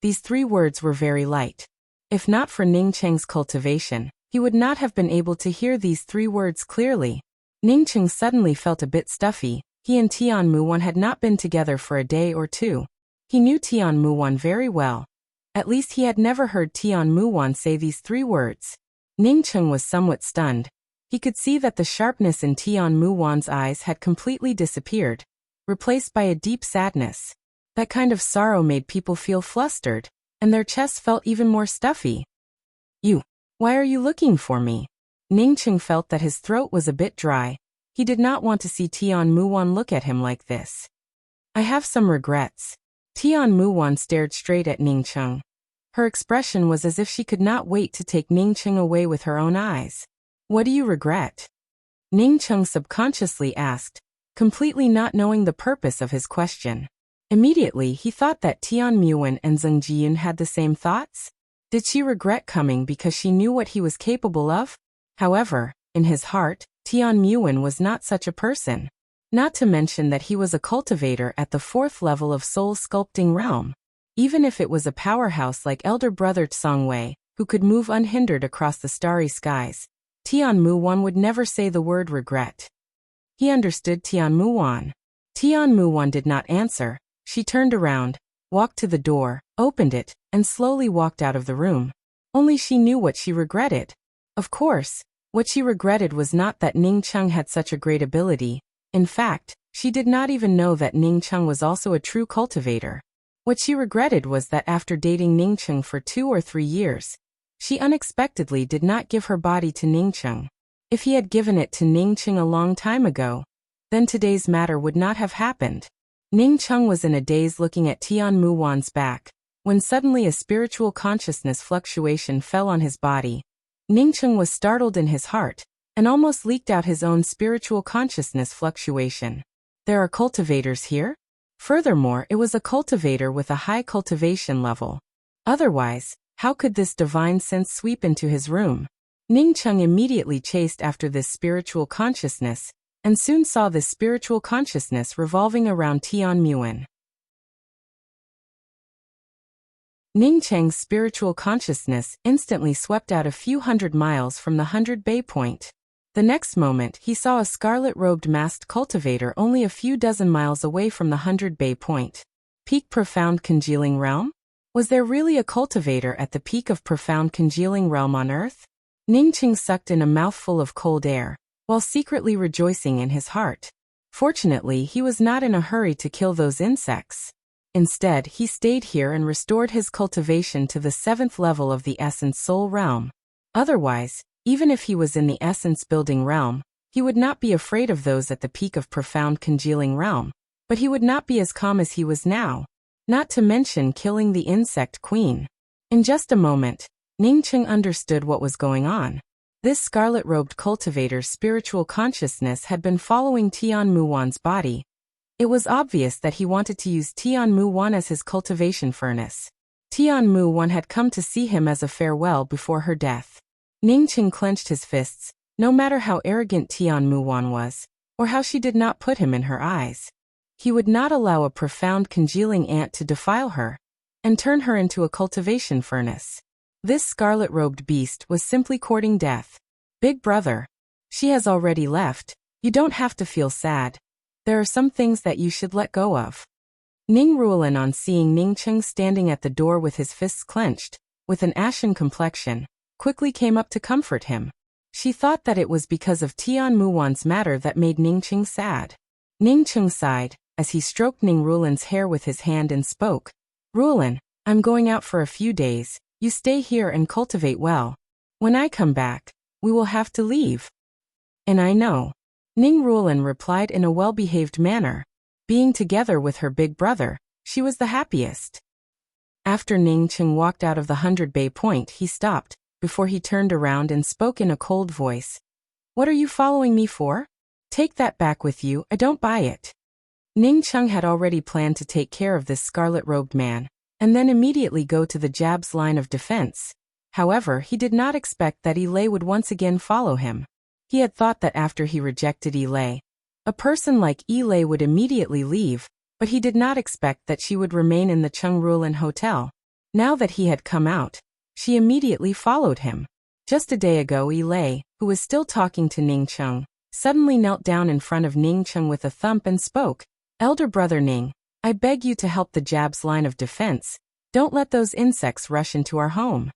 These 3 words were very light. If not for Ning Cheng's cultivation, he would not have been able to hear these 3 words clearly. Ning Cheng suddenly felt a bit stuffy. He and Tian Muwen had not been together for a day or two. He knew Tian Muwen very well. At least he had never heard Tian Muwen say these 3 words. Ning Cheng was somewhat stunned. He could see that the sharpness in Tian Muwen's eyes had completely disappeared, replaced by a deep sadness. That kind of sorrow made people feel flustered, and their chests felt even more stuffy. Why are you looking for me?" Ning Cheng felt that his throat was a bit dry. He did not want to see Tian Muwen look at him like this. "I have some regrets." Tian Muwen stared straight at Ning Cheng. Her expression was as if she could not wait to take Ning Cheng away with her own eyes. "What do you regret?" Ning Cheng subconsciously asked, completely not knowing the purpose of his question. Immediately he thought that Tian Muwen and Zheng Jiyun had the same thoughts. Did she regret coming because she knew what he was capable of? However, in his heart, Tian Muwen was not such a person. Not to mention that he was a cultivator at the 4th level of Soul Sculpting realm. Even if it was a powerhouse like elder brother Tsang Wei, who could move unhindered across the starry skies, Tian Muwen would never say the word regret. He understood Tian Muwen. Tian Muwen did not answer. She turned around, walked to the door, opened it, and slowly walked out of the room. Only she knew what she regretted. Of course, what she regretted was not that Ning Cheng had such a great ability. In fact, she did not even know that Ning Cheng was also a true cultivator. What she regretted was that after dating Ning Cheng for 2 or 3 years, she unexpectedly did not give her body to Ning Cheng. If he had given it to Ning Cheng a long time ago, then today's matter would not have happened. Ning Cheng was in a daze looking at Tian Muwen's back, when suddenly a spiritual consciousness fluctuation fell on his body. Ning Cheng was startled in his heart, and almost leaked out his own spiritual consciousness fluctuation. There are cultivators here? Furthermore, it was a cultivator with a high cultivation level. Otherwise, how could this divine sense sweep into his room? Ning Cheng immediately chased after this spiritual consciousness, and soon saw this spiritual consciousness revolving around Tian Muwen. Ning Cheng's spiritual consciousness instantly swept out a few hundred miles from the 100 Bay Point. The next moment, he saw a scarlet-robed masked cultivator only a few dozen miles away from the 100 Bay Point. Peak Profound Congealing Realm? Was there really a cultivator at the peak of Profound Congealing Realm on Earth? Ning Cheng sucked in a mouthful of cold air, while secretly rejoicing in his heart. Fortunately, he was not in a hurry to kill those insects. Instead, he stayed here and restored his cultivation to the 7th level of the Essence Soul Realm. Otherwise, even if he was in the Essence Building Realm, he would not be afraid of those at the peak of Profound Congealing Realm, but he would not be as calm as he was now, not to mention killing the Insect Queen. In just a moment, Ning Cheng understood what was going on. This scarlet-robed cultivator's spiritual consciousness had been following Tian Muwan's body. It was obvious that he wanted to use Tian Muwan as his cultivation furnace. Tian Muwan had come to see him as a farewell before her death. Ning Cheng clenched his fists, no matter how arrogant Tian Muwan was, or how she did not put him in her eyes. He would not allow a profound congealing ant to defile her and turn her into a cultivation furnace. This scarlet-robed beast was simply courting death. Big brother. She has already left. You don't have to feel sad. There are some things that you should let go of. Ning Ruolin, on seeing Ning Cheng standing at the door with his fists clenched, with an ashen complexion, quickly came up to comfort him. She thought that it was because of Tian Muwan's matter that made Ning Cheng sad. Ning Cheng sighed, as he stroked Ning Ruolin's hair with his hand and spoke. Ruolin, I'm going out for a few days. You stay here and cultivate well. When I come back, we will have to leave. And I know. Ning Ruolin replied in a well-behaved manner. Being together with her big brother, she was the happiest. After Ning Cheng walked out of the 100 Bay Point, he stopped, before he turned around and spoke in a cold voice. What are you following me for? Take that back with you, I don't buy it. Ning Cheng had already planned to take care of this scarlet-robed man, and then immediately go to the Jab's line of defense. However, he did not expect that Ilay would once again follow him. He had thought that after he rejected Ilay, a person like Ilay would immediately leave, but he did not expect that she would remain in the Chung Ruolin Hotel. Now that he had come out, she immediately followed him. Just a day ago, Ilay, who was still talking to Ning Cheng, suddenly knelt down in front of Ning Cheng with a thump and spoke. Elder brother Ning, I beg you to help the Jab's line of defense. Don't let those insects rush into our home.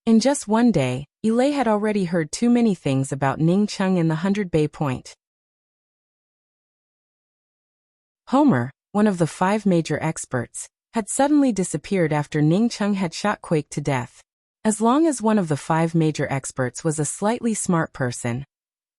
In just one day, Ilay had already heard too many things about Ning Cheng in the 100 Bay Point. Homer, one of the 5 major experts, had suddenly disappeared after Ning Cheng had shot Quake to death. As long as one of the 5 major experts was a slightly smart person,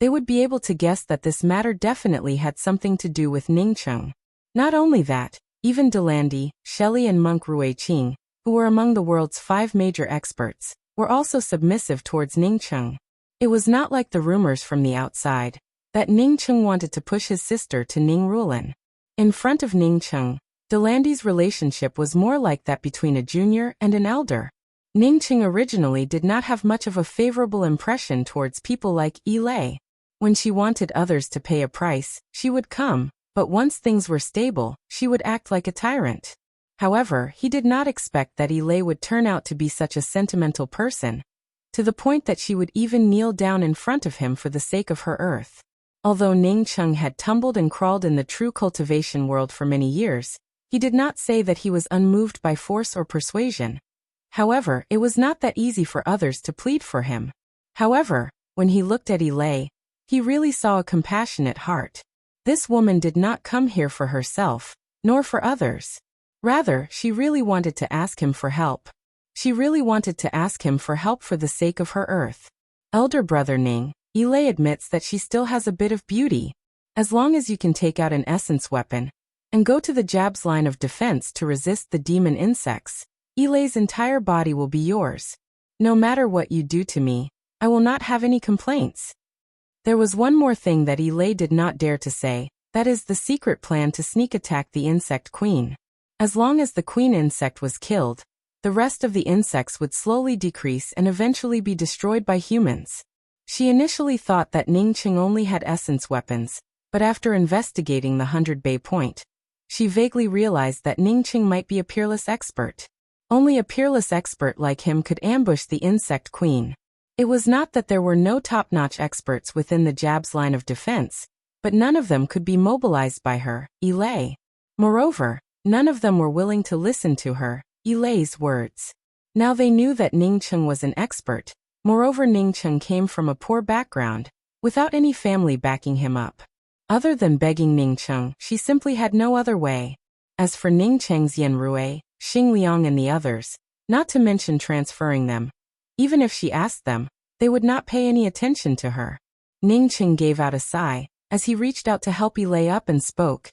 they would be able to guess that this matter definitely had something to do with Ning Cheng. Not only that, even Delandy, Shelley and Monk Ruiqing, who were among the world's 5 major experts, were also submissive towards Ning Cheng. It was not like the rumors from the outside, that Ning Cheng wanted to push his sister to Ning Ruolin. In front of Ning Cheng, Delandy's relationship was more like that between a junior and an elder. Ning Cheng originally did not have much of a favorable impression towards people like Ilay. When she wanted others to pay a price, she would come, but once things were stable, she would act like a tyrant. However, he did not expect that Ilay would turn out to be such a sentimental person, to the point that she would even kneel down in front of him for the sake of her earth. Although Ning Cheng had tumbled and crawled in the true cultivation world for many years, he did not say that he was unmoved by force or persuasion. However, it was not that easy for others to plead for him. However, when he looked at Ilay, he really saw a compassionate heart. This woman did not come here for herself, nor for others. Rather, she really wanted to ask him for help. She really wanted to ask him for help for the sake of her earth. Elder brother Ning, Ilay admits that she still has a bit of beauty. As long as you can take out an essence weapon and go to the Jab's line of defense to resist the demon insects, Ilay's entire body will be yours. No matter what you do to me, I will not have any complaints. There was one more thing that Ilay did not dare to say, that is the secret plan to sneak attack the insect queen. As long as the queen insect was killed, the rest of the insects would slowly decrease and eventually be destroyed by humans. She initially thought that Ning Cheng only had essence weapons, but after investigating the 100 Bay Point, she vaguely realized that Ning Cheng might be a peerless expert. Only a peerless expert like him could ambush the insect queen. It was not that there were no top-notch experts within the Jab's line of defense, but none of them could be mobilized by her, Ilay. Moreover, none of them were willing to listen to her, Ilay's words. Now they knew that Ning Cheng was an expert. Moreover, Ning Cheng came from a poor background, without any family backing him up. Other than begging Ning Cheng, she simply had no other way. As for Ning Cheng's Yan Rui, Xing Liang and the others, not to mention transferring them, even if she asked them, they would not pay any attention to her. Ning Cheng gave out a sigh, as he reached out to help Ilay up and spoke.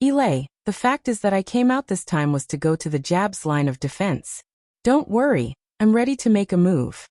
Ilay, the fact is that I came out this time was to go to the Jab's line of defense. Don't worry, I'm ready to make a move.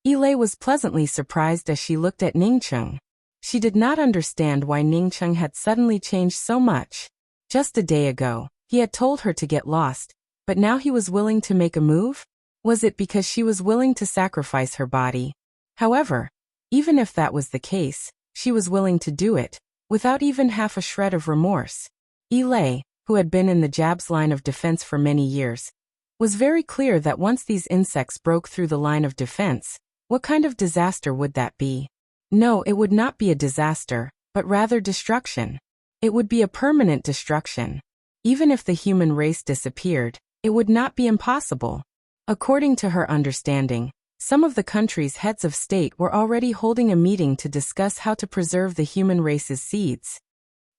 Ilay was pleasantly surprised as she looked at Ning Cheng. She did not understand why Ning Cheng had suddenly changed so much. Just a day ago, he had told her to get lost, but now he was willing to make a move? Was it because she was willing to sacrifice her body? However, even if that was the case, she was willing to do it, without even half a shred of remorse. Ilay, who had been in the Jab's line of defense for many years, was very clear that once these insects broke through the line of defense, what kind of disaster would that be? No, it would not be a disaster, but rather destruction. It would be a permanent destruction. Even if the human race disappeared, it would not be impossible. According to her understanding, some of the country's heads of state were already holding a meeting to discuss how to preserve the human race's seeds.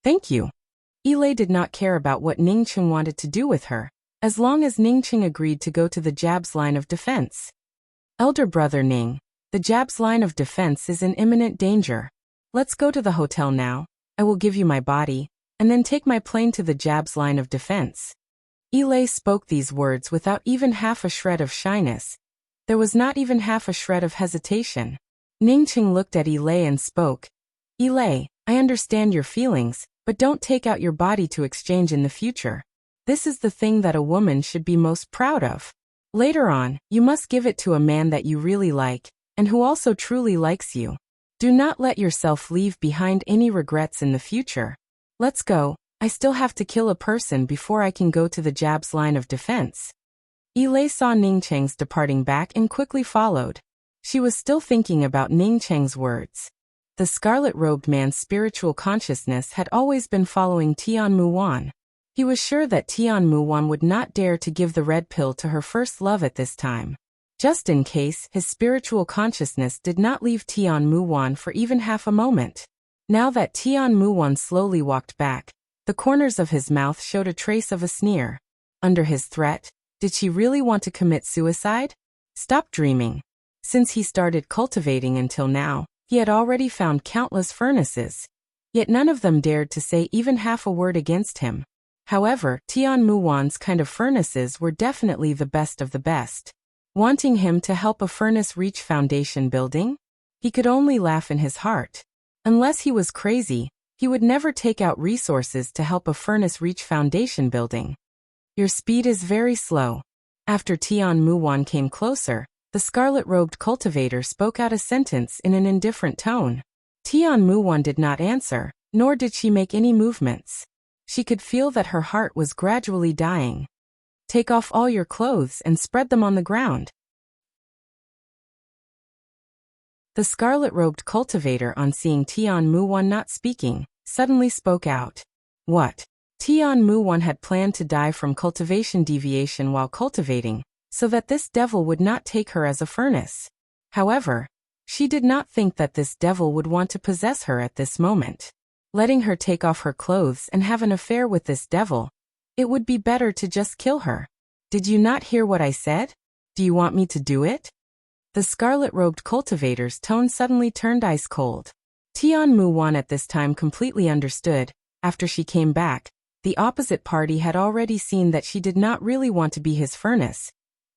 Thank you. Ilay did not care about what Ning Cheng wanted to do with her, as long as Ning Cheng agreed to go to the Jab's line of defense. Elder brother Ning, the Jab's line of defense is in imminent danger. Let's go to the hotel now. I will give you my body, and then take my plane to the Jab's line of defense. Ilay spoke these words without even half a shred of shyness. There was not even half a shred of hesitation. Ning Cheng looked at Ilay and spoke. Ilay, I understand your feelings, but don't take out your body to exchange in the future. This is the thing that a woman should be most proud of. Later on, you must give it to a man that you really like, and who also truly likes you. Do not let yourself leave behind any regrets in the future. Let's go. I still have to kill a person before I can go to the Jab's line of defense. Ilay saw Ning Cheng's departing back and quickly followed. She was still thinking about Ning Cheng's words. The scarlet-robed man's spiritual consciousness had always been following Tian Muwan. He was sure that Tian Muwan would not dare to give the red pill to her first love at this time. Just in case, his spiritual consciousness did not leave Tian Muwan for even half a moment. Now that Tian Muwan slowly walked back, the corners of his mouth showed a trace of a sneer. Under his threat, did she really want to commit suicide? Stop dreaming. Since he started cultivating until now, he had already found countless furnaces. Yet none of them dared to say even half a word against him. However, Tian Muwan's kind of furnaces were definitely the best of the best. Wanting him to help a furnace reach foundation building? He could only laugh in his heart. Unless he was crazy, he would never take out resources to help a furnace reach foundation building. Your speed is very slow. After Tian Muwan came closer, the scarlet-robed cultivator spoke out a sentence in an indifferent tone. Tian Muwan did not answer, nor did she make any movements. She could feel that her heart was gradually dying. Take off all your clothes and spread them on the ground. The scarlet-robed cultivator, on seeing Tian Muwan not speaking, suddenly spoke out. What? Tian Muwan had planned to die from cultivation deviation while cultivating, so that this devil would not take her as a furnace. However, she did not think that this devil would want to possess her at this moment. Letting her take off her clothes and have an affair with this devil, it would be better to just kill her. Did you not hear what I said? Do you want me to do it? The scarlet-robed cultivator's tone suddenly turned ice cold. Tian Muwan at this time completely understood. After she came back, the opposite party had already seen that she did not really want to be his furnace.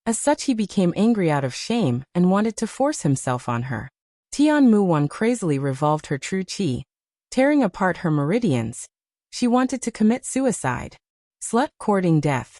As such, he became angry out of shame and wanted to force himself on her. Tian Muwan crazily revolved her true qi, tearing apart her meridians. She wanted to commit suicide. Slut, courting death.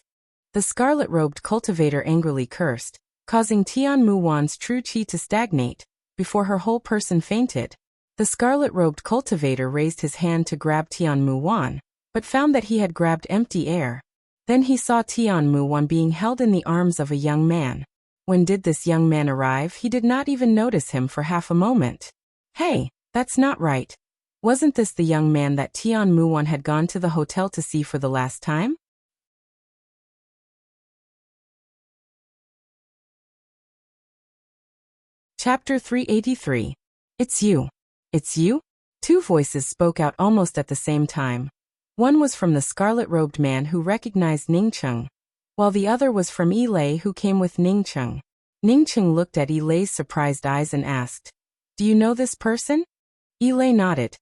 The scarlet-robed cultivator angrily cursed, causing Tian Muwan's true qi to stagnate, before her whole person fainted. The scarlet-robed cultivator raised his hand to grab Tian Muwan, but found that he had grabbed empty air. Then he saw Tian Muwan being held in the arms of a young man. When did this young man arrive? He did not even notice him for half a moment. Hey, that's not right. Wasn't this the young man that Tian Muwan had gone to the hotel to see for the last time? Chapter 383. It's you. It's you? Two voices spoke out almost at the same time. One was from the scarlet-robed man who recognized Ningcheng, while the other was from Yilei who came with Ningcheng. Ningcheng looked at Yilei's surprised eyes and asked, "Do you know this person?" Yilei nodded.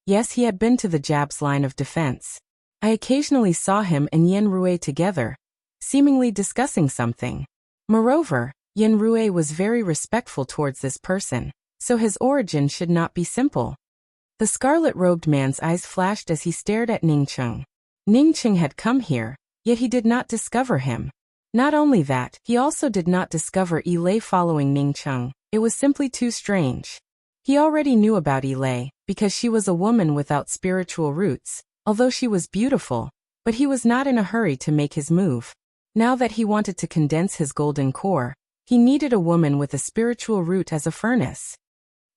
Yes, he had been to the Jab's line of defense. I occasionally saw him and Yen Rui together, seemingly discussing something. Moreover, Yen Rui was very respectful towards this person, so his origin should not be simple. The scarlet-robed man's eyes flashed as he stared at Ningcheng. Ningcheng had come here, yet he did not discover him. Not only that, he also did not discover Yilei following Ningcheng. It was simply too strange. He already knew about Yilei, because she was a woman without spiritual roots, although she was beautiful, but he was not in a hurry to make his move. Now that he wanted to condense his golden core, he needed a woman with a spiritual root as a furnace.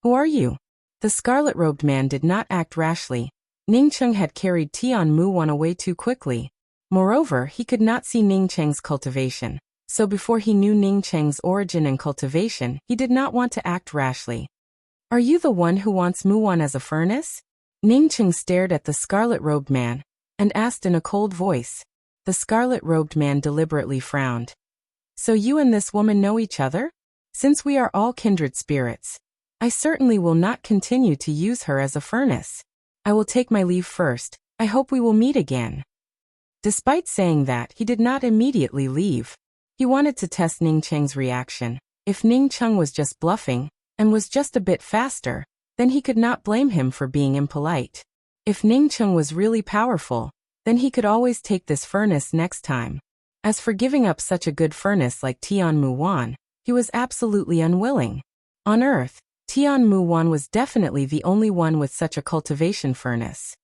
Who are you? The scarlet-robed man did not act rashly. Ningcheng had carried Tian Muwan away too quickly. Moreover, he could not see Ningcheng's cultivation, so before he knew Ningcheng's origin and cultivation, he did not want to act rashly. Are you the one who wants Muwan as a furnace? Ningcheng stared at the scarlet-robed man and asked in a cold voice. The scarlet-robed man deliberately frowned. So you and this woman know each other? Since we are all kindred spirits, I certainly will not continue to use her as a furnace. I will take my leave first. I hope we will meet again. Despite saying that, he did not immediately leave. He wanted to test Ningcheng's reaction. If Ningcheng was just bluffing, and was just a bit faster, then he could not blame him for being impolite. If Ningcheng was really powerful, then he could always take this furnace next time. As for giving up such a good furnace like Tian Muwan, he was absolutely unwilling. On Earth, Tian Muwan was definitely the only one with such a cultivation furnace.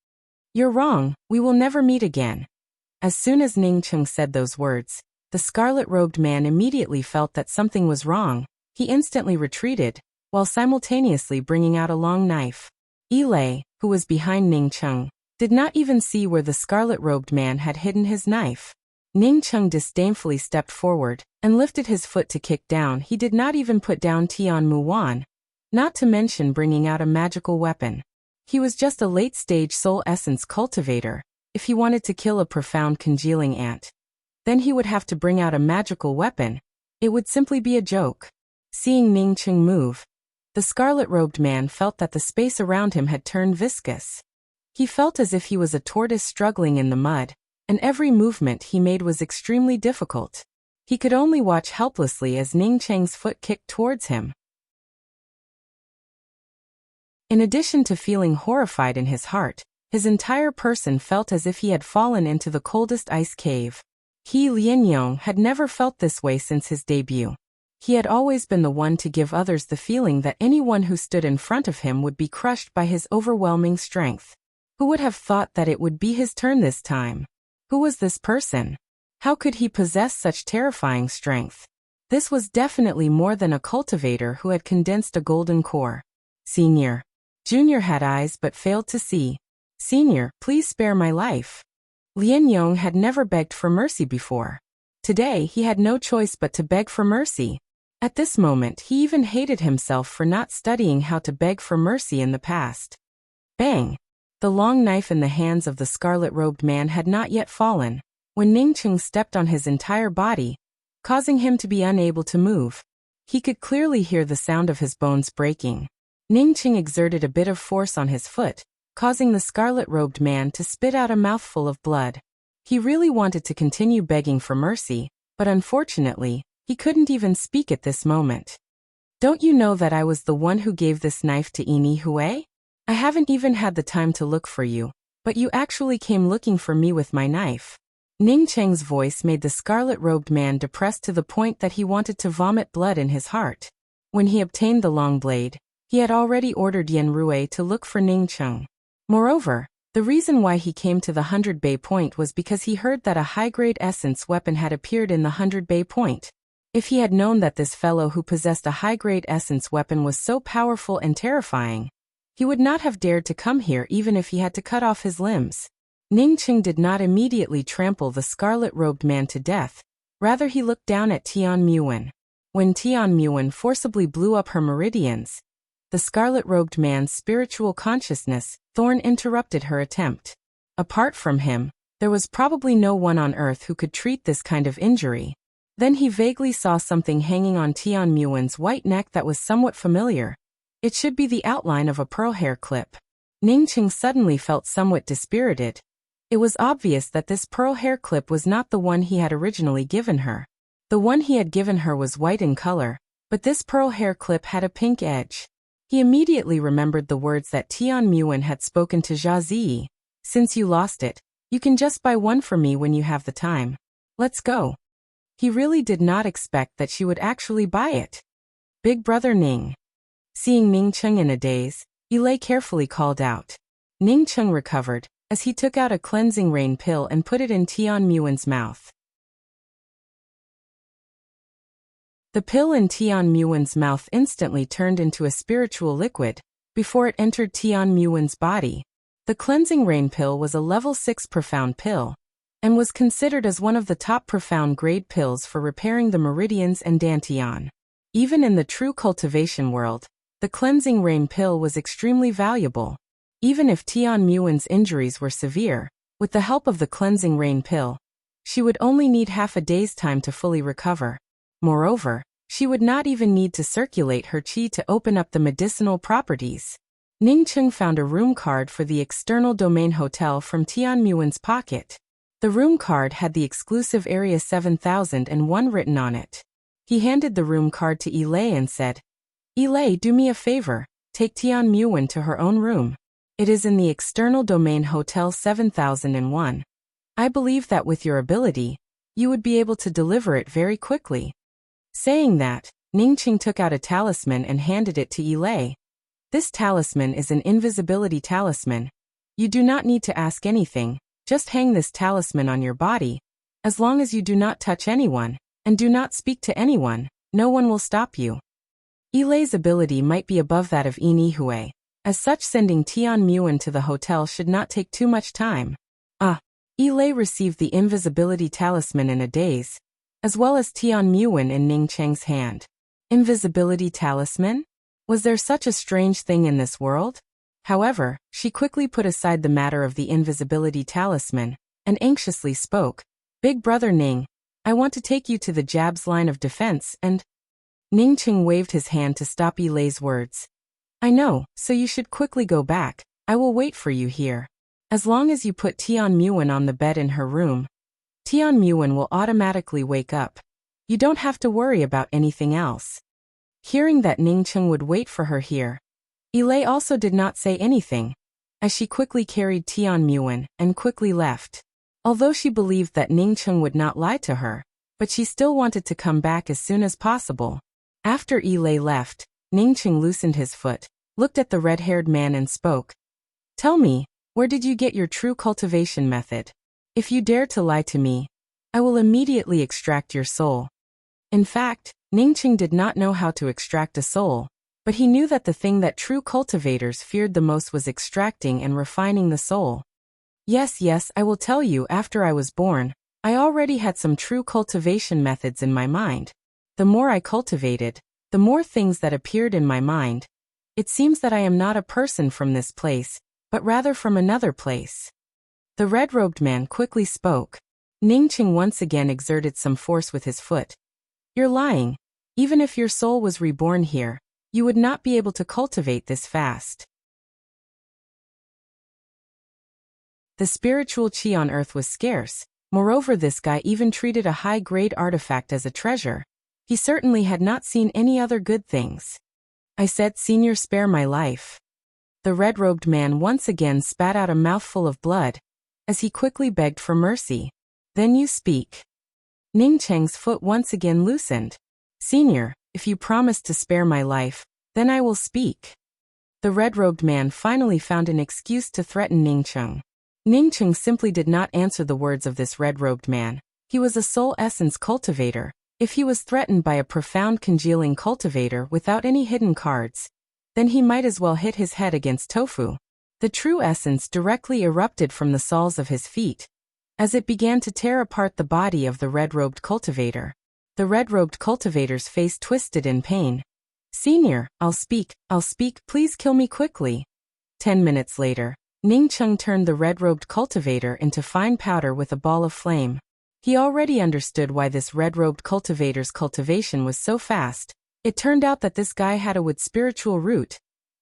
You're wrong, we will never meet again. As soon as Ningcheng said those words, the scarlet-robed man immediately felt that something was wrong. He instantly retreated, while simultaneously bringing out a long knife. Yilei, who was behind Ningcheng, did not even see where the scarlet-robed man had hidden his knife. Ningcheng disdainfully stepped forward and lifted his foot to kick down. He did not even put down Tian Muwan, not to mention bringing out a magical weapon. He was just a late-stage soul essence cultivator. If he wanted to kill a profound congealing ant, then he would have to bring out a magical weapon. It would simply be a joke. Seeing Ningcheng move, the scarlet-robed man felt that the space around him had turned viscous. He felt as if he was a tortoise struggling in the mud, and every movement he made was extremely difficult. He could only watch helplessly as Ningcheng's foot kicked towards him. In addition to feeling horrified in his heart, his entire person felt as if he had fallen into the coldest ice cave. He, Lianyong, had never felt this way since his debut. He had always been the one to give others the feeling that anyone who stood in front of him would be crushed by his overwhelming strength. Who would have thought that it would be his turn this time? Who was this person? How could he possess such terrifying strength? This was definitely more than a cultivator who had condensed a golden core. Senior. Junior had eyes but failed to see. Senior, please spare my life. Lianyong had never begged for mercy before. Today he had no choice but to beg for mercy. At this moment he even hated himself for not studying how to beg for mercy in the past. Bang! The long knife in the hands of the scarlet-robed man had not yet fallen, when Ningcheng stepped on his entire body, causing him to be unable to move. He could clearly hear the sound of his bones breaking. Ningcheng exerted a bit of force on his foot, causing the scarlet-robed man to spit out a mouthful of blood. He really wanted to continue begging for mercy, but unfortunately, he couldn't even speak at this moment. Don't you know that I was the one who gave this knife to Ini Hue? I haven't even had the time to look for you, but you actually came looking for me with my knife. Ningcheng's voice made the scarlet-robed man depressed to the point that he wanted to vomit blood in his heart. When he obtained the long blade, he had already ordered Yen Rui to look for Ningcheng. Moreover, The reason why he came to the 100 Bay Point was because he heard that a high-grade essence weapon had appeared in the 100 Bay Point. If he had known that this fellow who possessed a high-grade essence weapon was so powerful and terrifying, he would not have dared to come here even if he had to cut off his limbs. Ning Qing did not immediately trample the scarlet-robed man to death, rather he looked down at Tian Muwen. When Tian Muwen forcibly blew up her meridians, the scarlet-robed man's spiritual consciousness, Thorn interrupted her attempt. Apart from him, there was probably no one on earth who could treat this kind of injury. Then he vaguely saw something hanging on Tian Muwen's white neck that was somewhat familiar. It should be the outline of a pearl hair clip. Ning Qing suddenly felt somewhat dispirited. It was obvious that this pearl hair clip was not the one he had originally given her. The one he had given her was white in color, but this pearl hair clip had a pink edge. He immediately remembered the words that Tian Muwen had spoken to Jia Ziyi. Since you lost it, you can just buy one for me when you have the time. Let's go. He really did not expect that she would actually buy it. Big brother Ning. Seeing Ning Qing in a daze, Yilei carefully called out. Ning Qing recovered, as he took out a cleansing rain pill and put it in Tian Muwen's mouth. The pill in Tian Muwen's mouth instantly turned into a spiritual liquid, before it entered Tian Muwen's body. The cleansing rain pill was a level 6 profound pill, and was considered as one of the top profound grade pills for repairing the meridians and dantian. Even in the true cultivation world, the cleansing rain pill was extremely valuable. Even if Tian Muwen's injuries were severe, with the help of the cleansing rain pill, she would only need half a day's time to fully recover. Moreover, she would not even need to circulate her qi to open up the medicinal properties. Ning Qing found a room card for the external domain hotel from Tian Muwen's pocket. The room card had the exclusive Area 7001 written on it. He handed the room card to Yilei and said, Yilei, do me a favor, take Tian Muwen to her own room. It is in the external domain Hotel 7001. I believe that with your ability, you would be able to deliver it very quickly. Saying that, Ning Qing took out a talisman and handed it to Yilei. This talisman is an invisibility talisman. You do not need to ask anything, just hang this talisman on your body. As long as you do not touch anyone, and do not speak to anyone, no one will stop you. Yilei's ability might be above that of Yin Yihui. As such, sending Tian Muwen to the hotel should not take too much time. Yilei received the invisibility talisman in a daze, as well as Tian Muwen in Ning Qing's hand. Invisibility talisman? Was there such a strange thing in this world? However, she quickly put aside the matter of the invisibility talisman, and anxiously spoke. Big brother Ning, I want to take you to the Jab's line of defense and… Ning Qing waved his hand to stop Yilei's words. I know, so you should quickly go back. I will wait for you here. As long as you put Tian Muwen on the bed in her room, Tian Muwen will automatically wake up. You don't have to worry about anything else. Hearing that Ning Qing would wait for her here, Yilei also did not say anything, as she quickly carried Tian Muwen and quickly left. Although she believed that Ning Qing would not lie to her, but she still wanted to come back as soon as possible. After Yilei left, Ning Qing loosened his foot, looked at the red-haired man and spoke. Tell me, where did you get your true cultivation method? If you dare to lie to me, I will immediately extract your soul. In fact, Ning Qing did not know how to extract a soul, but he knew that the thing that true cultivators feared the most was extracting and refining the soul. Yes, I will tell you. After I was born, I already had some true cultivation methods in my mind. The more I cultivated, the more things that appeared in my mind. It seems that I am not a person from this place, but rather from another place. The red-robed man quickly spoke. Ning Qing once again exerted some force with his foot. You're lying. Even if your soul was reborn here, you would not be able to cultivate this fast. The spiritual qi on earth was scarce. Moreover, this guy even treated a high-grade artifact as a treasure. He certainly had not seen any other good things. I said, Senior, spare my life. The red-robed man once again spat out a mouthful of blood, as he quickly begged for mercy. Then you speak. Ning Cheng's foot once again loosened. Senior, if you promise to spare my life, then I will speak. The red-robed man finally found an excuse to threaten Ningcheng. Ningcheng simply did not answer the words of this red-robed man. He was a soul essence cultivator. If he was threatened by a profound congealing cultivator without any hidden cards, then he might as well hit his head against tofu. The true essence directly erupted from the soles of his feet, as it began to tear apart the body of the red-robed cultivator. The red-robed cultivator's face twisted in pain. "Senior, I'll speak, please kill me quickly." 10 minutes later, Ningcheng turned the red-robed cultivator into fine powder with a ball of flame. He already understood why this red-robed cultivator's cultivation was so fast. It turned out that this guy had a wood spiritual root.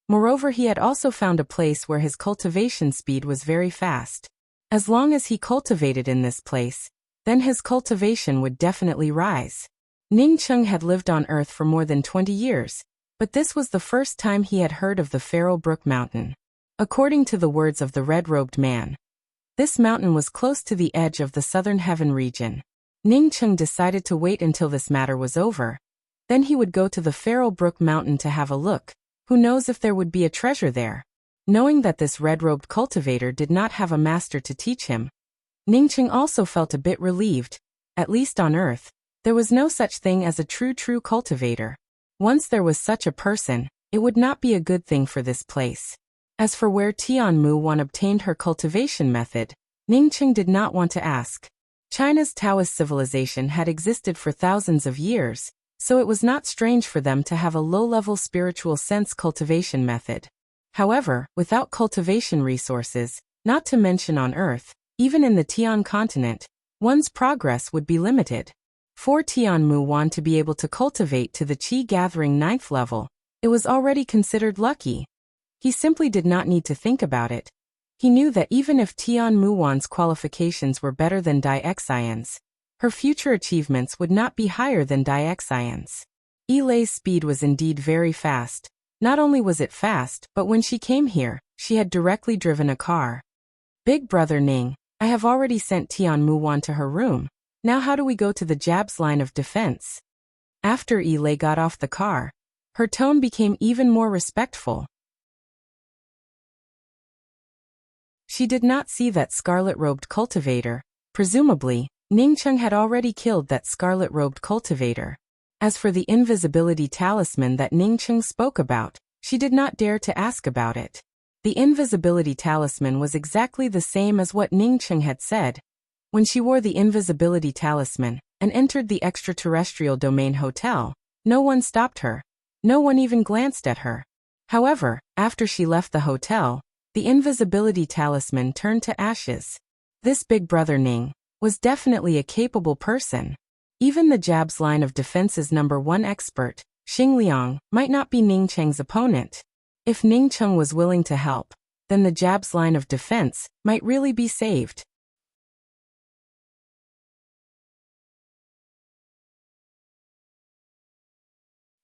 Moreover, he had also found a place where his cultivation speed was very fast. As long as he cultivated in this place, then his cultivation would definitely rise. Ningcheng had lived on Earth for more than 20 years, but this was the first time he had heard of the Feral Brook Mountain. According to the words of the red-robed man, this mountain was close to the edge of the Southern Heaven region. Ningcheng decided to wait until this matter was over. Then he would go to the Feral Brook Mountain to have a look. Who knows if there would be a treasure there? Knowing that this red-robed cultivator did not have a master to teach him, Ningcheng also felt a bit relieved. At least on Earth, there was no such thing as a true cultivator. Once there was such a person, it would not be a good thing for this place. As for where Tianmu Wan obtained her cultivation method, Ningcheng did not want to ask. China's Taoist civilization had existed for thousands of years, so it was not strange for them to have a low-level spiritual sense cultivation method. However, without cultivation resources, not to mention on Earth, even in the Tian continent, one's progress would be limited. For Tianmu Wan to be able to cultivate to the Qi-gathering 9th level, it was already considered lucky. He simply did not need to think about it. He knew that even if Tianmu Wan's qualifications were better than Dai Xian's, her future achievements would not be higher than Dai Xian's. Yilei's speed was indeed very fast. Not only was it fast, but when she came here, she had directly driven a car. "Big brother Ning, I have already sent Tianmu Wan to her room. Now how do we go to the Jab's line of defense?" After Yilei got off the car, her tone became even more respectful. She did not see that scarlet-robed cultivator. Presumably, Ningcheng had already killed that scarlet-robed cultivator. As for the invisibility talisman that Ningcheng spoke about, she did not dare to ask about it. The invisibility talisman was exactly the same as what Ningcheng had said. When she wore the invisibility talisman and entered the extraterrestrial domain hotel, no one stopped her. No one even glanced at her. However, after she left the hotel, the invisibility talisman turned to ashes. This big brother Ning was definitely a capable person. Even the Jab's line of defense's #1 expert, Xing Liang, might not be Ningcheng's opponent. If Ningcheng was willing to help, then the Jab's line of defense might really be saved.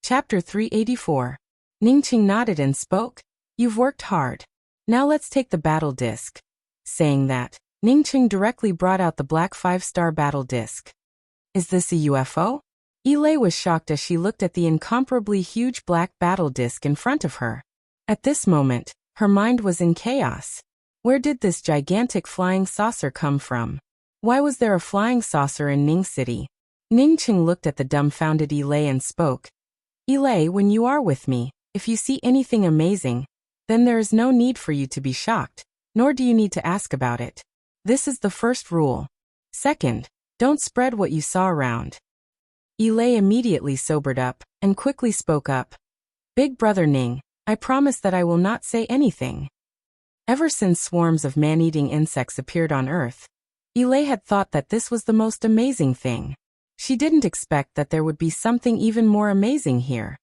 Chapter 384. Ningcheng nodded and spoke. "You've worked hard. Now let's take the battle disc." Saying that, Ningcheng directly brought out the black 5-star battle disc. "Is this a UFO?" Yilei was shocked as she looked at the incomparably huge black battle disc in front of her. At this moment, her mind was in chaos. Where did this gigantic flying saucer come from? Why was there a flying saucer in Ning City? Ningcheng looked at the dumbfounded Yilei and spoke. "Yilei, when you are with me, if you see anything amazing, then there is no need for you to be shocked, nor do you need to ask about it. This is the first rule. Second, don't spread what you saw around." Yilei immediately sobered up and quickly spoke up. "Big brother Ning, I promise that I will not say anything." Ever since swarms of man-eating insects appeared on Earth, Yilei had thought that this was the most amazing thing. She didn't expect that there would be something even more amazing here.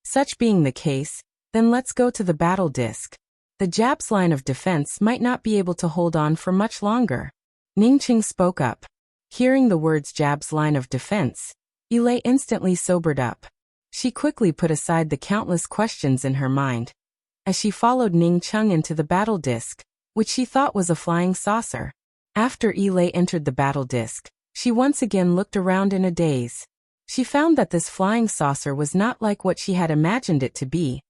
Such being the case, then let's go to the battle disc. The Jab's line of defense might not be able to hold on for much longer. Ningcheng spoke up. Hearing the words Jab's line of defense, Yilei instantly sobered up. She quickly put aside the countless questions in her mind, as she followed Ningcheng into the battle disc, which she thought was a flying saucer. After Yilei entered the battle disc, she once again looked around in a daze. She found that this flying saucer was not like what she had imagined it to be.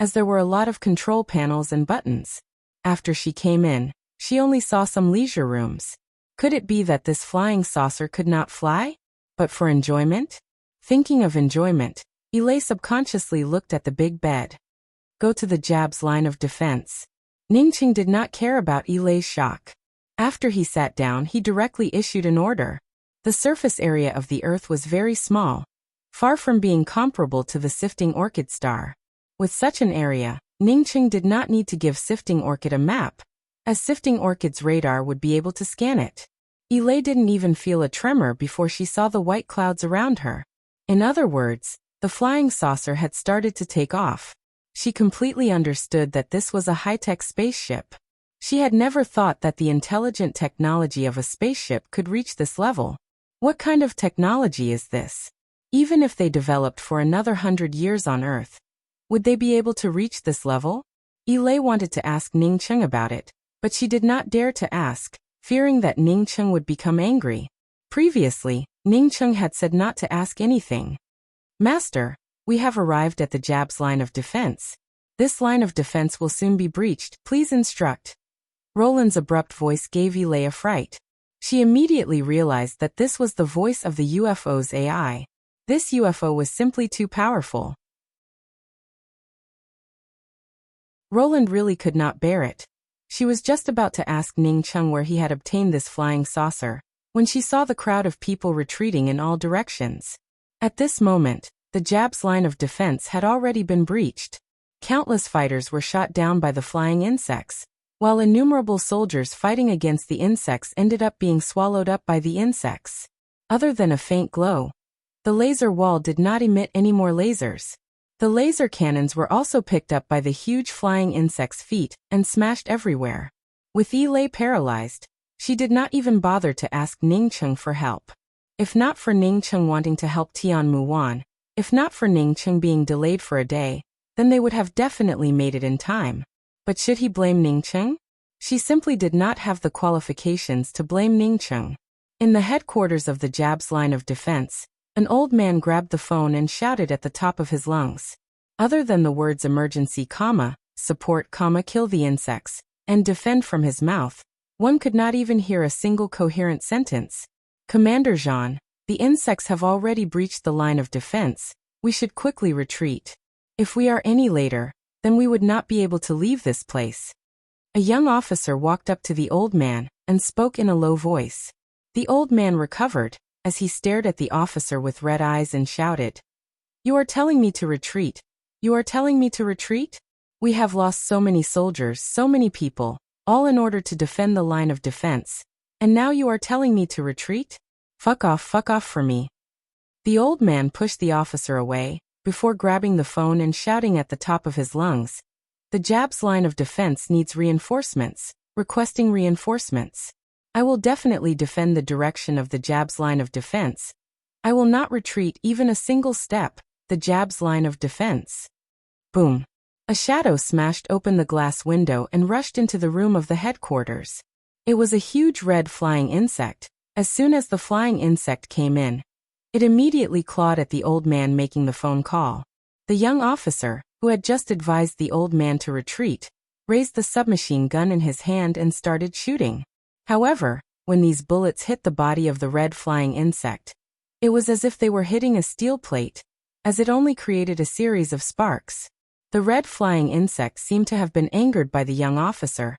as there were a lot of control panels and buttons. After she came in, she only saw some leisure rooms. Could it be that this flying saucer could not fly? But for enjoyment? Thinking of enjoyment, Ilay subconsciously looked at the big bed. Go to the Jab's line of defense. Ningqing did not care about Ilay's shock. After he sat down, he directly issued an order. The surface area of the Earth was very small, far from being comparable to the Sifting Orchid star. With such an area, Ningqing did not need to give Sifting Orchid a map, as Sifting Orchid's radar would be able to scan it. Ilay didn't even feel a tremor before she saw the white clouds around her. In other words, the flying saucer had started to take off. She completely understood that this was a high-tech spaceship. She had never thought that the intelligent technology of a spaceship could reach this level. What kind of technology is this? Even if they developed for another 100 years on Earth, would they be able to reach this level? Ilay wanted to ask Ningqing about it, but she did not dare to ask, fearing that Ningqing would become angry. Previously, Ningqing had said not to ask anything. Master, we have arrived at the Jab's line of defense. This line of defense will soon be breached. Please instruct. Roland's abrupt voice gave Ilay a fright. She immediately realized that this was the voice of the UFO's AI. This UFO was simply too powerful. Roland really could not bear it. She was just about to ask Ningqing where he had obtained this flying saucer, when she saw the crowd of people retreating in all directions. At this moment, the Jab's line of defense had already been breached. Countless fighters were shot down by the flying insects, while innumerable soldiers fighting against the insects ended up being swallowed up by the insects. Other than a faint glow, the laser wall did not emit any more lasers. The laser cannons were also picked up by the huge flying insects' feet and smashed everywhere. With Ilay paralyzed, she did not even bother to ask Ningqing for help. If not for Ningqing wanting to help Tian Muwan, if not for Ningqing being delayed for a day, then they would have definitely made it in time. But should he blame Ningqing? She simply did not have the qualifications to blame Ningqing. In the headquarters of the Jab's line of defense, an old man grabbed the phone and shouted at the top of his lungs. Other than the words emergency, support, kill the insects, and defend from his mouth, one could not even hear a single coherent sentence. Commander Jean, the insects have already breached the line of defense. We should quickly retreat. If we are any later, then we would not be able to leave this place. A young officer walked up to the old man and spoke in a low voice. The old man recovered, as he stared at the officer with red eyes and shouted, "You are telling me to retreat? You are telling me to retreat? We have lost so many soldiers, so many people, all in order to defend the line of defense. And now you are telling me to retreat? Fuck off for me." The old man pushed the officer away, before grabbing the phone and shouting at the top of his lungs, "The Jab's line of defense needs reinforcements, requesting reinforcements. I will definitely defend the direction of the Jab's line of defense. I will not retreat even a single step, the Jab's line of defense." Boom. A shadow smashed open the glass window and rushed into the room of the headquarters. It was a huge red flying insect. As soon as the flying insect came in, it immediately clawed at the old man making the phone call. The young officer, who had just advised the old man to retreat, raised the submachine gun in his hand and started shooting. However, when these bullets hit the body of the red flying insect, it was as if they were hitting a steel plate, as it only created a series of sparks. The red flying insect seemed to have been angered by the young officer,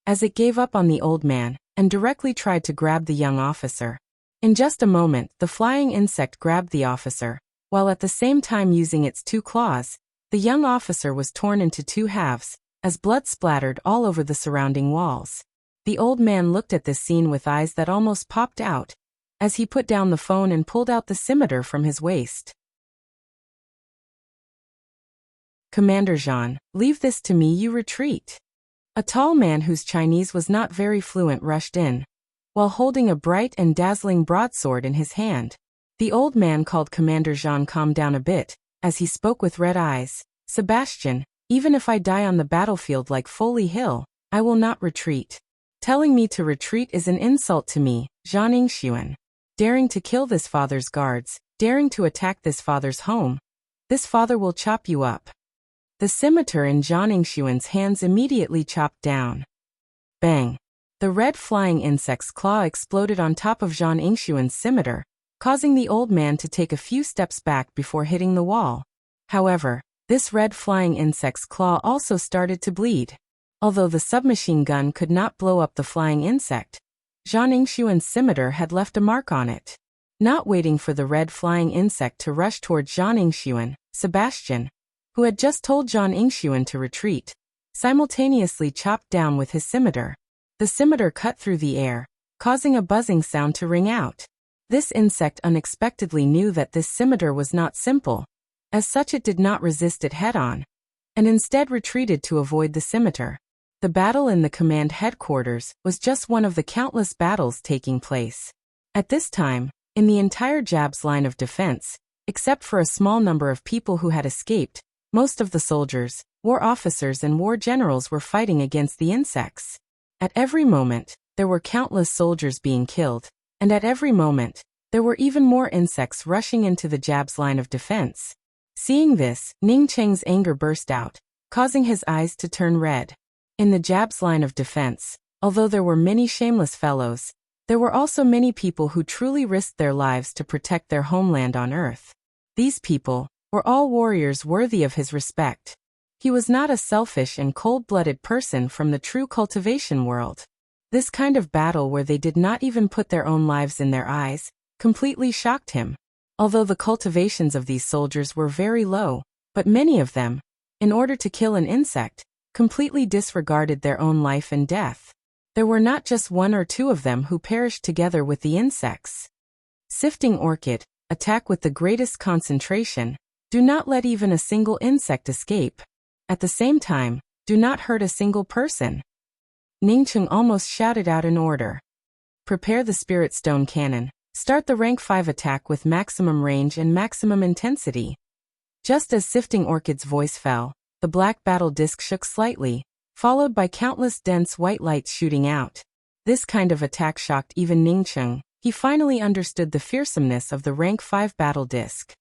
as it gave up on the old man and directly tried to grab the young officer. In just a moment, the flying insect grabbed the officer, while at the same time using its two claws. The young officer was torn into two halves, as blood splattered all over the surrounding walls. The old man looked at this scene with eyes that almost popped out, as he put down the phone and pulled out the scimitar from his waist. "Commander Jean, leave this to me, you retreat." A tall man whose Chinese was not very fluent rushed in, while holding a bright and dazzling broadsword in his hand. The old man called Commander Jean calm down a bit, as he spoke with red eyes. "Sebastian, even if I die on the battlefield like Foley Hill, I will not retreat. Telling me to retreat is an insult to me, Zhang Yingxuan. Daring to kill this father's guards, daring to attack this father's home. This father will chop you up." The scimitar in Zhang Yingxuan's hands immediately chopped down. Bang! The red flying insect's claw exploded on top of Zhang Yingxuan's scimitar, causing the old man to take a few steps back before hitting the wall. However, this red flying insect's claw also started to bleed. Although the submachine gun could not blow up the flying insect, Zhang Yingxuan's scimitar had left a mark on it. Not waiting for the red flying insect to rush towards Zhang Yingxuan, Sebastian, who had just told Zhang Yingxuan to retreat, simultaneously chopped down with his scimitar. The scimitar cut through the air, causing a buzzing sound to ring out. This insect unexpectedly knew that this scimitar was not simple. As such, it did not resist it head-on, and instead retreated to avoid the scimitar. The battle in the command headquarters was just one of the countless battles taking place. At this time, in the entire Jab's line of defense, except for a small number of people who had escaped, most of the soldiers, war officers and war generals were fighting against the insects. At every moment, there were countless soldiers being killed, and at every moment, there were even more insects rushing into the Jab's line of defense. Seeing this, Ning Cheng's anger burst out, causing his eyes to turn red. In the Jab's line of defense, although there were many shameless fellows, there were also many people who truly risked their lives to protect their homeland on Earth. These people were all warriors worthy of his respect. He was not a selfish and cold-blooded person from the true cultivation world. This kind of battle where they did not even put their own lives in their eyes completely shocked him. Although the cultivations of these soldiers were very low, but many of them, in order to kill an insect, completely disregarded their own life and death. There were not just one or two of them who perished together with the insects. Sifting Orchid, attack with the greatest concentration. Do not let even a single insect escape. At the same time, do not hurt a single person. Ning Cheng almost shouted out an order. Prepare the Spirit Stone Cannon. Start the rank 5 attack with maximum range and maximum intensity. Just as Sifting Orchid's voice fell, the black battle disc shook slightly, followed by countless dense white lights shooting out. This kind of attack shocked even Ning Cheng. He finally understood the fearsomeness of the rank 5 battle disc.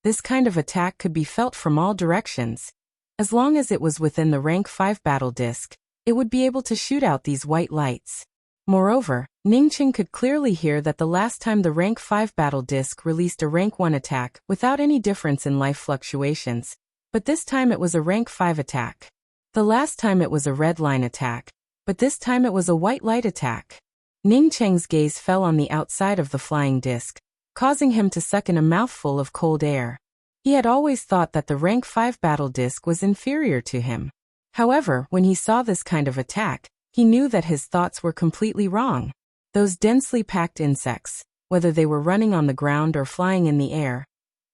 This kind of attack could be felt from all directions. As long as it was within the rank 5 battle disc, it would be able to shoot out these white lights. Moreover, Ning Cheng could clearly hear that the last time the rank 5 battle disc released a rank 1 attack without any difference in life fluctuations, but this time it was a rank 5 attack. The last time it was a red line attack, but this time it was a white light attack. Ning Cheng's gaze fell on the outside of the flying disc, causing him to suck in a mouthful of cold air. He had always thought that the rank 5 battle disc was inferior to him. However, when he saw this kind of attack, he knew that his thoughts were completely wrong. Those densely packed insects, whether they were running on the ground or flying in the air,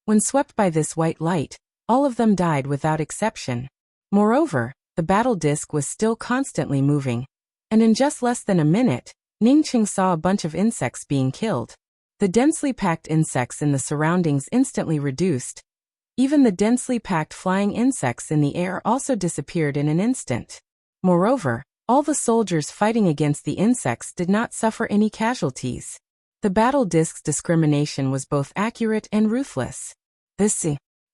when swept by this white light, all of them died without exception. Moreover, the battle disc was still constantly moving, and in just less than a minute, Ning Cheng saw a bunch of insects being killed. The densely packed insects in the surroundings instantly reduced. Even the densely packed flying insects in the air also disappeared in an instant. Moreover, all the soldiers fighting against the insects did not suffer any casualties. The battle disc's discrimination was both accurate and ruthless. This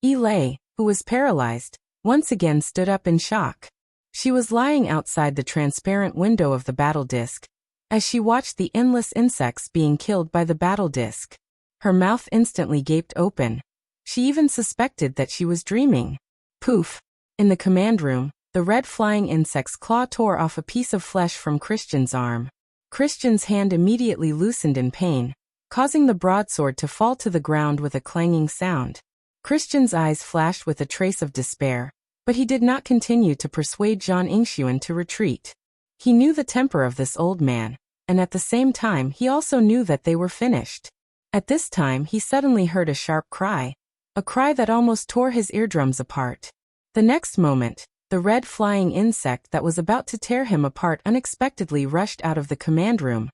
Yi Lei, who was paralyzed, once again stood up in shock. She was lying outside the transparent window of the battle disc, as she watched the endless insects being killed by the battle disc. Her mouth instantly gaped open. She even suspected that she was dreaming. Poof! In the command room, the red flying insect's claw tore off a piece of flesh from Christian's arm. Christian's hand immediately loosened in pain, causing the broadsword to fall to the ground with a clanging sound. Christian's eyes flashed with a trace of despair, but he did not continue to persuade Zhang Yingxuan to retreat. He knew the temper of this old man, and at the same time he also knew that they were finished. At this time he suddenly heard a sharp cry, a cry that almost tore his eardrums apart. The next moment, the red flying insect that was about to tear him apart unexpectedly rushed out of the command room,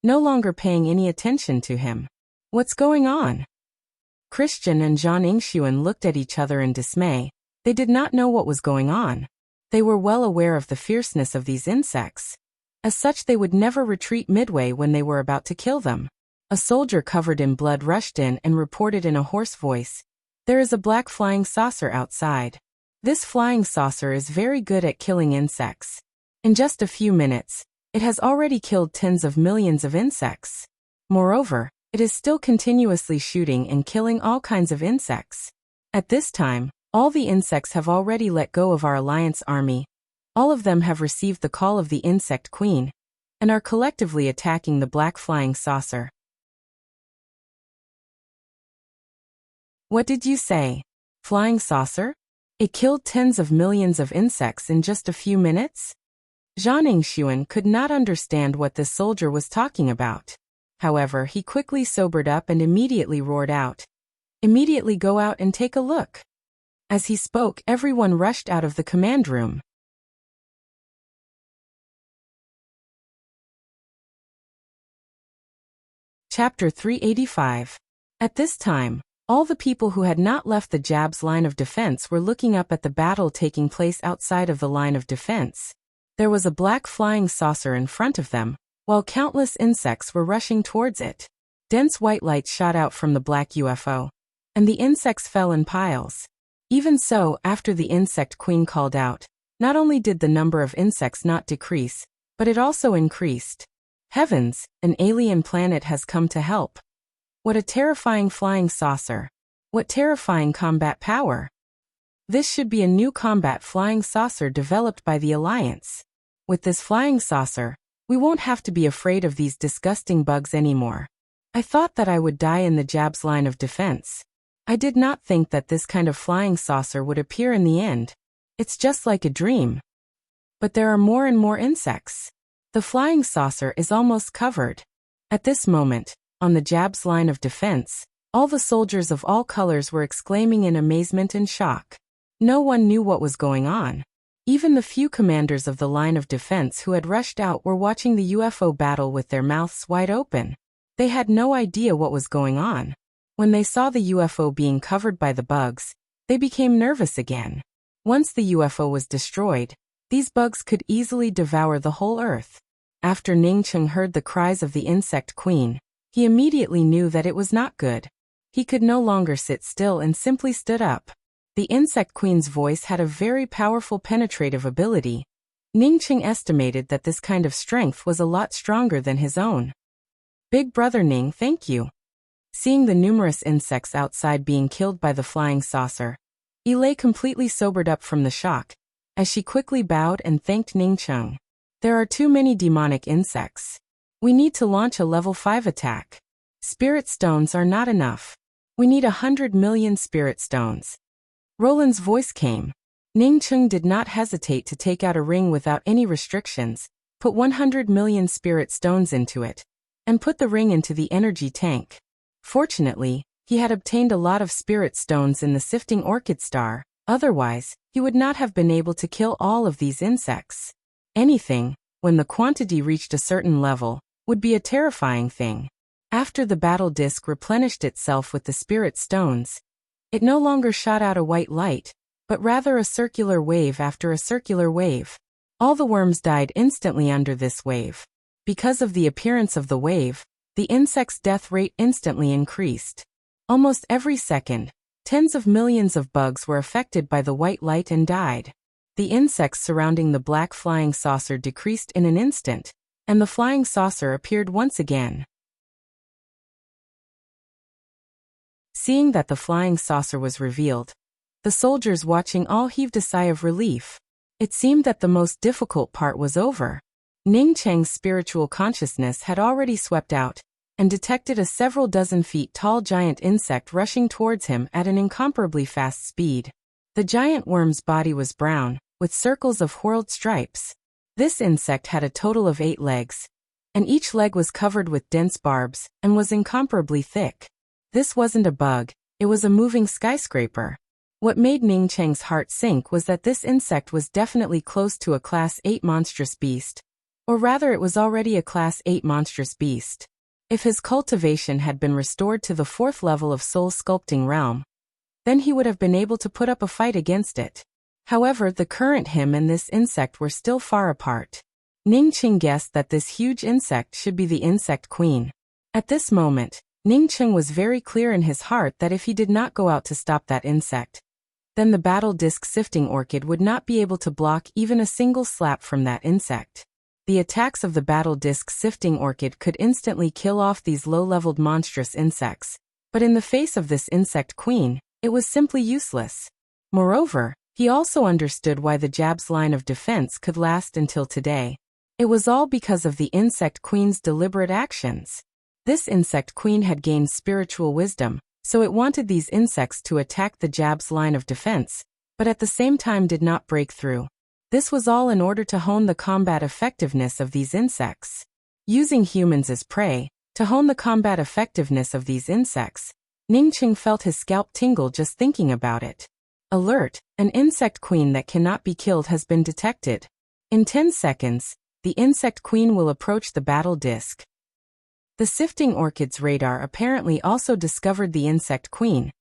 no longer paying any attention to him. What's going on? Christian and Zhang Yingxuan looked at each other in dismay. They did not know what was going on. They were well aware of the fierceness of these insects. As such, they would never retreat midway when they were about to kill them. A soldier covered in blood rushed in and reported in a hoarse voice, There is a black flying saucer outside. This flying saucer is very good at killing insects. In just a few minutes, it has already killed tens of millions of insects. Moreover, it is still continuously shooting and killing all kinds of insects. At this time, all the insects have already let go of our Alliance army. All of them have received the call of the Insect Queen and are collectively attacking the black flying saucer. What did you say? Flying saucer? It killed tens of millions of insects in just a few minutes? Zhang Ningxuan could not understand what this soldier was talking about. However, he quickly sobered up and immediately roared out, "Immediately go out and take a look." As he spoke, everyone rushed out of the command room. Chapter 385. At this time, all the people who had not left the Jab's line of defense were looking up at the battle taking place outside of the line of defense. There was a black flying saucer in front of them, while countless insects were rushing towards it. Dense white light shot out from the black UFO, and the insects fell in piles. Even so, after the Insect Queen called out, not only did the number of insects not decrease, but it also increased. Heavens, an alien planet has come to help. What a terrifying flying saucer. What terrifying combat power. This should be a new combat flying saucer developed by the Alliance. With this flying saucer, we won't have to be afraid of these disgusting bugs anymore. I thought that I would die in the Jab's line of defense. I did not think that this kind of flying saucer would appear in the end. It's just like a dream. But there are more and more insects. The flying saucer is almost covered. At this moment, on the Jab's line of defense, all the soldiers of all colors were exclaiming in amazement and shock. No one knew what was going on. Even the few commanders of the line of defense who had rushed out were watching the UFO battle with their mouths wide open. They had no idea what was going on. When they saw the UFO being covered by the bugs, they became nervous again. Once the UFO was destroyed, these bugs could easily devour the whole Earth. After Ningcheng heard the cries of the Insect Queen, he immediately knew that it was not good. He could no longer sit still and simply stood up. The Insect Queen's voice had a very powerful penetrative ability. Ningcheng estimated that this kind of strength was a lot stronger than his own. Big Brother Ning, thank you. Seeing the numerous insects outside being killed by the flying saucer, Ilay completely sobered up from the shock, as she quickly bowed and thanked Ningcheng. There are too many demonic insects. We need to launch a level 5 attack. Spirit stones are not enough. We need 100 million spirit stones. Roland's voice came. Ningcheng did not hesitate to take out a ring without any restrictions, put 100 million spirit stones into it, and put the ring into the energy tank. Fortunately, he had obtained a lot of spirit stones in the sifting orchid star, otherwise, he would not have been able to kill all of these insects. Anything, when the quantity reached a certain level, would be a terrifying thing. After the battle disc replenished itself with the spirit stones, it no longer shot out a white light, but rather a circular wave after a circular wave. All the worms died instantly under this wave. Because of the appearance of the wave, the insect's death rate instantly increased. Almost every second, tens of millions of bugs were affected by the white light and died. The insects surrounding the black flying saucer decreased in an instant, and the flying saucer appeared once again. Seeing that the flying saucer was revealed, the soldiers watching all heaved a sigh of relief. It seemed that the most difficult part was over. Ningcheng's spiritual consciousness had already swept out, and detected a several dozen feet tall giant insect rushing towards him at an incomparably fast speed. The giant worm's body was brown, with circles of whorled stripes. This insect had a total of 8 legs, and each leg was covered with dense barbs, and was incomparably thick. This wasn't a bug, it was a moving skyscraper. What made Ningcheng's heart sink was that this insect was definitely close to a Class 8 monstrous beast. Or rather, it was already a Class 8 monstrous beast. If his cultivation had been restored to the 4th level of soul sculpting realm, then he would have been able to put up a fight against it. However, the current him and this insect were still far apart. Ningcheng guessed that this huge insect should be the Insect Queen. At this moment, Ning Cheng was very clear in his heart that if he did not go out to stop that insect, then the battle disc sifting orchid would not be able to block even a single slap from that insect. The attacks of the battle disc sifting orchid could instantly kill off these low-leveled monstrous insects, but in the face of this insect queen, it was simply useless. Moreover, he also understood why the jab's line of defense could last until today. It was all because of the insect queen's deliberate actions. This insect queen had gained spiritual wisdom, so it wanted these insects to attack the jab's line of defense, but at the same time did not break through. This was all in order to hone the combat effectiveness of these insects. Using humans as prey, to hone the combat effectiveness of these insects, Ning Cheng felt his scalp tingle just thinking about it. Alert, an insect queen that cannot be killed has been detected. In 10 seconds, the insect queen will approach the battle disc. The sifting orchid's radar apparently also discovered the insect queen,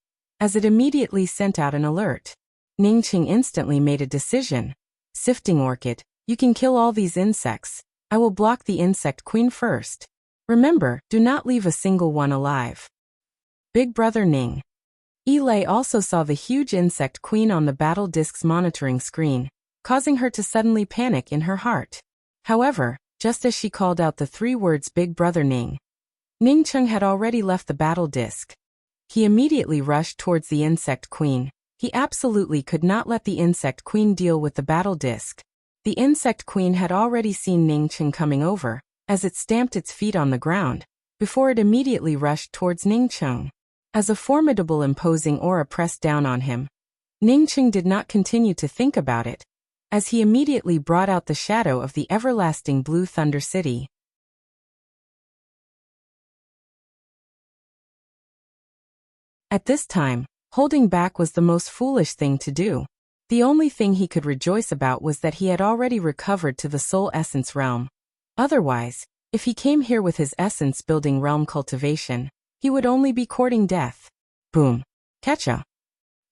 as it immediately sent out an alert. Ning Cheng instantly made a decision. Sifting orchid, you can kill all these insects. I will block the insect queen first. Remember, do not leave a single one alive. Big Brother Ning. Lei also saw the huge insect queen on the battle disc's monitoring screen, causing her to suddenly panic in her heart. However, just as she called out the 3 words Big Brother Ning, Ning Cheng had already left the battle disc. He immediately rushed towards the insect queen. He absolutely could not let the insect queen deal with the battle disc. The insect queen had already seen Ning Cheng coming over, as it stamped its feet on the ground, before it immediately rushed towards Ning Cheng. As a formidable imposing aura pressed down on him, Ning Cheng did not continue to think about it, as he immediately brought out the shadow of the everlasting Blue Thunder City. At this time, holding back was the most foolish thing to do. The only thing he could rejoice about was that he had already recovered to the Soul Essence realm. Otherwise, if he came here with his essence-building realm cultivation, he would only be courting death. Boom. Ketcha.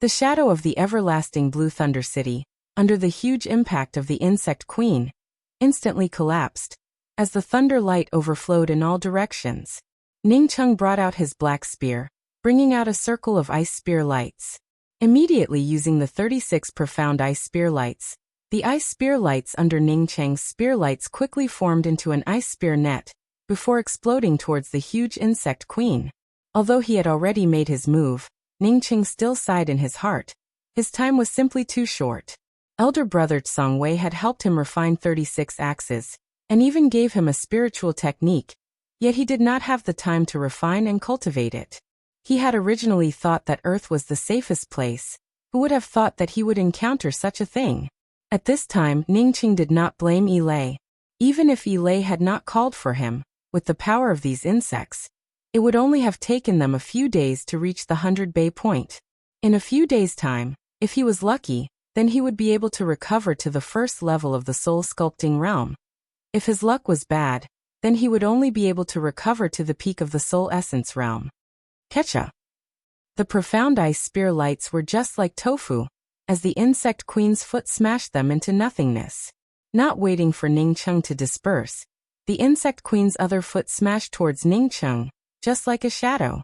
The shadow of the everlasting Blue Thunder City, under the huge impact of the insect queen, instantly collapsed, as the thunder light overflowed in all directions. Ning Cheng brought out his black spear, bringing out a circle of ice spear lights. Immediately using the 36 profound ice spear lights, the ice spear lights under Ning Cheng's spear lights quickly formed into an ice spear net, before exploding towards the huge insect queen. Although he had already made his move, Ning Cheng still sighed in his heart. His time was simply too short. Elder brother Tsang Wei had helped him refine 36 axes, and even gave him a spiritual technique, yet he did not have the time to refine and cultivate it. He had originally thought that Earth was the safest place. Who would have thought that he would encounter such a thing? At this time, Ning Cheng did not blame Lei. Even if Lei had not called for him, with the power of these insects, it would only have taken them a few days to reach the 100 Bay point. In a few days' time, if he was lucky, then he would be able to recover to the first level of the soul sculpting realm. If his luck was bad, then he would only be able to recover to the peak of the soul essence realm. Ketcha. The profound ice spear lights were just like tofu, as the insect queen's foot smashed them into nothingness. Not waiting for Ning Cheng to disperse, the insect queen's other foot smashed towards Ning Cheng, just like a shadow.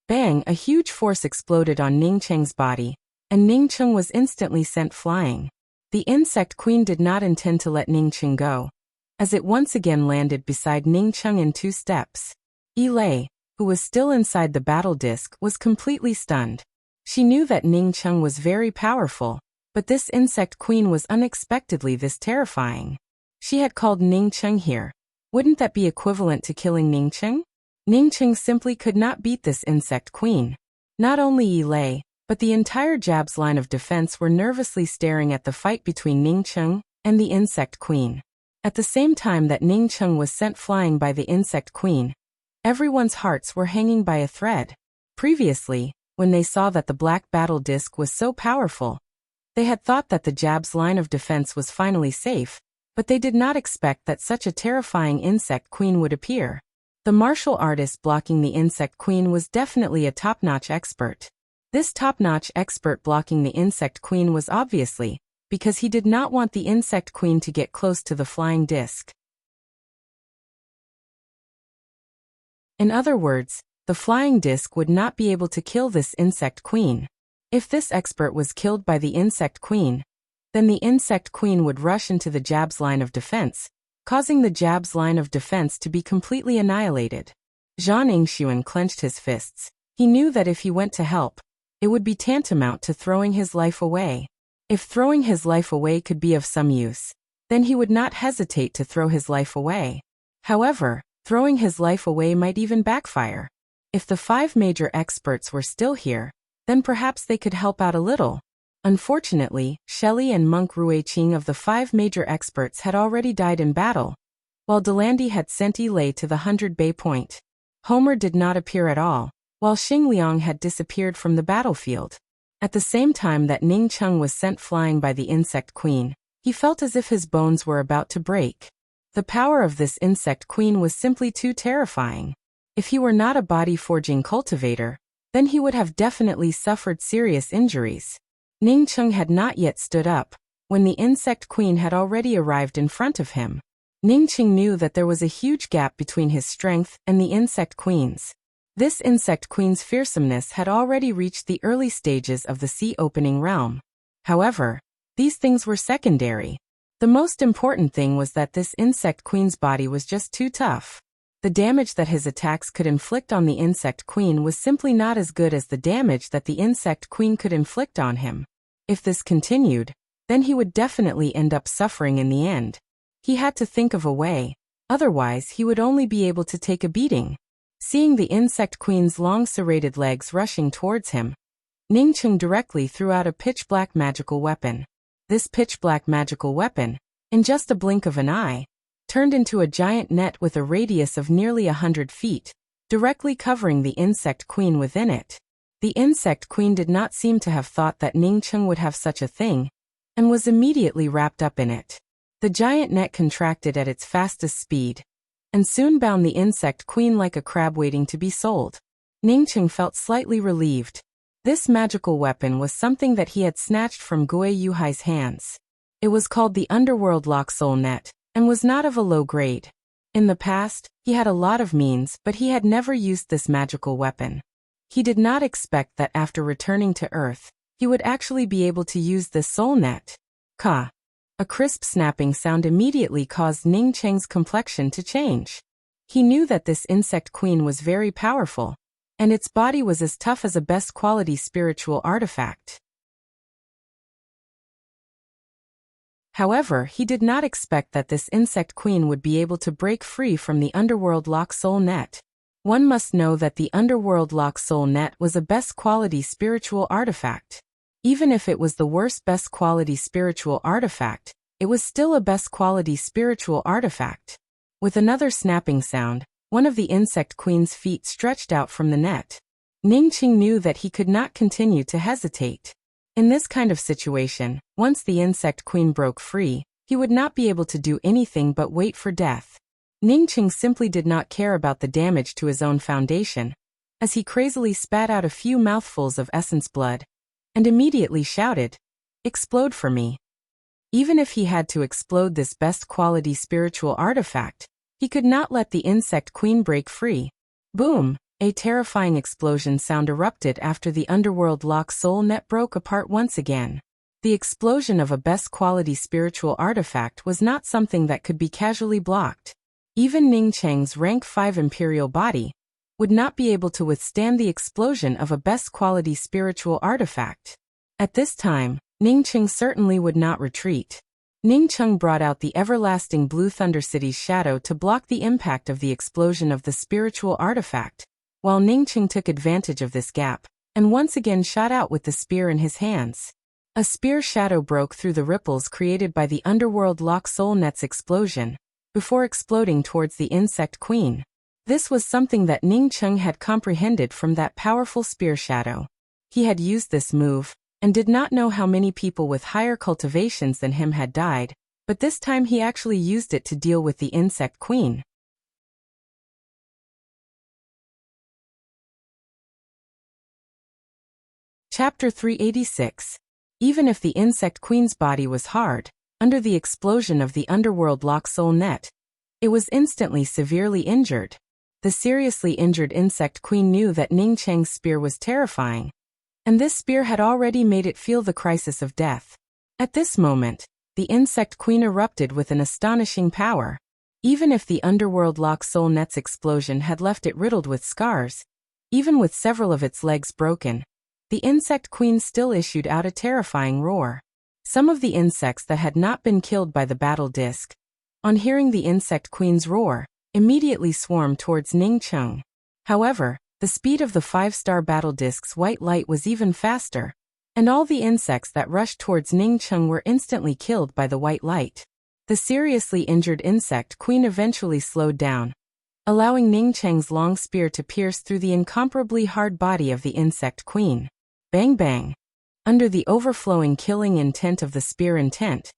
Bang! A huge force exploded on Ning Cheng's body, and Ning Cheng was instantly sent flying. The insect queen did not intend to let Ning Cheng go, as it once again landed beside Ning Cheng in 2 steps. Lei, who was still inside the battle disc, was completely stunned. She knew that Ning Cheng was very powerful, but this insect queen was unexpectedly this terrifying. She had called Ning Cheng here. Wouldn't that be equivalent to killing Ning Cheng? Ning Cheng simply could not beat this insect queen. Not only Lei, but the entire Jab's line of defense were nervously staring at the fight between Ning Cheng and the insect queen. At the same time that Ning Cheng was sent flying by the insect queen, everyone's hearts were hanging by a thread. Previously, when they saw that the black battle disc was so powerful, they had thought that the Jab's line of defense was finally safe, but they did not expect that such a terrifying insect queen would appear. The martial artist blocking the insect queen was definitely a top-notch expert. This top-notch expert blocking the insect queen was obviously because he did not want the insect queen to get close to the flying disc. In other words, the flying disc would not be able to kill this insect queen. If this expert was killed by the insect queen, then the insect queen would rush into the Jab's line of defense, causing the Jab's line of defense to be completely annihilated. Zhang Yingxuan clenched his fists. He knew that if he went to help, it would be tantamount to throwing his life away. If throwing his life away could be of some use, then he would not hesitate to throw his life away. However, throwing his life away might even backfire. If the 5 major experts were still here, then perhaps they could help out a little. Unfortunately, Shelley and Monk Ruiqing of the 5 major experts had already died in battle, while Delandy had sent Lei to the 100 Bay Point. Homer did not appear at all, while Xing Liang had disappeared from the battlefield. At the same time that Ning Cheng was sent flying by the insect queen, he felt as if his bones were about to break. The power of this insect queen was simply too terrifying. If he were not a body-forging cultivator, then he would have definitely suffered serious injuries. Ning Cheng had not yet stood up, when the insect queen had already arrived in front of him. Ning Cheng knew that there was a huge gap between his strength and the insect queen's. This insect queen's fearsomeness had already reached the early stages of the sea-opening realm. However, these things were secondary. The most important thing was that this insect queen's body was just too tough. The damage that his attacks could inflict on the insect queen was simply not as good as the damage that the insect queen could inflict on him. If this continued, then he would definitely end up suffering in the end. He had to think of a way, otherwise he would only be able to take a beating. Seeing the insect queen's long serrated legs rushing towards him, Ning Cheng directly threw out a pitch-black magical weapon. This pitch-black magical weapon, in just a blink of an eye, turned into a giant net with a radius of nearly 100 feet, directly covering the insect queen within it. The insect queen did not seem to have thought that Ning Cheng would have such a thing, and was immediately wrapped up in it. The giant net contracted at its fastest speed, and soon bound the insect queen like a crab waiting to be sold. Ning Cheng felt slightly relieved. This magical weapon was something that he had snatched from Gui Yuhai's hands. It was called the Underworld Lock Soul Net, and was not of a low grade. In the past, he had a lot of means, but he had never used this magical weapon. He did not expect that after returning to Earth, he would actually be able to use this soul net. Ka. A crisp snapping sound immediately caused Ning Cheng's complexion to change. He knew that this insect queen was very powerful, and its body was as tough as a best quality spiritual artifact. However, he did not expect that this insect queen would be able to break free from the Underworld Lock Soul Net. One must know that the Underworld Lock Soul Net was a best quality spiritual artifact. Even if it was the worst best quality spiritual artifact, it was still a best quality spiritual artifact. With another snapping sound, one of the insect queen's feet stretched out from the net. Ning Cheng knew that he could not continue to hesitate. In this kind of situation, once the insect queen broke free, he would not be able to do anything but wait for death. Ning Cheng simply did not care about the damage to his own foundation, as he crazily spat out a few mouthfuls of essence blood, and immediately shouted, "Explode for me." Even if he had to explode this best quality spiritual artifact, he could not let the insect queen break free. Boom! A terrifying explosion sound erupted after the Underworld Lock Soul Net broke apart once again. The explosion of a best quality spiritual artifact was not something that could be casually blocked. Even Ning Cheng's rank 5 imperial body would not be able to withstand the explosion of a best quality spiritual artifact. At this time, Ning Cheng certainly would not retreat. Ning Cheng brought out the everlasting Blue Thunder City's shadow to block the impact of the explosion of the spiritual artifact, while Ning Cheng took advantage of this gap, and once again shot out with the spear in his hands. A spear shadow broke through the ripples created by the Underworld Lock Soul Net's explosion, before exploding towards the insect queen. This was something that Ning Cheng had comprehended from that powerful spear shadow. He had used this move, and did not know how many people with higher cultivations than him had died, but this time he actually used it to deal with the insect queen. Chapter 386. Even if the insect queen's body was hard, under the explosion of the Underworld Lock Soul Net, it was instantly severely injured. The seriously injured insect queen knew that Ning Cheng's spear was terrifying, and this spear had already made it feel the crisis of death. At this moment, the insect queen erupted with an astonishing power. Even if the underworld lock soul net's explosion had left it riddled with scars, even with several of its legs broken, the insect queen still issued out a terrifying roar. Some of the insects that had not been killed by the battle disc, on hearing the insect queen's roar, immediately swarmed towards Ning Cheng. However, the speed of the 5-star battle disc's white light was even faster, and all the insects that rushed towards Ning Cheng were instantly killed by the white light. The seriously injured insect queen eventually slowed down, allowing Ning Cheng's long spear to pierce through the incomparably hard body of the insect queen. Bang bang! Under the overflowing killing intent of the spear intent,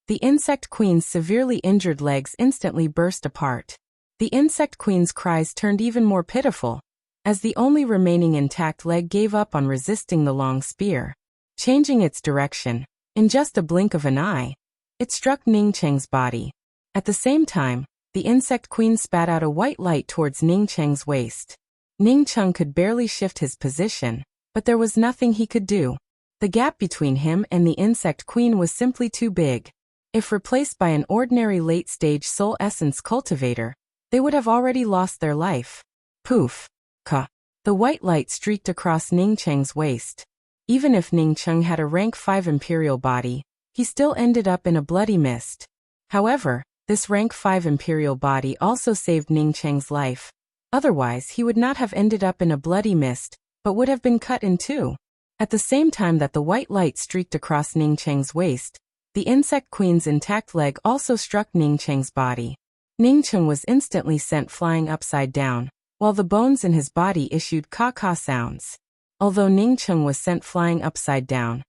the insect queen's severely injured legs instantly burst apart. The insect queen's cries turned even more pitiful, as the only remaining intact leg gave up on resisting the long spear. Changing its direction, in just a blink of an eye, it struck Ning Cheng's body. At the same time, the insect queen spat out a white light towards Ning Cheng's waist. Ning Cheng could barely shift his position, but there was nothing he could do. The gap between him and the insect queen was simply too big. If replaced by an ordinary late-stage soul essence cultivator, they would have already lost their life. Poof! Ka! The white light streaked across Ning Cheng's waist. Even if Ning Cheng had a rank 5 imperial body, he still ended up in a bloody mist. However, this rank 5 imperial body also saved Ning Cheng's life. Otherwise, he would not have ended up in a bloody mist, but would have been cut in two. At the same time that the white light streaked across Ning Cheng's waist, the insect queen's intact leg also struck Ning Cheng's body. Ning Cheng was instantly sent flying upside down, while the bones in his body issued caw-caw sounds. Although Ning Cheng was sent flying upside down,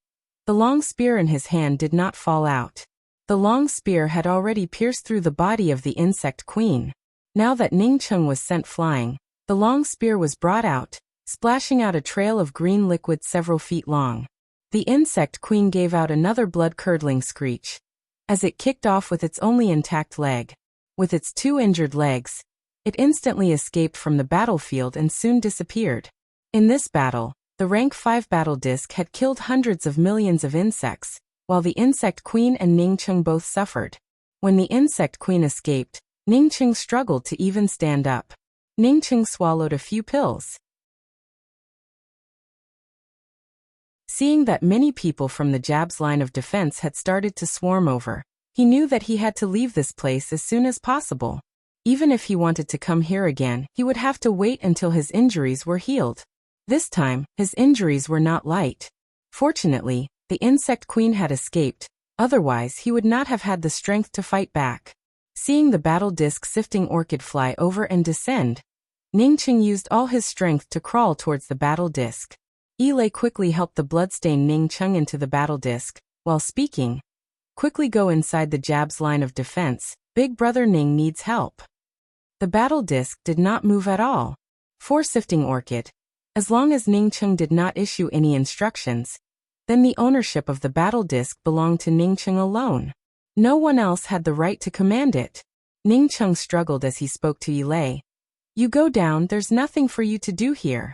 the long spear in his hand did not fall out. The long spear had already pierced through the body of the insect queen. Now that Ning Cheng was sent flying, the long spear was brought out, splashing out a trail of green liquid several feet long. The insect queen gave out another blood-curdling screech, as it kicked off with its only intact leg. With its 2 injured legs, it instantly escaped from the battlefield and soon disappeared. In this battle, the rank 5 battle disc had killed hundreds of millions of insects, while the insect queen and Ning Cheng both suffered. When the insect queen escaped, Ning Cheng struggled to even stand up. Ning Cheng swallowed a few pills. Seeing that many people from the Jab's line of defense had started to swarm over, he knew that he had to leave this place as soon as possible. Even if he wanted to come here again, he would have to wait until his injuries were healed. This time, his injuries were not light. Fortunately, the insect queen had escaped, otherwise he would not have had the strength to fight back. Seeing the battle disc sifting orchid fly over and descend, Ning Cheng used all his strength to crawl towards the battle disc. Ilay quickly helped the bloodstained Ning Cheng into the battle disc, while speaking, "Quickly go inside the Jab's line of defense, Big Brother Ning needs help." The battle disc did not move at all. For sifting orchid, as long as Ning Cheng did not issue any instructions, then the ownership of the battle disc belonged to Ning Cheng alone. No one else had the right to command it. Ning Cheng struggled as he spoke to Ilay. "You go down, there's nothing for you to do here.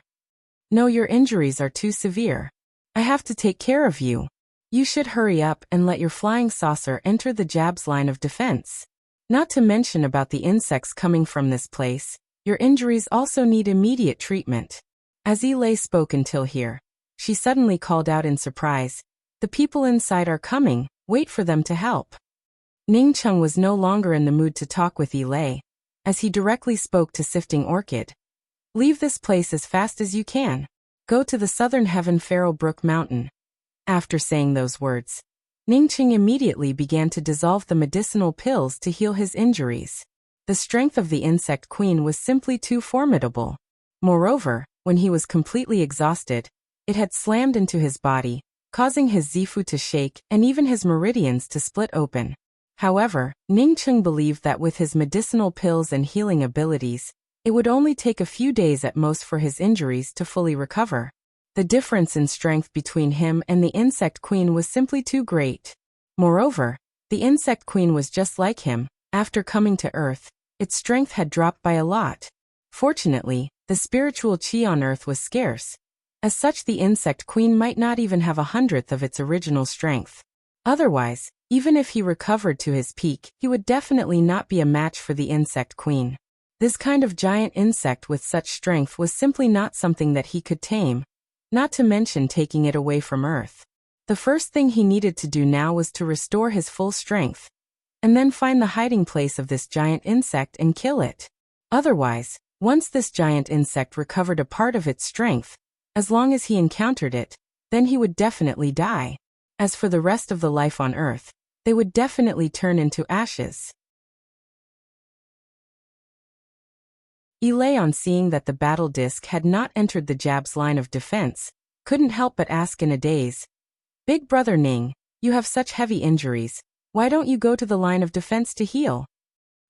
No, your injuries are too severe. I have to take care of you. You should hurry up and let your flying saucer enter the Jab's line of defense. Not to mention about the insects coming from this place, your injuries also need immediate treatment." As Ilay spoke until here, she suddenly called out in surprise, "The people inside are coming, wait for them to help." Ning Cheng was no longer in the mood to talk with Ilay, as he directly spoke to Sifting Orchid. "Leave this place as fast as you can. Go to the southern Heaven Pharaoh Brook Mountain." After saying those words, Ning Cheng immediately began to dissolve the medicinal pills to heal his injuries. The strength of the insect queen was simply too formidable. Moreover, when he was completely exhausted, it had slammed into his body, causing his Zifu to shake and even his meridians to split open. However, Ning Cheng believed that with his medicinal pills and healing abilities, it would only take a few days at most for his injuries to fully recover. The difference in strength between him and the insect queen was simply too great. Moreover, the insect queen was just like him. After coming to Earth, its strength had dropped by a lot. Fortunately, the spiritual qi on Earth was scarce. As such, the insect queen might not even have 1/100th of its original strength. Otherwise, even if he recovered to his peak, he would definitely not be a match for the insect queen. This kind of giant insect with such strength was simply not something that he could tame, not to mention taking it away from Earth. The first thing he needed to do now was to restore his full strength, and then find the hiding place of this giant insect and kill it. Otherwise, once this giant insect recovered a part of its strength, as long as he encountered it, then he would definitely die. As for the rest of the life on Earth, they would definitely turn into ashes. Ilay, on seeing that the battle disc had not entered the Jab's line of defense, couldn't help but ask in a daze, "Big brother Ning, you have such heavy injuries, why don't you go to the line of defense to heal?"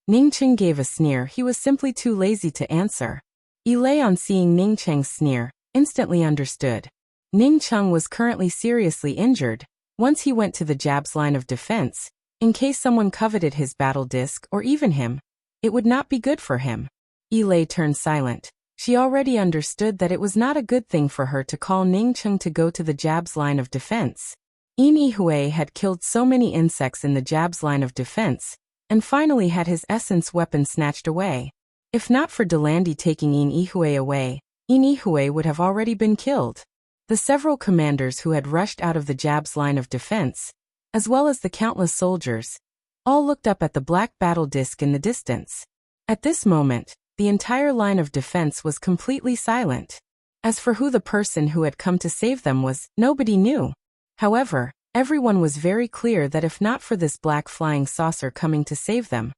Ning Cheng gave a sneer. He was simply too lazy to answer. Ilay, on seeing Ning Cheng's sneer, instantly understood. Ning Cheng was currently seriously injured. Once he went to the Jab's line of defense, in case someone coveted his battle disc or even him, it would not be good for him. Ilay turned silent. She already understood that it was not a good thing for her to call Ning Cheng to go to the Jab's line of defense. Yin Yihui had killed so many insects in the Jab's line of defense, and finally had his essence weapon snatched away. If not for Delandi taking Yin Yihui away, Yin Yihui would have already been killed. The several commanders who had rushed out of the Jab's line of defense, as well as the countless soldiers, all looked up at the black battle disc in the distance. At this moment, the entire line of defense was completely silent. As for who the person who had come to save them was, nobody knew. However, everyone was very clear that if not for this black flying saucer coming to save them,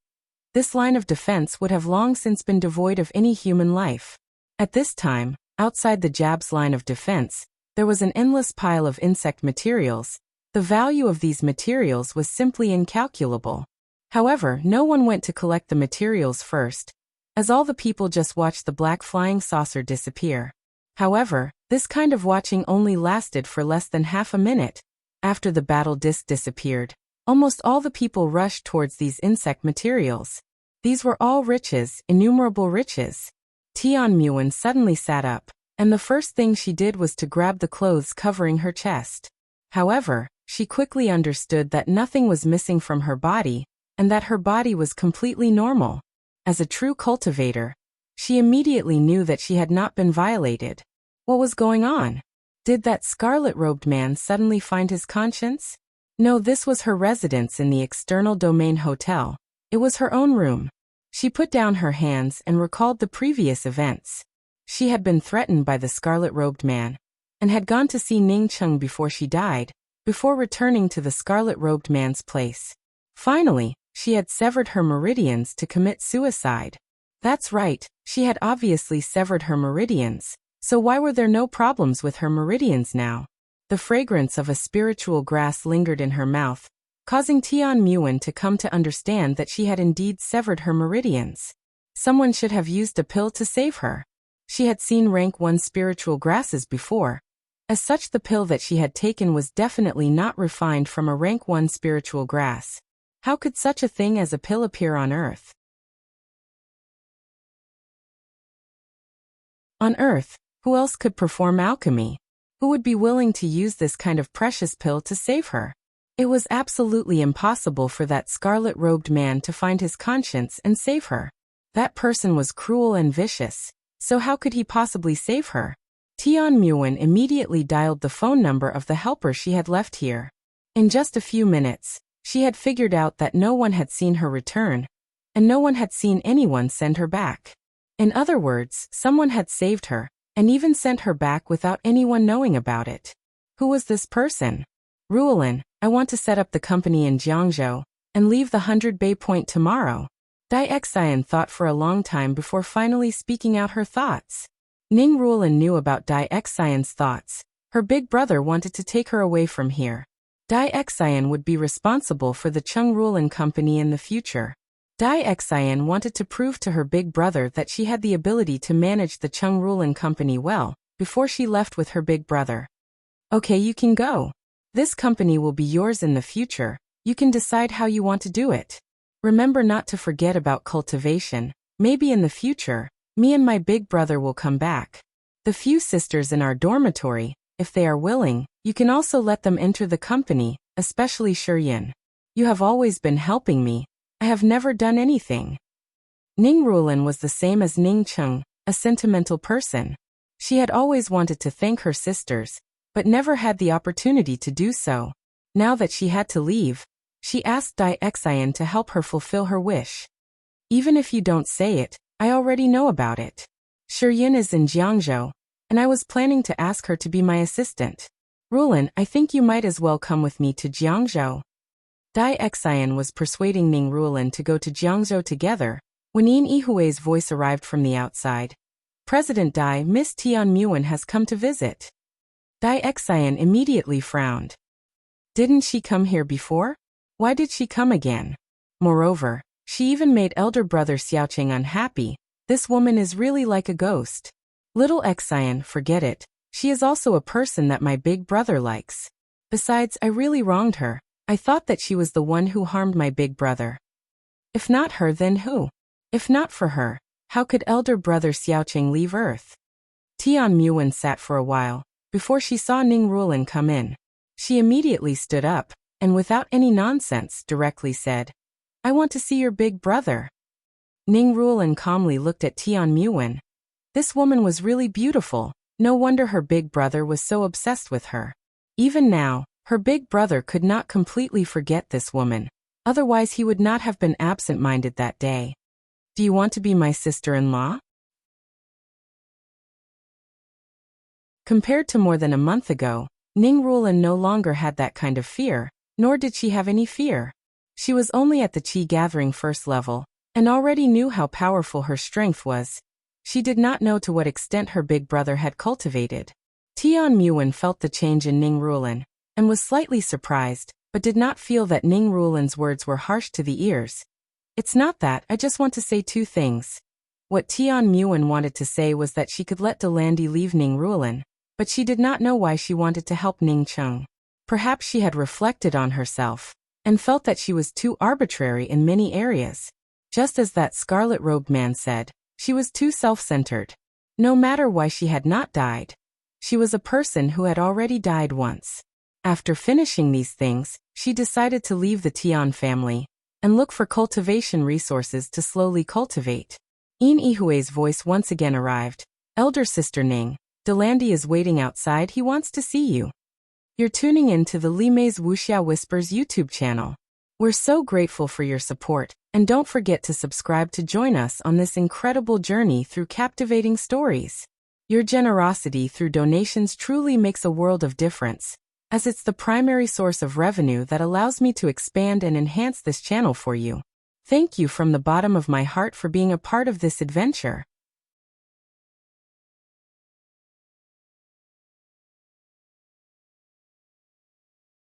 this line of defense would have long since been devoid of any human life. At this time, outside the Jab's line of defense, there was an endless pile of insect materials. The value of these materials was simply incalculable. However, no one went to collect the materials first, as all the people just watched the black flying saucer disappear. However, this kind of watching only lasted for less than half a minute. After the battle disc disappeared, almost all the people rushed towards these insect materials. These were all riches, innumerable riches. Tian Muan suddenly sat up, and the first thing she did was to grab the clothes covering her chest. However, she quickly understood that nothing was missing from her body, and that her body was completely normal. As a true cultivator, she immediately knew that she had not been violated. What was going on? Did that scarlet-robed man suddenly find his conscience? No, this was her residence in the External Domain Hotel. It was her own room. She put down her hands and recalled the previous events. She had been threatened by the scarlet-robed man, and had gone to see Ning Cheng before she died, before returning to the scarlet-robed man's place. Finally, she had severed her meridians to commit suicide. That's right, she had obviously severed her meridians, so why were there no problems with her meridians now? The fragrance of a spiritual grass lingered in her mouth, causing Tian Muan to come to understand that she had indeed severed her meridians. Someone should have used a pill to save her. She had seen rank 1 spiritual grasses before. As such, the pill that she had taken was definitely not refined from a rank 1 spiritual grass. How could such a thing as a pill appear on Earth? On Earth, who else could perform alchemy? Who would be willing to use this kind of precious pill to save her? It was absolutely impossible for that scarlet-robed man to find his conscience and save her. That person was cruel and vicious, so how could he possibly save her? Tian Muan immediately dialed the phone number of the helper she had left here. In just a few minutes, she had figured out that no one had seen her return, and no one had seen anyone send her back. In other words, someone had saved her, and even sent her back without anyone knowing about it. Who was this person? Ruolin, I want to set up the company in Jiangzhou, and leave the 100 Bay Point tomorrow. Dai Xian thought for a long time before finally speaking out her thoughts. Ning Ruolin knew about Dai Xian's thoughts. Her big brother wanted to take her away from here. Dai Xian would be responsible for the Chung Ruolin company in the future. Dai Xian wanted to prove to her big brother that she had the ability to manage the Chung Ruolin company well, before she left with her big brother. Okay, you can go. This company will be yours in the future. You can decide how you want to do it. Remember not to forget about cultivation. Maybe in the future, Me and my big brother will come back. The few sisters in our dormitory, if they are willing, you can also let them enter the company, especially Shiyin. You have always been helping me. I have never done anything. Ning Ruolin was the same as Ning Cheng, a sentimental person. She had always wanted to thank her sisters, but never had the opportunity to do so. Now that she had to leave, she asked Dai Xian to help her fulfill her wish. Even if you don't say it, I already know about it. Shiyin is in Jiangzhou, and I was planning to ask her to be my assistant. Ruolin, I think you might as well come with me to Jiangzhou. Dai Xian was persuading Ning Ruolin to go to Jiangzhou together, when Yin Yihui's voice arrived from the outside. President Dai, Miss Tian Muwen has come to visit. Dai Xian immediately frowned. Didn't she come here before? Why did she come again? Moreover, she even made elder brother Xiaoqing unhappy. This woman is really like a ghost. Little Xian, forget it. She is also a person that my big brother likes. Besides, I really wronged her. I thought that she was the one who harmed my big brother. If not her, then who? If not for her, how could elder brother Xiaoqing leave Earth? Tian Muwen sat for a while, before she saw Ning Ruolin come in. She immediately stood up, and without any nonsense, directly said, I want to see your big brother. Ning Ruolin calmly looked at Tian Muwen. This woman was really beautiful. No wonder her big brother was so obsessed with her. Even now, her big brother could not completely forget this woman. Otherwise he would not have been absent-minded that day. Do you want to be my sister-in-law? Compared to more than a month ago, Ning Ruolin no longer had that kind of fear, nor did she have any fear. She was only at the Qi Gathering first level, and already knew how powerful her strength was. She did not know to what extent her big brother had cultivated. Tian Muwen felt the change in Ning Ruolin, and was slightly surprised, but did not feel that Ning Ruolin's words were harsh to the ears. It's not that, I just want to say two things. What Tian Muwen wanted to say was that she could let Delandi leave Ning Ruolin, but she did not know why she wanted to help Ning Cheng. Perhaps she had reflected on herself, and felt that she was too arbitrary in many areas. Just as that scarlet-robed man said, she was too self-centered. No matter why she had not died, she was a person who had already died once. After finishing these things, she decided to leave the Tian family, and look for cultivation resources to slowly cultivate. Yin Yihui's voice once again arrived. Elder sister Ning, Delandi is waiting outside, he wants to see you. You're tuning in to the Li Mei's Wuxia Whispers YouTube channel. We're so grateful for your support, and don't forget to subscribe to join us on this incredible journey through captivating stories. Your generosity through donations truly makes a world of difference, as it's the primary source of revenue that allows me to expand and enhance this channel for you. Thank you from the bottom of my heart for being a part of this adventure.